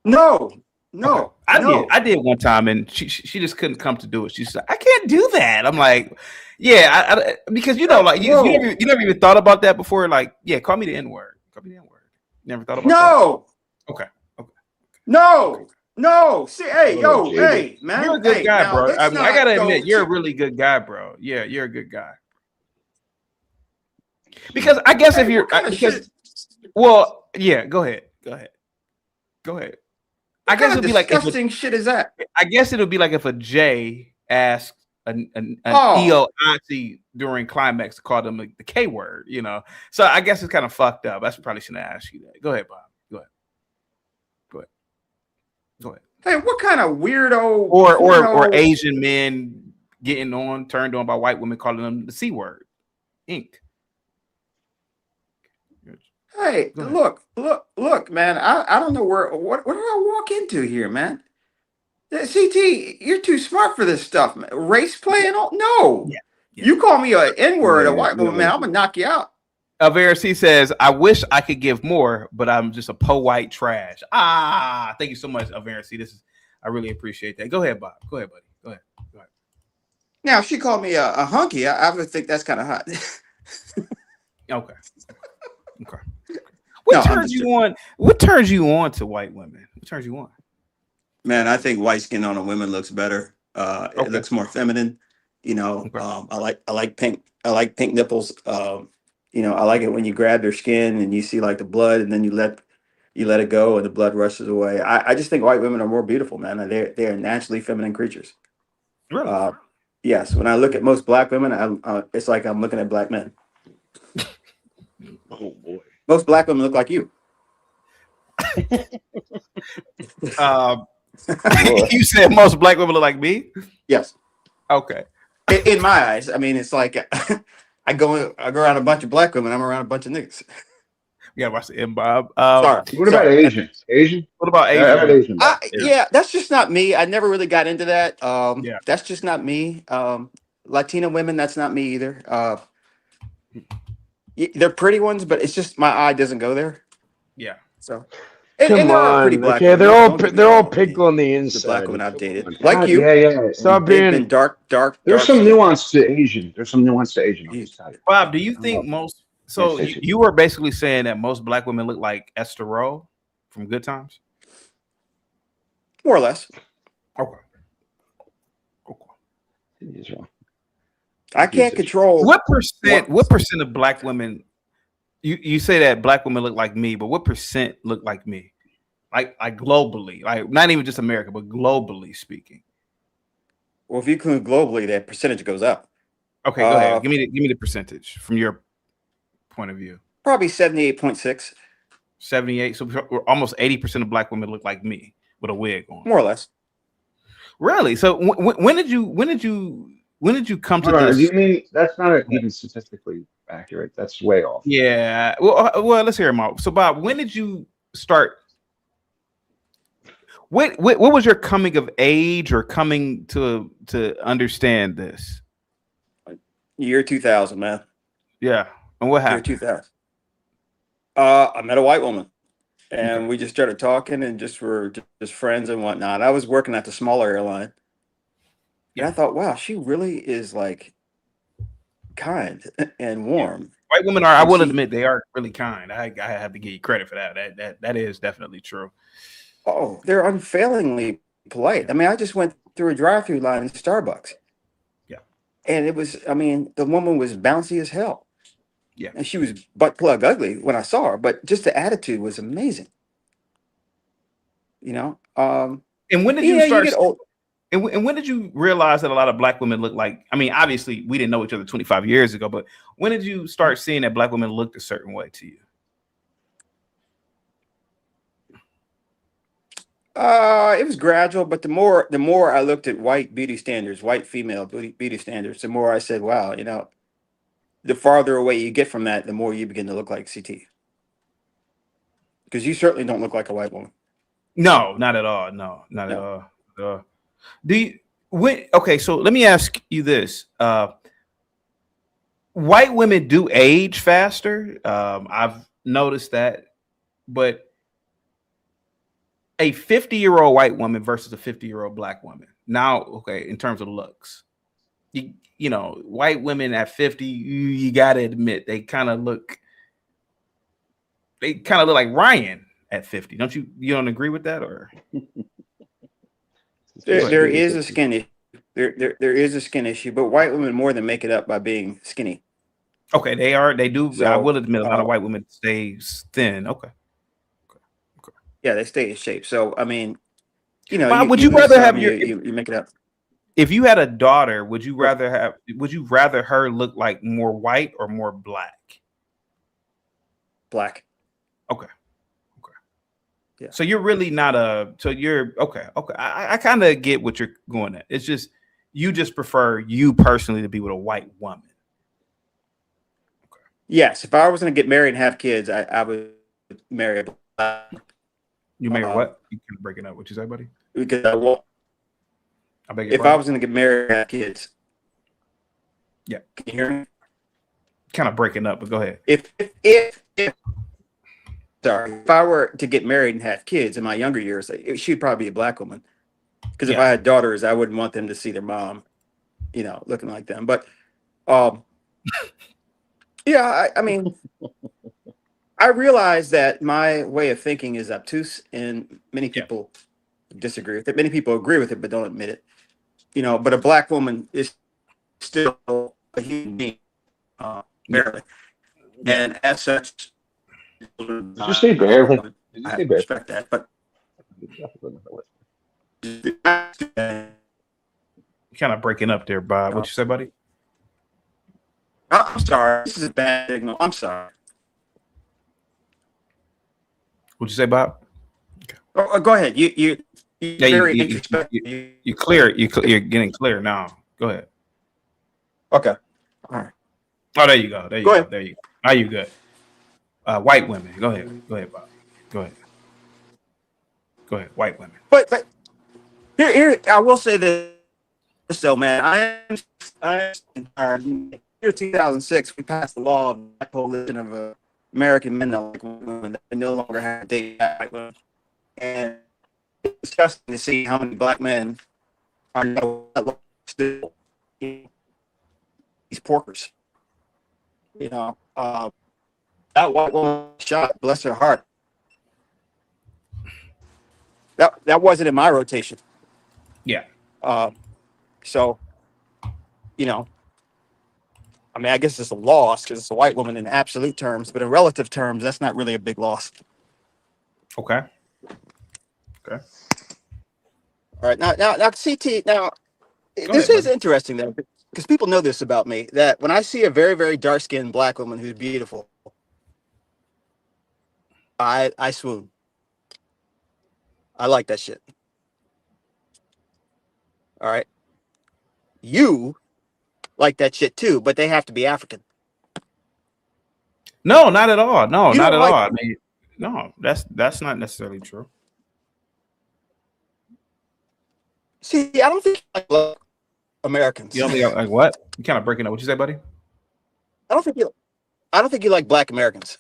No. Okay. I did one time, and she just couldn't come to do it. She said, "I can't do that." I'm like, "Yeah," because you never even thought about that before. Like, yeah, call me the N-word. Call me the N-word. Never thought about that. Okay. No. See, hey, man. You're a good guy, bro. I gotta admit, you're a really good guy, bro. Yeah, you're a good guy. Because I guess if you're go ahead. I guess it'd be like disgusting shit is that? I guess it'll be like if a J asked an EO auntie during climax to call them the K word, So I guess it's kind of fucked up. I probably shouldn't have asked you that. Go ahead, Bob. Go ahead. Hey, what kind of weirdo or Asian men getting turned on by white women calling them the C word? Ink. Hey, look, man. I don't know what did I walk into here, man? CT, you're too smart for this stuff, man. Race play and all? No. Yeah. You call me an N-word, a white woman, man, I'm gonna knock you out. Averacy says, "I wish I could give more, but I'm just a white trash." Thank you so much, Averacy. I really appreciate that. Go ahead, Bob. Go ahead, buddy. Go ahead. Now, if she called me a hunky, I would think that's kind of hot. Okay. What turns you on? What turns you on to white women? What turns you on? Man, I think white skin on a woman looks better. It looks more feminine. I like pink. I like pink nipples. I like it when you grab their skin and you see like the blood, and then you let it go, and the blood rushes away. I just think white women are more beautiful, man. They are naturally feminine creatures. Really? Yes. When I look at most black women, it's like I'm looking at black men. Oh boy. Most black women look like you. You said most black women look like me? Yes. Okay. In my eyes, I mean, it's like I go around a bunch of black women. I'm around a bunch of niggas. You gotta watch the M, Bob. What about Asians? What about Asian? Yeah, that's just not me. I never really got into that. That's just not me. Latina women, that's not me either. They're pretty ones, but it's just my eye doesn't go there. Yeah. So And Come there are pretty on. black Okay, women. Don't get me they're all wrong. I pink mean, on the the black inside. women I've Come dated, on. like God, you, yeah. and Stop they've been being. dark There's some skinned. nuance to Asian. There's some nuance to Asian. I'll just tell you. Bob, do you I don't know. think most? Can't So say you, too you were basically saying that most black women look like Esther Rowe from Good Times, More or less. Okay. He's wrong. I can't control What percent of black women? You say that black women look like me, but what percent look like me? Like globally, like not even just America, but globally speaking. Well, if you include globally, that percentage goes up. Okay, go ahead. Give me the percentage from your point of view. Probably 78.6. 78. So almost 80% of black women look like me with a wig on. More or less. Really? So when did you come to Hold on. this? Do you mean that's not even statistically accurate? That's way off. Yeah. Well, let's hear him out. So, Bob, when did you start? What was your coming of age or coming to understand this? Year 2000, man. Yeah. And what Year happened? 2000. I met a white woman, and we just started talking, and were just friends and whatnot. I was working at the smaller airline, and I thought, wow, she really is like kind and warm. White women are. I And will she- admit they are really kind. I have to give you credit for that. That is definitely true. Oh, they're unfailingly polite. I mean, I just went through a drive-through line in Starbucks. Yeah. And it was, I mean, the woman was bouncy as hell. Yeah. And she was butt plug ugly when I saw her, but just the attitude was amazing. You know? And when did yeah, you start? get old. And when did you realize that a lot of black women look like? I mean, obviously, we didn't know each other 25 years ago, but when did you start seeing that black women looked a certain way to you? It was gradual, but the more I looked at white beauty standards, white female beauty standards, the more I said, wow, you know, the farther away you get from that, the more you begin to look like CT. Because you certainly don't look like a white woman. No, not at all. No, not at all. Okay, so let me ask you this. White women do age faster. I've noticed that, but a 50-year-old white woman versus a 50-year-old black woman. Now, okay, in terms of looks, you know, white women at 50, you gotta admit they kind of look like Ryan at 50. Don't you? You don't agree with that, or? There is a skin issue. There is a skin issue, but white women more than make it up by being skinny. Okay, they are. They do. So, I will admit, a lot of white women stay thin. Okay. Yeah, they stay in shape. So I mean, you know, Bob, would you you rather lose have some, your? you make it up. If you had a daughter, would you rather her look like more white or more black? Black. Okay. Yeah. So you're really not you're okay. I kind of get what you're going at. It's just you just prefer you personally to be with a white woman. Yes, if I was going to get married and have kids, I would marry a black. You marry what? You keep breaking up. What you say, buddy? Because I won't. I beg your If pardon? I was going to get married and have kids. Yeah. Can you hear me? Kind of breaking up, but go ahead. If I were to get married and have kids in my younger years, she'd probably be a black woman. Because if I had daughters, I wouldn't want them to see their mom, you know, looking like them. But, yeah, I mean, I realize that my way of thinking is obtuse, and many people disagree with it. Many people agree with it, but don't admit it. You know, but a black woman is still a human being, barely. And as such, Did you say barely? Did you I say barely? respect that, but Kind of breaking up there, Bob. What you say, buddy? I'm sorry. This is a bad signal. I'm sorry. What'd you say, Bob? Oh, go ahead. You're very introspective. You're clear. You're getting clear now. Go ahead. Okay. All right. Oh, there you go. There you Go go. ahead. There you go. Now you good. White women. Go ahead. Go ahead, Bob. Go ahead. Go ahead. White women. But here I will say this though, man. I am year 2006, we passed the law of the coalition of American men that like women that no longer have to date white women. And it's disgusting to see how many black men are still these porkers. You know, that white woman shot, bless her heart. That wasn't in my rotation. Yeah. So, you know, I mean, I guess it's a loss because it's a white woman in absolute terms, but in relative terms, that's not really a big loss. Okay. All right. Now, CT. Now, this ahead, is interesting though, because people know this about me, that when I see a very, very dark-skinned black woman who's beautiful, I swoon. I like that shit. All right. You like that shit too, but they have to be African. No, not at all. No, You not don't at all. like I mean, no, that's not necessarily true. See, I don't think I like Americans. You don't think like what? You kind of breaking up. What you say, buddy? I don't think you like black Americans.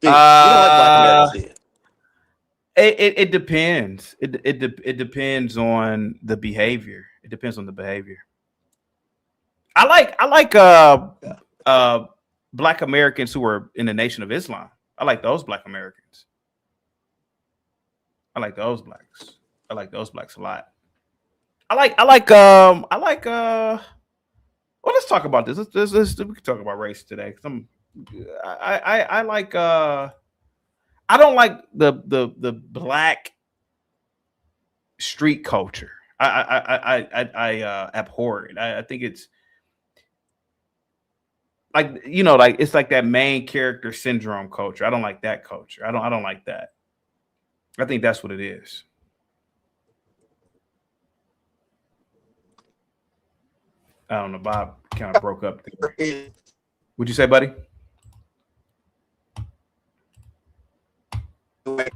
Dude, you don't like black Americans, do you? It depends. It depends on the behavior. It depends on the behavior. I like black Americans who are in the Nation of Islam. I like those black Americans. I like those blacks. I like those blacks a lot. Well, let's talk about this. We can talk about race today. I like I don't like the black street culture. I abhor it. I think it's like, you know, like it's like that main character syndrome culture. I don't like that culture. I don't like that. I think that's what it is. I don't know. Bob kind of broke up there. What'd you say, buddy? I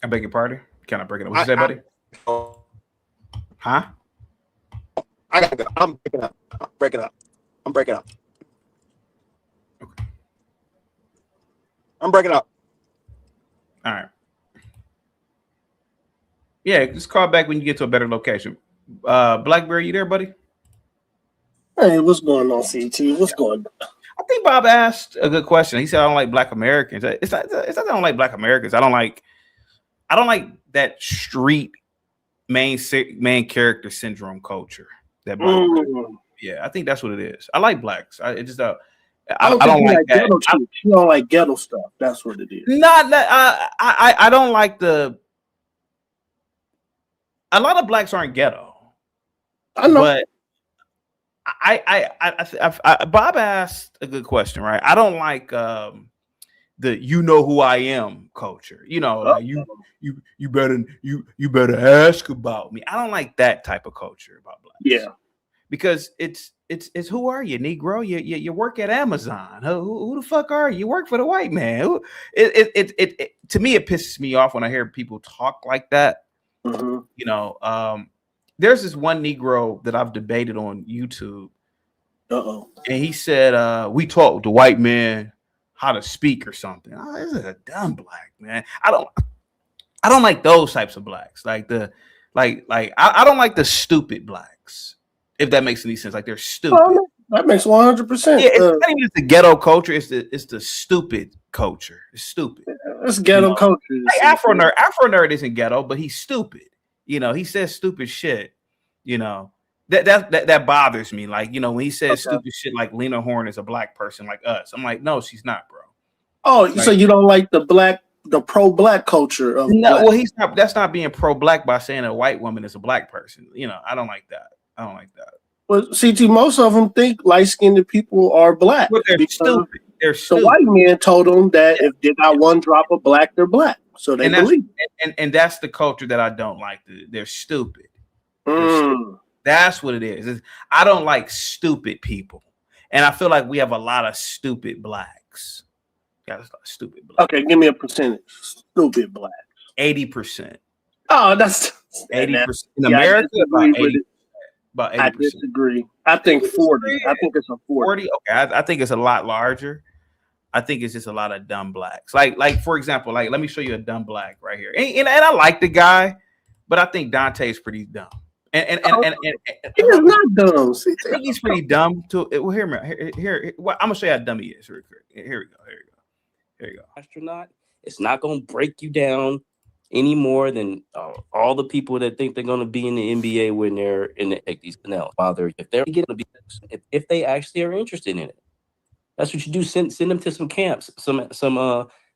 beg your pardon. Kind of breaking up. What'd you say, buddy? Huh? I gotta go. I'm breaking up. I'm breaking up. Okay. I'm breaking up. All right. Yeah, just call back when you get to a better location. Blackberry, you there, buddy? Hey, what's going on, CT? What's going on? I think Bob asked a good question. He said, "I don't like black Americans." It's not that I don't like black Americans. I don't like that street main character syndrome culture. That yeah, I think that's what it is. I like blacks. I don't like that. Ghetto you don't like ghetto stuff. That's what it is. Not that I don't like the. A lot of blacks aren't ghetto. I know. But Bob asked a good question, right? I don't like the "you know who I am" culture. You know, like you better ask about me. I don't like that type of culture about blacks. Yeah, because it's who are you, Negro? You work at Amazon. Who the fuck are you? You work for the white man. It to me, it pisses me off when I hear people talk like that. Mm-hmm. You know, there's this one Negro that I've debated on YouTube. And he said, we taught the white man how to speak or something. Oh, this is a dumb black man. I don't like those types of blacks. I don't like the stupid blacks, if that makes any sense. Like they're stupid. That makes 100%. Yeah, it's not even just the ghetto culture, it's the stupid culture. It's stupid. It's ghetto culture. Like Afro nerd isn't ghetto, but he's stupid. You know, he says stupid shit. You know, that bothers me. Like, you know, when he says stupid shit like Lena Horne is a black person like us. I'm like, no, she's not, bro. Oh, like, so you don't like the pro-black culture of no, black. Well, that's not being pro-black by saying a white woman is a black person. You know, I don't like that. Well, CT, most of them think light-skinned people are black. But they're stupid. They're stupid. The white man told them that if they got one drop of black, they're black. So they believe. And that's the culture that I don't like. They're stupid. That's what it is. I don't like stupid people. And I feel like we have a lot of stupid blacks. Got a lot of stupid blacks. Okay, give me a percentage. Stupid blacks. 80%. Oh, that's 80%. In America, about 80%. I disagree. I think 40. I think it's a 40. 40? Okay, I think it's a lot larger. I think it's just a lot of dumb blacks. Like for example, like let me show you a dumb black right here. And I like the guy, but I think Dante's pretty dumb. And he is not dumb. See, I think he's pretty dumb too. Well, here. Well, I'm gonna show you how dumb he is. Here we go. Here you go. Astronaut, it's not going to break you down any more than all the people that think they're going to be in the NBA when they're in the these canals. Father, if they're going to be, if they actually are interested in it, that's what you do. Send them to some camps, some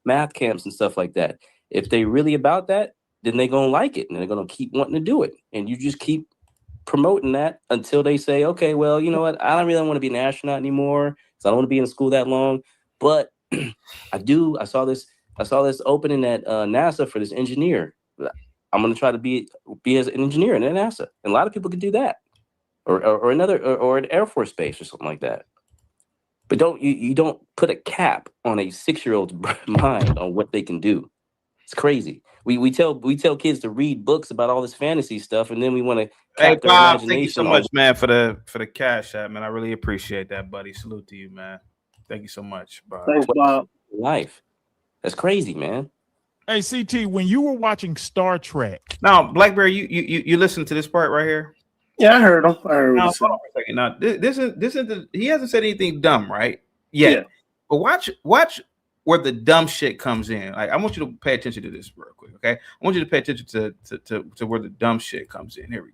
math camps and stuff like that. If they really about that, then they're going to like it and they're going to keep wanting to do it. And you just keep promoting that until they say, okay, well, you know what? I don't really want to be an astronaut anymore because I don't want to be in school that long. But I do. I saw this opening at NASA for this engineer. I'm going to try to be as an engineer in NASA. And a lot of people can do that, or an Air Force base or something like that. But you don't put a cap on a 6-year-old's mind on what they can do. It's crazy. We tell kids to read books about all this fantasy stuff, and then we want to cap their Bob, imagination. thank you so much, man, for the cash app, man. I really appreciate that, buddy. Salute to you, man. Thank you so much, Bob. Thanks, Bob. Life. That's crazy, man. Hey, CT, when you were watching Star Trek. Now, Blackberry, you listen to this part right here? Yeah, I heard him. I heard him. Now, hold on for a second. Now, this is he hasn't said anything dumb, right? Yeah. But watch where the dumb shit comes in. Like, I want you to pay attention to this real quick, okay? I want you to pay attention to where the dumb shit comes in. Here we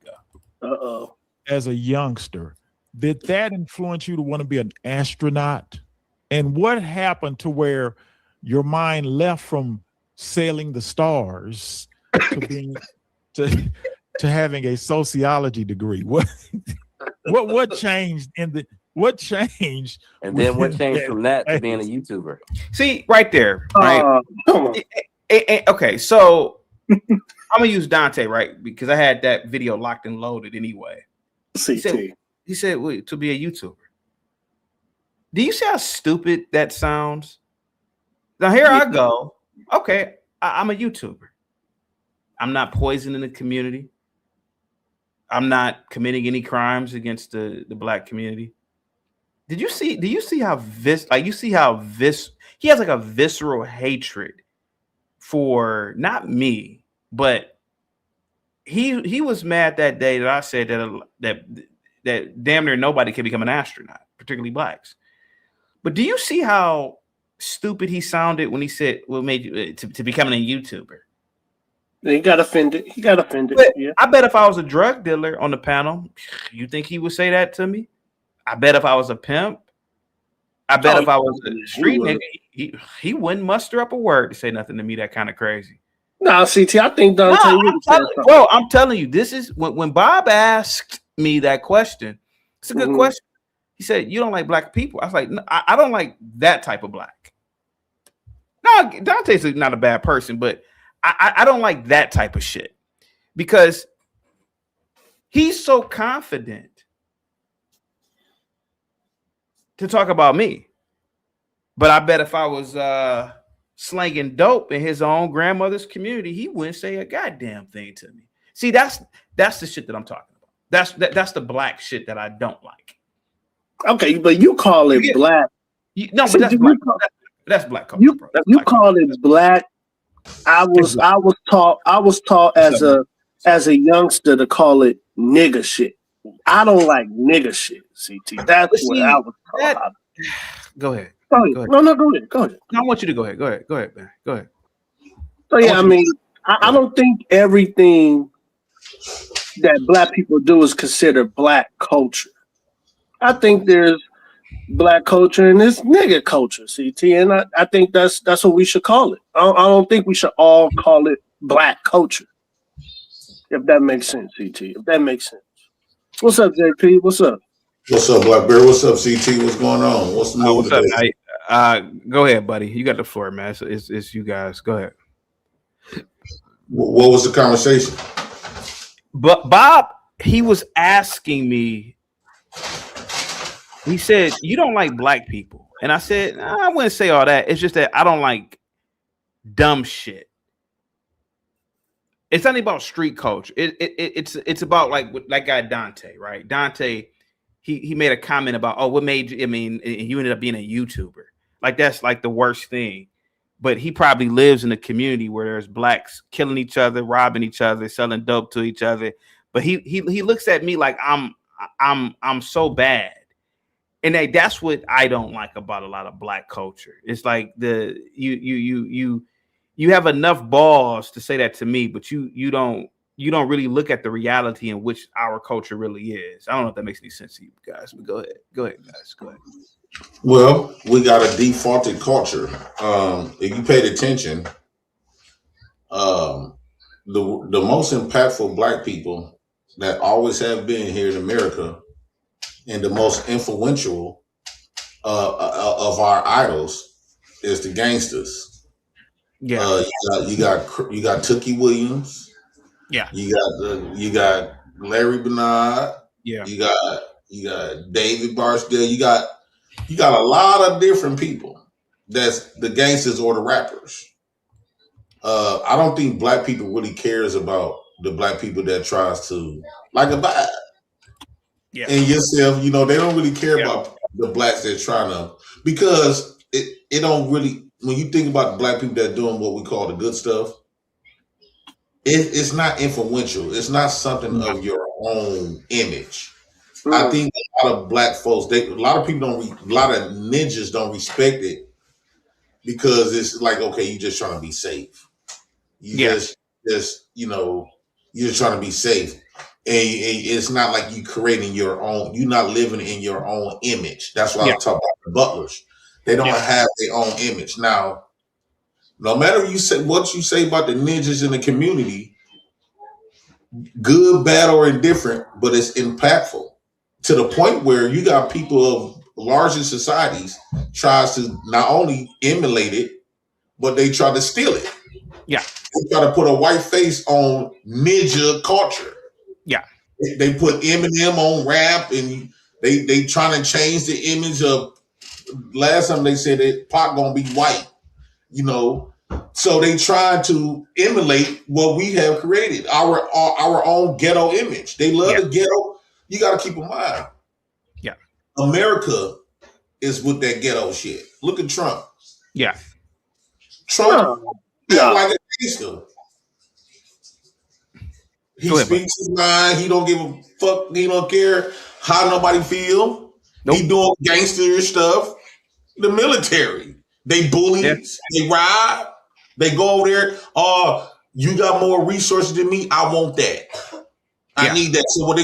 go. As a youngster, did that influence you to want to be an astronaut? And what happened to where your mind left from sailing the stars to being to having a sociology degree? What changed what changed? And then what changed from that to being a YouTuber? See, right there, right? Okay, so I'm gonna use Dante, right? Because I had that video locked and loaded anyway. He said wait, to be a YouTuber. Do you see how stupid that sounds? Now here I go. Okay, I'm a YouTuber. I'm not poisoning the community. I'm not committing any crimes against the black community. Do you see how he has like a visceral hatred for not me, but he was mad that day that I said that damn near nobody can become an astronaut, particularly blacks. But do you see how stupid he sounded when he said what made you to becoming a YouTuber? He got offended. But yeah. I bet if I was a drug dealer on the panel, you think he would say that to me? I bet if I was a pimp, I bet if I was a street nigga, he wouldn't muster up a word to say nothing to me that kind of crazy. No, CT, I think Dante. I'm telling you, this is when Bob asked me that question. It's a good question. He said, "You don't like black people." I was like, no, I don't like that type of black. No, Dante's not a bad person, but I don't like that type of shit because he's so confident to talk about me. But I bet if I was slanging dope in his own grandmother's community, he wouldn't say a goddamn thing to me. See, that's the shit that I'm talking about. That's the black shit that I don't like. Okay, but you call it black. But that's black. That's black culture, bro. You call it black. I was taught as a youngster to call it nigga shit. I don't like nigga shit, CT. That's what I was taught. Go ahead. Go ahead. No, go ahead. No, I want you to go ahead. Go ahead, man. Go ahead. So yeah, I mean, I don't think everything that black people do is considered black culture. I think there's black culture and there's nigga culture, CT, and I think that's what we should call it. I don't think we should all call it black culture. If that makes sense, CT. If that makes sense. What's up, JP? What's up? What's up, Blackberry? What's up, CT? What's going on? What's the move today? Go ahead, buddy. You got the floor, man. It's you guys. Go ahead. What was the conversation? But Bob, he was asking me. He said, "You don't like black people," and I said, "I wouldn't say all that. It's just that I don't like dumb shit. It's not about street culture. It's about like that guy Dante, right? Dante, he made a comment about, oh, what made you? I mean, you ended up being a YouTuber. Like that's like the worst thing. But he probably lives in a community where there's blacks killing each other, robbing each other, selling dope to each other. But he looks at me like I'm so bad. And that's what I don't like about a lot of black culture. It's like you have enough balls to say that to me, but you don't really look at the reality in which our culture really is. I don't know if that makes any sense to you guys, but go ahead, guys, go ahead. Well, we got a defaulted culture. If you paid attention, the most impactful black people that always have been here in America, and the most influential of our idols is the gangsters. Yeah, you got Tookie Williams. Yeah, you got Larry Bernard. Yeah, you got David Barksdale. You got a lot of different people. That's the gangsters or the rappers. I don't think black people really cares about the black people that tries to like abide. Yeah. And yourself, they don't really care about the blacks that trying to, because it don't really, when you think about the black people that are doing what we call the good stuff, it's not influential. It's not something of your own image. I think a lot of black folks, a lot of ninjas don't respect it because it's like, okay, you just trying to be safe. You're just trying to be safe. And it's not like you creating your own, you're not living in your own image. That's why I talk about the butlers. They don't have their own image. Now, no matter what you say about the ninjas in the community, good, bad, or indifferent, but it's impactful to the point where you got people of larger societies tries to not only emulate it, but they try to steal it. Yeah. They try to put a white face on ninja culture. Yeah. They put Eminem on rap, and they trying to change the image of, last time they said that Pac gonna be white, so they try to emulate what we have created, our own ghetto image. They love the ghetto. You got to keep in mind, America is with that ghetto shit. Look at Trump. Trump like a gangster. He speaks his mind. He don't give a fuck. He don't care how nobody feel. He doing gangster stuff. The military, they bully, they rob, they go over there. Oh, you got more resources than me. I want that. I need that. So what they